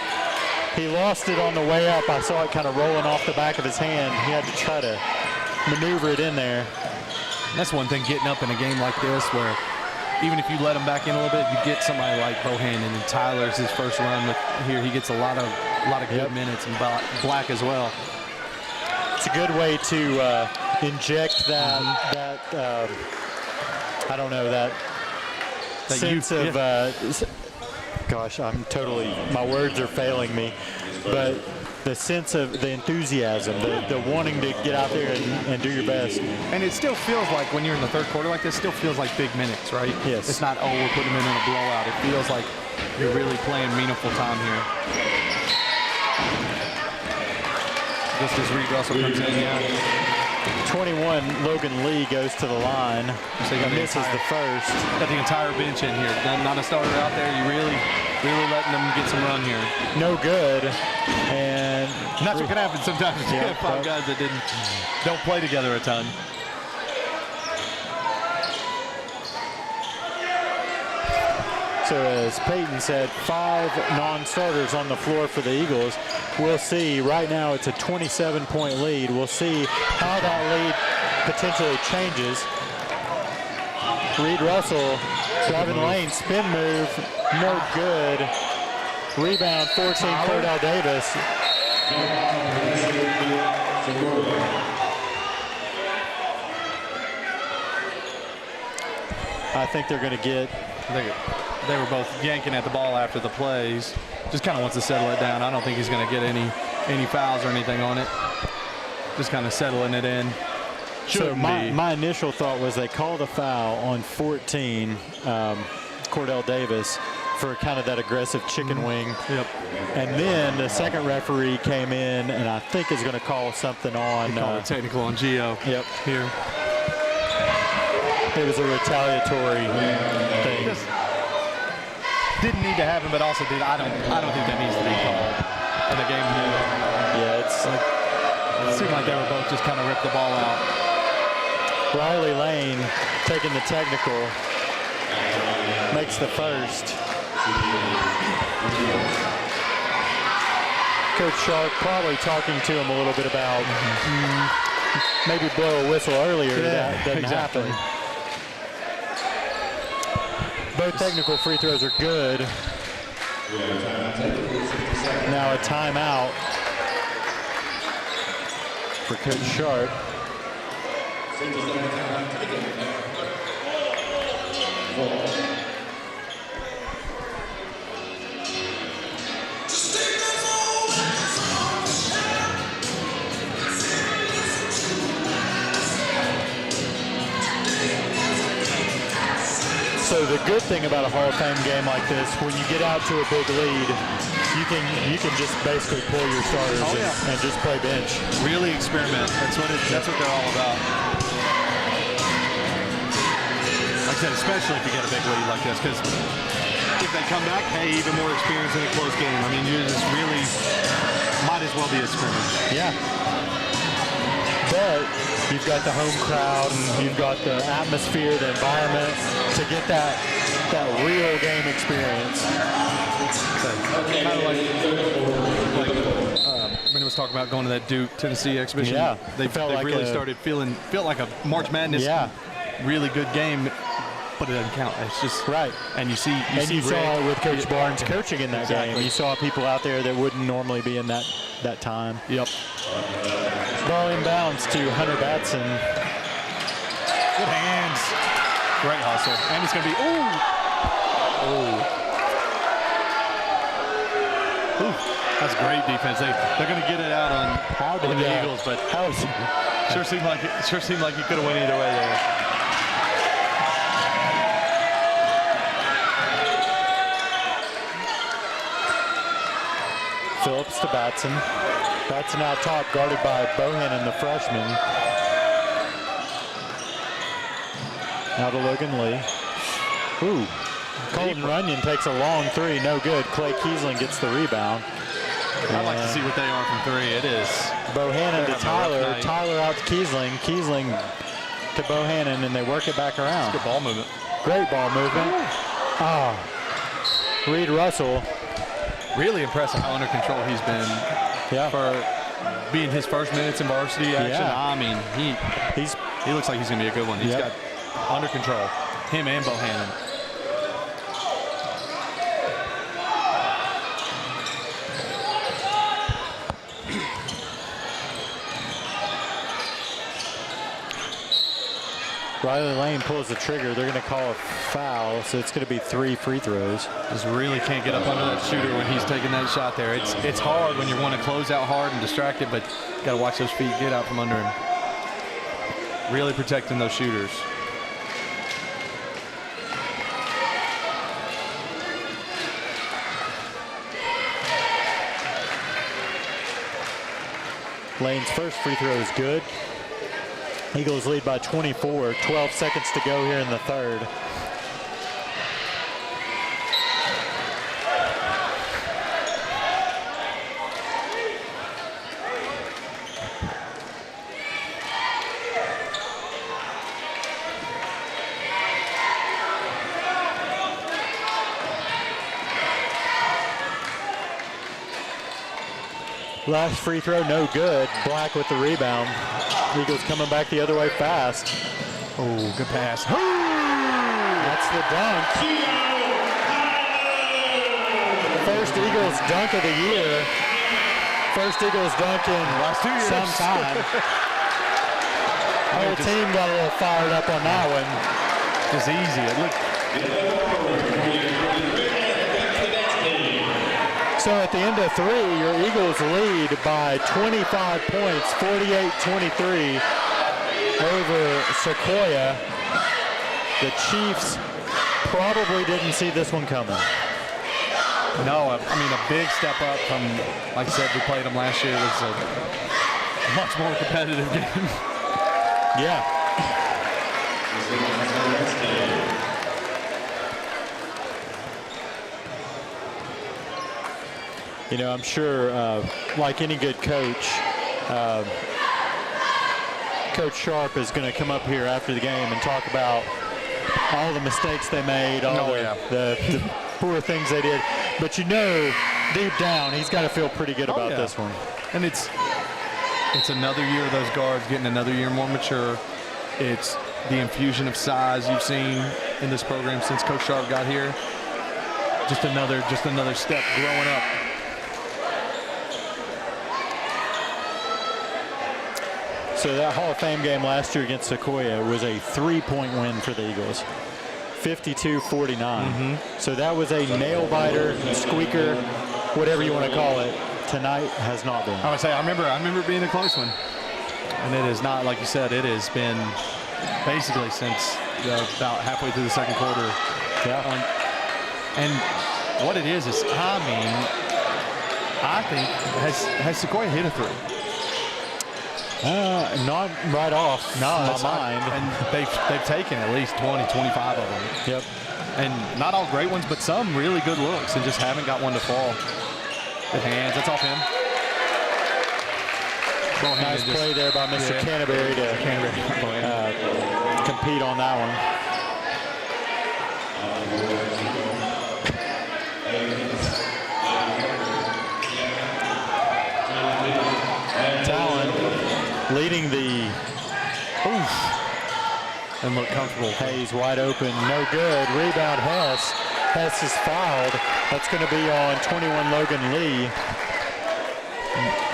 He lost it on the way up. I saw it kind of rolling off the back of his hand. He had to try to maneuver it in there. That's one thing getting up in a game like this where even if you let him back in a little bit, you get somebody like Bohannon, and Tyler's his first run with here. He gets a lot of good minutes, and Black as well. It's a good way to inject that I don't know, that sense of gosh, my words are failing me, but the sense of the enthusiasm, the wanting to get out there and do your best. And it still feels like when you're in the third quarter like this, still feels like big minutes, right? Yes. It's not, we're putting them in a blowout. It feels like you're really playing meaningful time here. Just as Reed Russell comes in, 21, Logan Lee goes to the line. So he misses the first. Got the entire bench in here. Not a starter out there. You really letting them get some run here. No good. And that's what can happen sometimes. You have five guys that don't play together a ton. So as Peyton said, 5 non-starters on the floor for the Eagles. We'll see. Right now it's a 27-point lead. We'll see how that lead potentially changes. Reed Russell driving the lane, spin move, no good. Rebound, 14, Cordell Davis. I think they're going to get. They were both yanking at the ball after the plays. Just kind of wants to settle it down. I don't think he's going to get any fouls or anything on it. Just kind of settling it in. So my initial thought was they called a foul on 14, Cordell Davis, for kind of that aggressive chicken wing. Yep. And then the second referee came in and I think is going to call something on. He called a technical on Gio. Yep. Here. It was a retaliatory thing. Didn't need to happen, but also I don't think that needs to be called in the game. Yeah, it seemed like they were both just kind of ripped the ball out. Riley Lane taking the technical, makes the first. Coach Sharp probably talking to him a little bit about maybe blow a whistle earlier. That didn't happen. Both technical free throws are good. Now a timeout for Coach Sharp. So the good thing about a Hall of Fame game like this, when you get out to a big lead, you can just basically pull your starters and just play bench. Really experiment. That's what they're all about. Like I said, especially if you get a big lead like this, because if they come back, hey, even more experience in a close game. I mean, you just really might as well be a scrimmage. Yeah. But you've got the home crowd, and you've got the atmosphere, the environment to get that real game experience. Kind of like Brendan was talking about going to that Duke Tennessee exhibition. Yeah, they really started felt like a March Madness really good game, but it doesn't count. It's just right. And you saw it with Coach Barnes coaching in that game. You saw people out there that wouldn't normally be in that time. Yep. Ball inbounds to Hunter Batson. Good hands. Great hustle. And it's going to be that's great defense. They're going to get it out on the Eagles, but sure seemed like you could have went either way there. Phillips to Batson. Batson out top, guarded by Bohannon, the freshman. Now to Logan Lee. Ooh. Colton Runyon takes a long three, no good. Clay Kiesling gets the rebound. I'd like to see what they are from three. It is. Bohannon to Tyler. Tyler out to Kiesling. Kiesling to Bohannon, and they work it back around. Good ball movement. Great ball movement. Reed Russell. Really impressive how under control he's been for being his first minutes in varsity action. Yeah. I mean, he looks like he's going to be a good one. He's got under control, him and Bohannon. Riley Lane pulls the trigger. They're going to call a foul, so it's going to be 3 free throws. Just really can't get up under that shooter when he's taking that shot there. It's hard when you want to close out hard and distract it, but you got to watch those feet get out from under him. Really protecting those shooters. Lane's first free throw is good. Eagles lead by 24. 12 seconds to go here in the third. Last free throw, no good. Black with the rebound. Eagles coming back the other way fast. Oh, good pass. That's the dunk. First Eagles dunk of the year. First Eagles dunk in some time. Whole team got a little fired up on that one. Just easy. It looked. So at the end of 3, your Eagles lead by 25 points, 48-23 over Sequoyah. The Chiefs probably didn't see this one coming. No, I mean, a big step up from, like I said, we played them last year. It was a much more competitive game. Yeah. You know, I'm sure, like any good coach, Coach Sharp is going to come up here after the game and talk about all the mistakes they made, all the poor things they did. But you know, deep down, he's got to feel pretty good about this one. And it's another year of those guards getting another year more mature. It's the infusion of size you've seen in this program since Coach Sharp got here. Just another step growing up. So that Hall of Fame game last year against Sequoyah was a 3-point win for the Eagles, 52-49. So that was a nail-biter, squeaker, whatever you want to call it. Tonight has not been. I would say I remember it being a close one, and it is not, like you said. It has been basically since about halfway through the second quarter. Yeah. And what it is I mean, I think has Sequoyah hit a three? Not right off my mind. And they've taken at least 20, 25 of them. Yep. And not all great ones, but some really good looks, and just haven't got one to fall. Good hands. That's off him. Nice play there by Mr. Canterbury to compete on that one. Talon leading the and look comfortable. Hayes wide open, no good. Rebound Hess. Hess is fouled. That's going to be on 21 Logan Lee.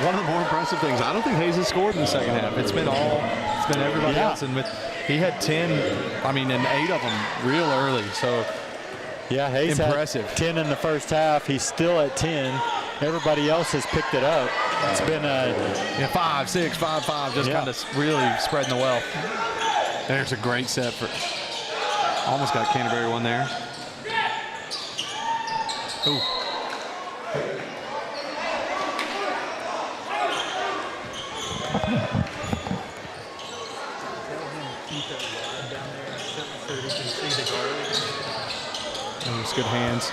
One of the more impressive things, I don't think Hayes has scored in the second half. It's been everybody else, and he had 10, and 8 of them real early. So yeah, Hayes impressive. Had 10 in the first half. He's still at 10. Everybody else has picked it up. It's been 5, 6, 5, 5, just kind of really spreading the wealth. There's a great set for. Almost got Canterbury one there. Ooh. Those good hands.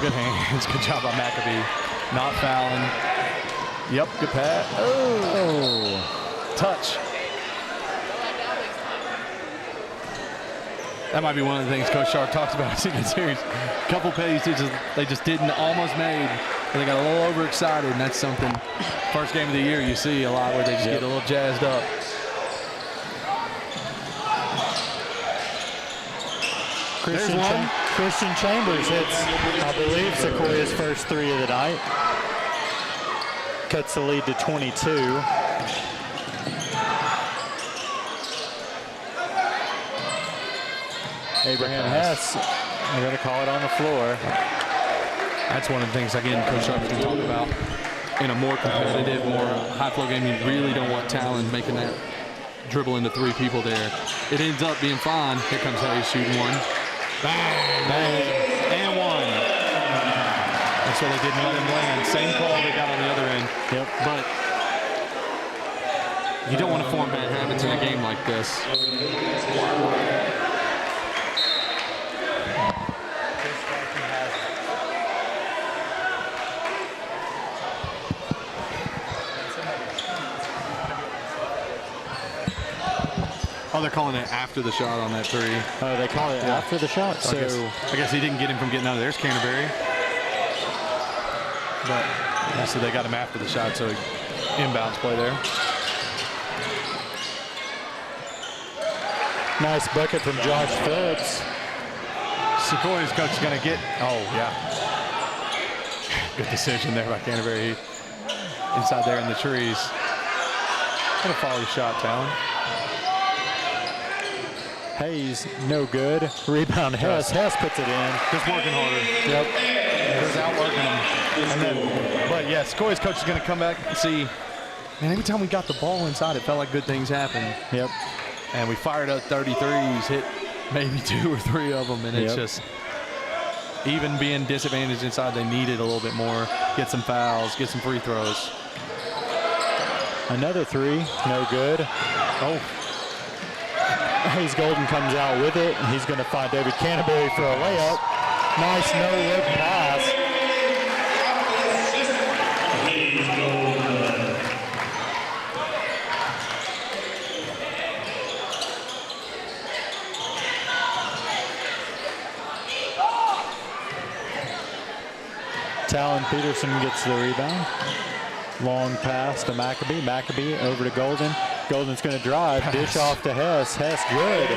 Good hands. Good job by McAbee. Not fouling. Yep, good pass. Oh. Touch. That might be one of the things Coach Sharp talks about as he gets serious. A couple plays they just didn't almost made, but they got a little overexcited, and that's something first game of the year you see a lot where they just get a little jazzed up. Christian Chambers hits, I believe, Sequoiah's first 3 of the night. Cuts the lead to 22. Abraham Hess, they're going to call it on the floor. That's one of the things, again, Coach Sharp can talk about. In a more competitive, more high-flow game, you really don't want Talon making that dribble into 3 people there. It ends up being fine. Here comes Hayes shooting one. Bang, bang, and one. That's why they didn't let him land. Same call they got on the other end. Yep. But you don't want to form bad habits in a game like this. Oh, they're calling it after the shot on that 3. Oh, they call it after the shot? So I guess he didn't get him from getting out of there. There's Canterbury. But so they got him after the shot, so inbounds play there. Nice bucket from Josh Phillips. Sequoiah's coach is going to get, good decision there by Canterbury. Inside there in the trees. Going to follow the shot, Talon. Hayes, no good. Rebound Hess. Hess puts it in. Just working harder. Yep. Just outworking him. And then, but yeah, Sequoiah's coach is going to come back and see, man, every time we got the ball inside, it felt like good things happened. Yep. And we fired up 33s, hit maybe 2 or 3 of them, and it's just, even being disadvantaged inside, they needed a little bit more. Get some fouls, get some free throws. Another 3, no good. Oh. Hayes Golden comes out with it. He's going to find David Canterbury for a layup. Nice no-look pass. Talon Peterson gets the rebound. Long pass to McAbee. McAbee over to Golden. Golden's going to drive. Dish off to Hess. Hess good.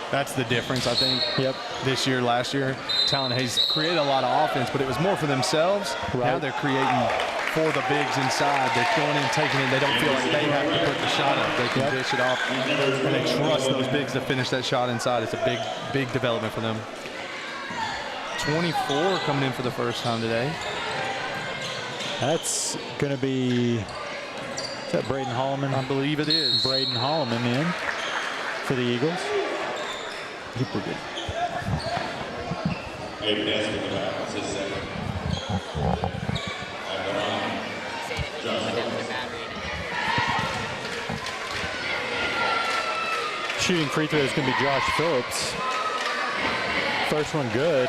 That's the difference, I think. Yep. This year, last year, Talon Hayes created a lot of offense, but it was more for themselves. Right. Now they're creating for the bigs inside. They're going in, taking it. They don't feel like they have to put the shot up. They can dish it off, and they trust those bigs to finish that shot inside. It's a big, big development for them. 24 coming in for the first time today. That's going to be, is that Braden Holloman? I believe it is. Braden Holloman in for the Eagles. David Ness with the back. That's his second. shooting free throw is going to be Josh Phillips. First one good.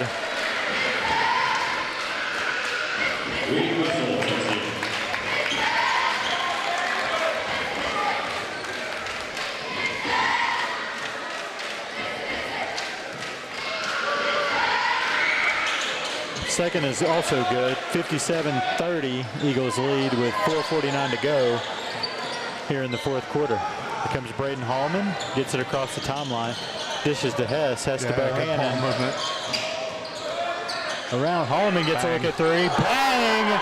Second is also good. 57-30. Eagles lead with 4:49 to go here in the fourth quarter. Here comes Braden Hallman. Gets it across the timeline. Dishes to Hess. Hess to Bohannon. Movement. Around. Hallman gets a look at three. Bang!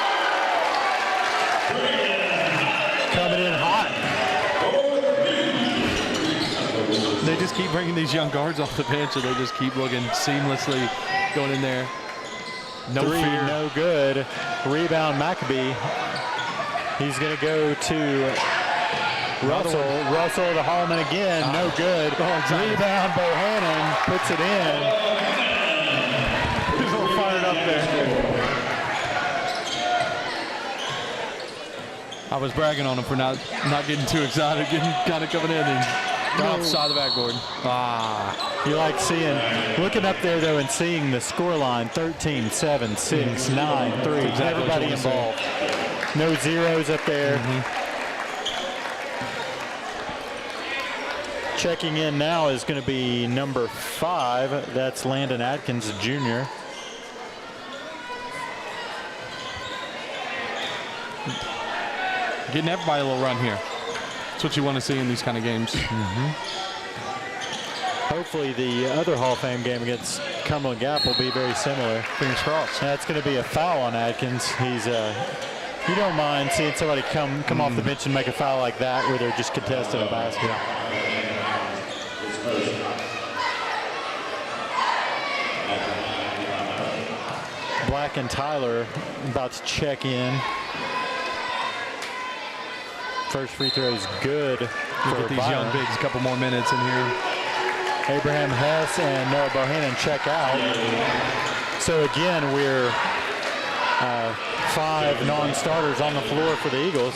Coming in hot. They just keep bringing these young guards off the bench, and they just keep looking seamlessly going in there. No Three, fear. no good. Rebound Maccabee. He's going to go to Russell. Russell to Hallman again. No good. Rebound Bohannon puts it in. He's all fired up there. I was bragging on him for not getting too excited, getting kind of coming in and off side of the backboard. You like seeing, looking up there though and seeing the score line, 13, 7, 6, 9, 3. Exactly Everybody what you involved. No zeros up there. Checking in now is going to be number 5. That's Landon Atkins, Jr. Getting everybody a little run here. That's what you want to see in these kind of games. Hopefully the other Hall of Fame game against Cumberland Gap will be very similar. Fingers crossed. That's going to be a foul on Atkins. He's you don't mind seeing somebody come off the bench and make a foul like that where they're just contesting a basket. Black and Tyler about to check in. First free throw is good for Get these Byron. young bigs a couple more minutes in here. Abraham Hess and Noah Bohannon check out. So again, we're 5 non-starters on the floor for the Eagles.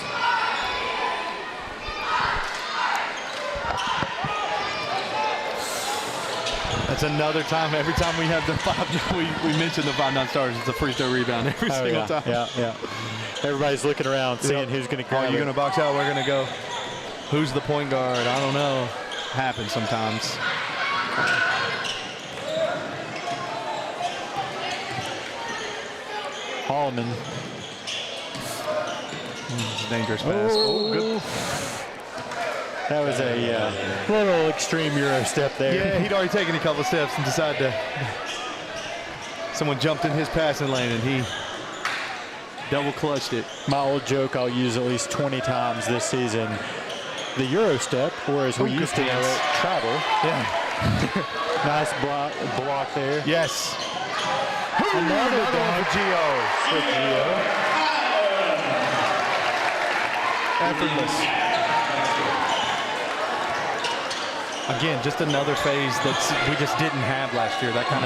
That's another time. Every time we have the 5, we mention the 5 non-starters. It's a free throw rebound every single time. Yeah. Everybody's looking around, seeing who's going to grab Are you it. going to box out? We're going to go. Who's the point guard? I don't know. Happens sometimes. Hallman. It's a dangerous pass. Oh, good. That was a little extreme Euro step there. Yeah, he'd already taken a couple of steps and decided to. Someone jumped in his passing lane and he double clutched it. My old joke I'll use at least 20 times this season. The Euro step, or as we used to know it, travel. Yeah. Nice block there. Yes. Another dunk. For Gio. Effortless. Again, just another phase that we just didn't have last year. That kind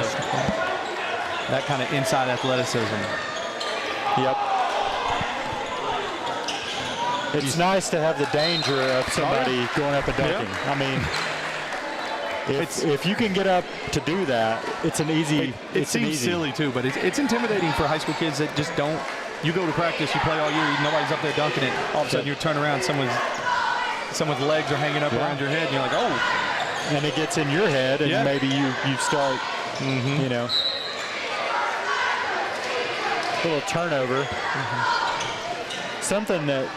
of inside athleticism. Yep. It's nice to have the danger of somebody going up and dunking. Yeah. I mean, if you can get up to do that, it's an easy. It seems silly too, but it's intimidating for high school kids that just don't. You go to practice, you play all year, nobody's up there dunking it. All of a sudden, you turn around, someone's legs are hanging up around your head, and you're like, oh. And it gets in your head, and maybe you start, you know, a little turnover. Something that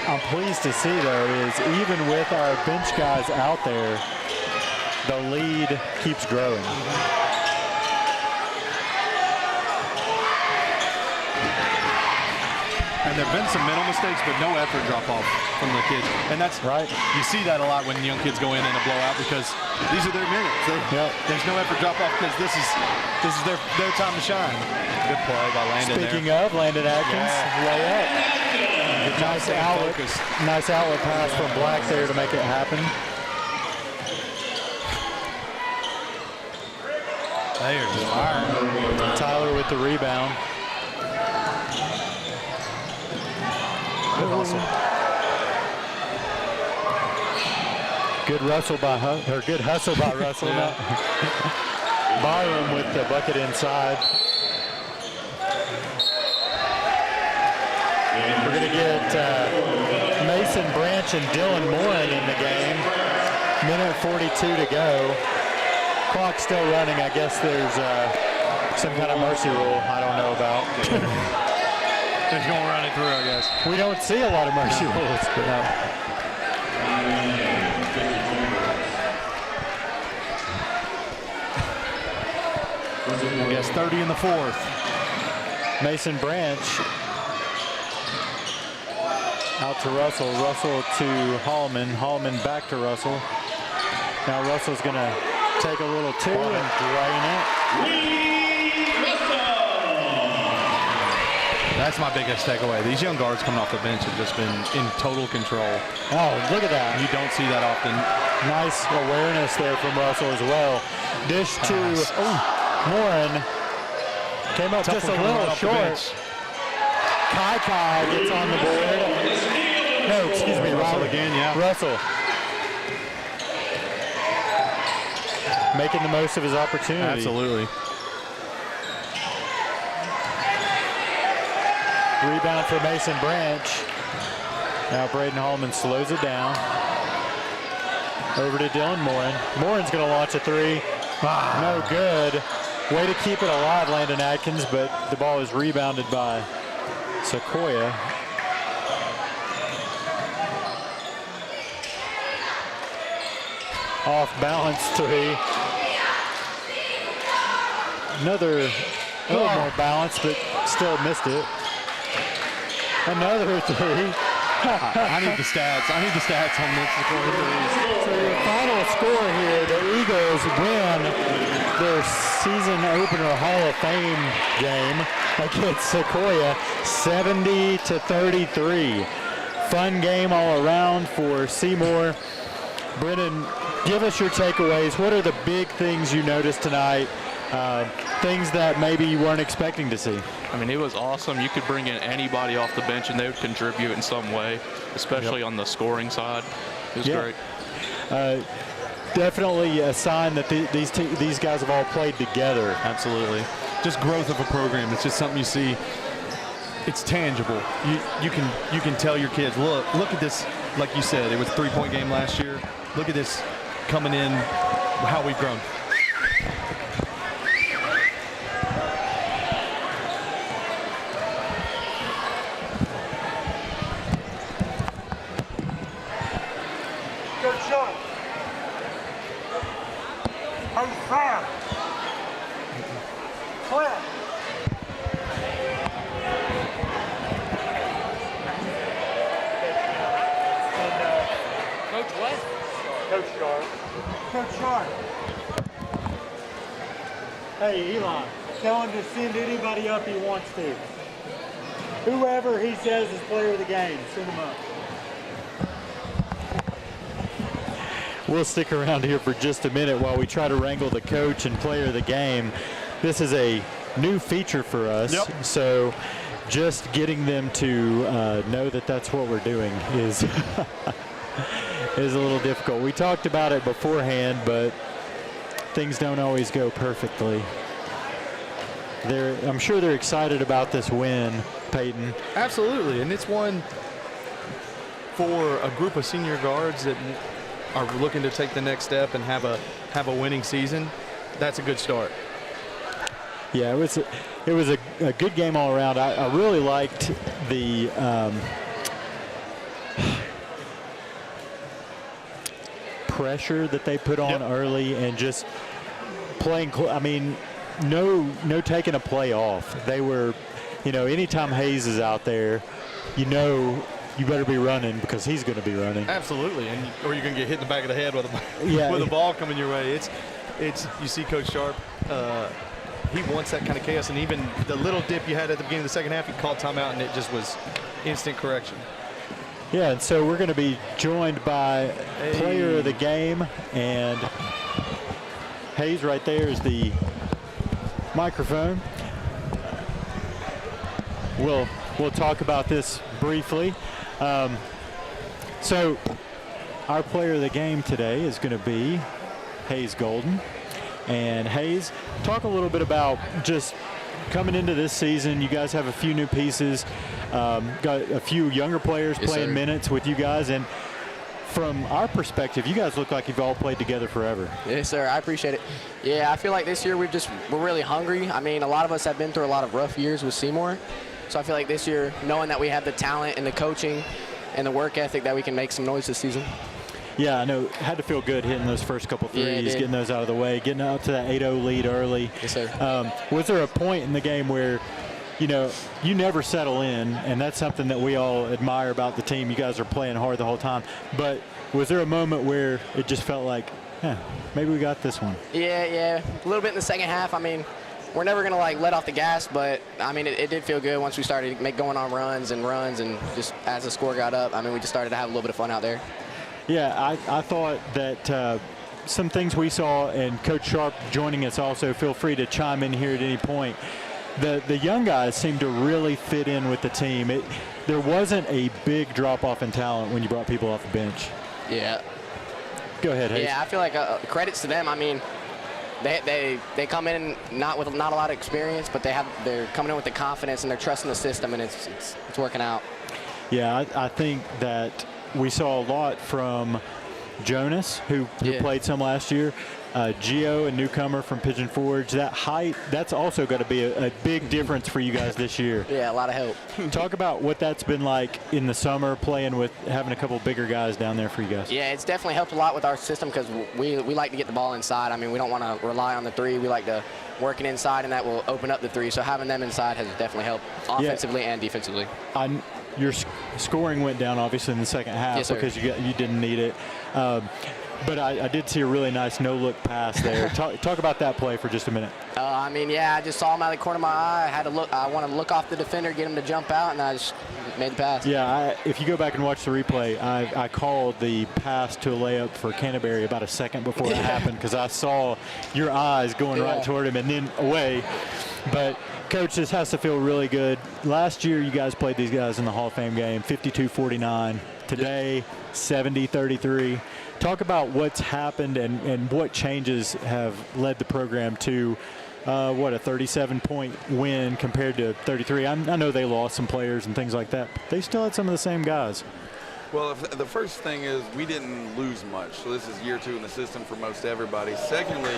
I'm pleased to see, though, is even with our bench guys out there, the lead keeps growing. And there have been some mental mistakes, but no effort drop-off from the kids. And that's right. You see that a lot when young kids go in a blowout because these are their minutes. There's no effort drop-off because this is their time to shine. Good play by Landon. Speaking of Landon Atkins, layup. Nice outlet pass from Black there to make it happen. There's fire. Tyler with the rebound. Good hustle by Russell. Byram with the bucket inside. We're going to get Mason Branch and Dylan Morin in the game. Minute 42 to go. Clock's still running. I guess there's some kind of mercy rule I don't know about. They're just going to run it through, I guess. We don't see a lot of mercy rules. But I guess 30 in the fourth. Mason Branch out to Russell. Russell to Hallman. Hallman back to Russell. Now Russell's going to take a little two and drain it. That's my biggest takeaway. These young guards coming off the bench have just been in total control. Oh, look at that. You don't see that often. Nice awareness there from Russell as well. Dish to Morin. Came up just a little short. Kai gets on the board. No, excuse me, Russell again, yeah. Russell. Making the most of his opportunity. Absolutely. Rebound for Mason Branch. Now Braden Hallman slows it down. Over to Dylan Morin. Morin's going to launch a three. No good. Way to keep it alive, Landon Atkins, but the ball is rebounded by Sequoyah. Off balance three. Another little more balance, but still missed it. Another three. I need the stats. I need the stats on this. So your final score here, the Eagles win their season opener Hall of Fame game against Sequoyah 70-33. Fun game all around for Seymour. Brennan, give us your takeaways. What are the big things you noticed tonight? Things that maybe you weren't expecting to see. I mean, it was awesome. You could bring in anybody off the bench and they would contribute in some way, especially on the scoring side. It was great. Definitely a sign that these guys have all played together. Absolutely. Just growth of a program. It's just something you see. It's tangible. You can tell your kids, look at this. Like you said, it was a 3-point game last year. Look at this coming in, how we've grown. Hey, Elon, tell him to send anybody up he wants to. Whoever he says is player of the game, send him up. We'll stick around here for just a minute while we try to wrangle the coach and player of the game. This is a new feature for us, so just getting them to know that that's what we're doing is is a little difficult. We talked about it beforehand, but things don't always go perfectly. I'm sure they're excited about this win, Peyton. Absolutely, and it's one for a group of senior guards that are looking to take the next step and have a winning season. That's a good start. Yeah, it was a good game all around. I really liked the pressure that they put on early and just playing. I mean, no taking a play off. They were, anytime Hayes is out there, you better be running because he's going to be running. Absolutely, or you're going to get hit in the back of the head with a ball coming your way. It's you see Coach Sharp. He wants that kind of chaos, and even the little dip you had at the beginning of the second half, he called timeout, and it just was instant correction. Yeah, and so we're going to be joined by player of the game, and Hayes right there is the microphone. We'll talk about this briefly. So our player of the game today is going to be Hayes Golden. And Hayes, talk a little bit about just coming into this season. You guys have a few new pieces, got a few younger players playing minutes with you guys. And from our perspective, you guys look like you've all played together forever. Yes, sir. I appreciate it. Yeah, I feel like this year we're really hungry. I mean, a lot of us have been through a lot of rough years with Seymour. So I feel like this year, knowing that we have the talent and the coaching and the work ethic, that we can make some noise this season. Yeah, I know. Had to feel good hitting those first couple threes, getting those out of the way, getting up to that 8-0 lead early. Yes, sir. Was there a point in the game where, you never settle in, and that's something that we all admire about the team. You guys are playing hard the whole time. But was there a moment where it just felt like, maybe we got this one? Yeah. A little bit in the second half. I mean, we're never going to let off the gas, but I mean, it did feel good once we started going on runs, and just as the score got up, I mean, we just started to have a little bit of fun out there. Yeah, I thought that some things we saw, and Coach Sharp joining us also, feel free to chime in here at any point. The young guys seem to really fit in with the team. There wasn't a big drop-off in talent when you brought people off the bench. Yeah. Go ahead, Hayes. Yeah, I feel like credits to them. I mean, they come in not a lot of experience, but they're coming in with the confidence, and they're trusting the system, and it's working out. Yeah, I think that we saw a lot from Jonas, who played some last year. Gio, a newcomer from Pigeon Forge. That height, that's also got to be a big difference for you guys this year. Yeah, a lot of help. Talk about what that's been like in the summer, playing with having a couple bigger guys down there for you guys. Yeah, it's definitely helped a lot with our system, because we like to get the ball inside. I mean, we don't want to rely on the three. We like to work it inside, and that will open up the three. So having them inside has definitely helped offensively and defensively. Your scoring went down, obviously, in the second half because you didn't need it. But I did see a really nice no-look pass there. Talk about that play for just a minute. I mean, I just saw him out of the corner of my eye. I had to look. I wanted to look off the defender, get him to jump out, and I just made the pass. Yeah, if you go back and watch the replay, I called the pass to a layup for Canterbury about a second before it happened, because I saw your eyes going right toward him and then away. But Coach, this has to feel really good. Last year, you guys played these guys in the Hall of Fame game, 52-49. Today, 70-33. Talk about what's happened and what changes have led the program to, a 37-point win compared to 33. I know they lost some players and things like that, but they still had some of the same guys. Well, the first thing is we didn't lose much. So this is year 2 in the system for most everybody. Secondly,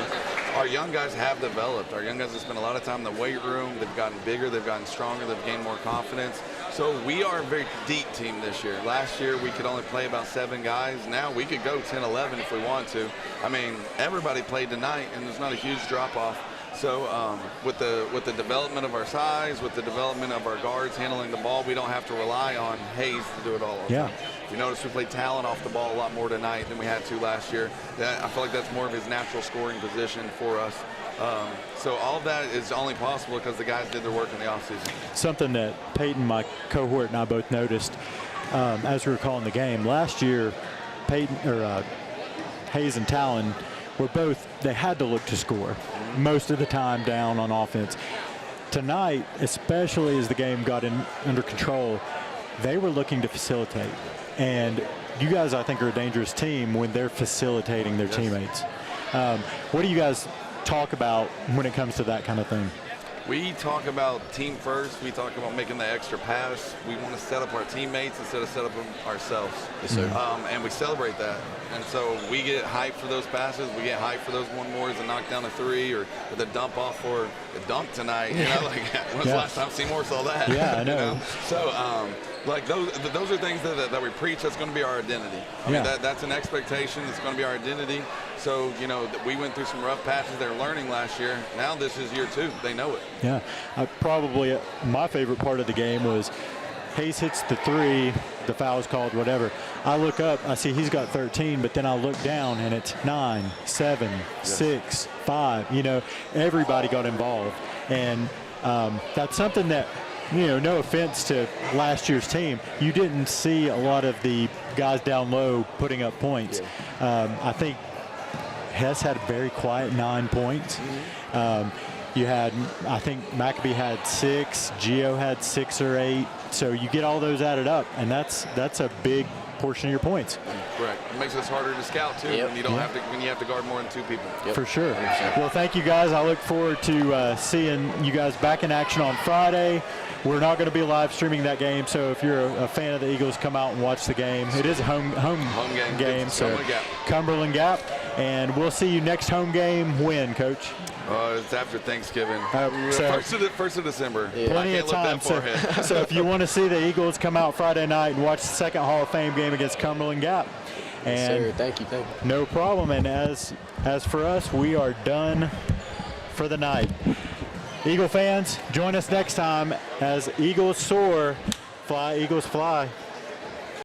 our young guys have developed. Our young guys have spent a lot of time in the weight room. They've gotten bigger. They've gotten stronger. They've gained more confidence. So we are a very deep team this year. Last year, we could only play about 7 guys. Now we could go 10, 11 if we want to. I mean, everybody played tonight, and there's not a huge drop-off. So with the development of our size, with the development of our guards handling the ball, we don't have to rely on Hayes to do it all. Yeah. You notice we played Talon off the ball a lot more tonight than we had to last year. I feel like that's more of his natural scoring position for us. So all of that is only possible because the guys did their work in the offseason. Something that Peyton, my cohort, and I both noticed as we were calling the game last year, Hayes and Talon were both, they had to look to score most of the time down on offense. Tonight, especially as the game got under control, they were looking to facilitate. And you guys, I think, are a dangerous team when they're facilitating their teammates. What do you guys talk about when it comes to that kind of thing? We talk about team first. We talk about making the extra pass. We want to set up our teammates instead of set up them ourselves. Yes, sir. And we celebrate that. And so we get hyped for those passes. We get hyped for those one-mores and knock down a 3 or the dump off or the dunk tonight. You know, like when's the last time Seymour saw that? Yeah, I know. You know? So, like those are things that we preach. That's going to be our identity. I mean, that's an expectation. It's going to be our identity. So, you know, we went through some rough patches. They're learning last year. Now this is year 2. They know it. Yeah. Probably my favorite part of the game was Hayes hits the 3, the foul's called, whatever. I look up, I see he's got 13, but then I look down and it's 9, 7, 6, 5. You know, everybody got involved. And that's something that, you know, no offense to last year's team, you didn't see a lot of the guys down low putting up points. I think Hess had a very quiet 9 points. You had, I think Maccabee had 6, Gio had 6 or 8. So you get all those added up, and that's a big portion of your points. Correct. It makes us harder to scout too when you don't have to when you have to guard more than 2 people. For sure. Well, thank you guys. I look forward to seeing you guys back in action on Friday. We're not going to be live streaming that game, so if you're a fan of the Eagles, come out and watch the game. It is a home game, so Cumberland Gap. And we'll see you next home game when, Coach? It's after Thanksgiving. So First of December. plenty of time. So if you want to see the Eagles, come out Friday night and watch the second Hall of Fame game against Cumberland Gap. And Sir, thank you. no problem. And as for us, we are done for the night. Eagle fans, join us next time as Eagles soar, fly, Eagles fly.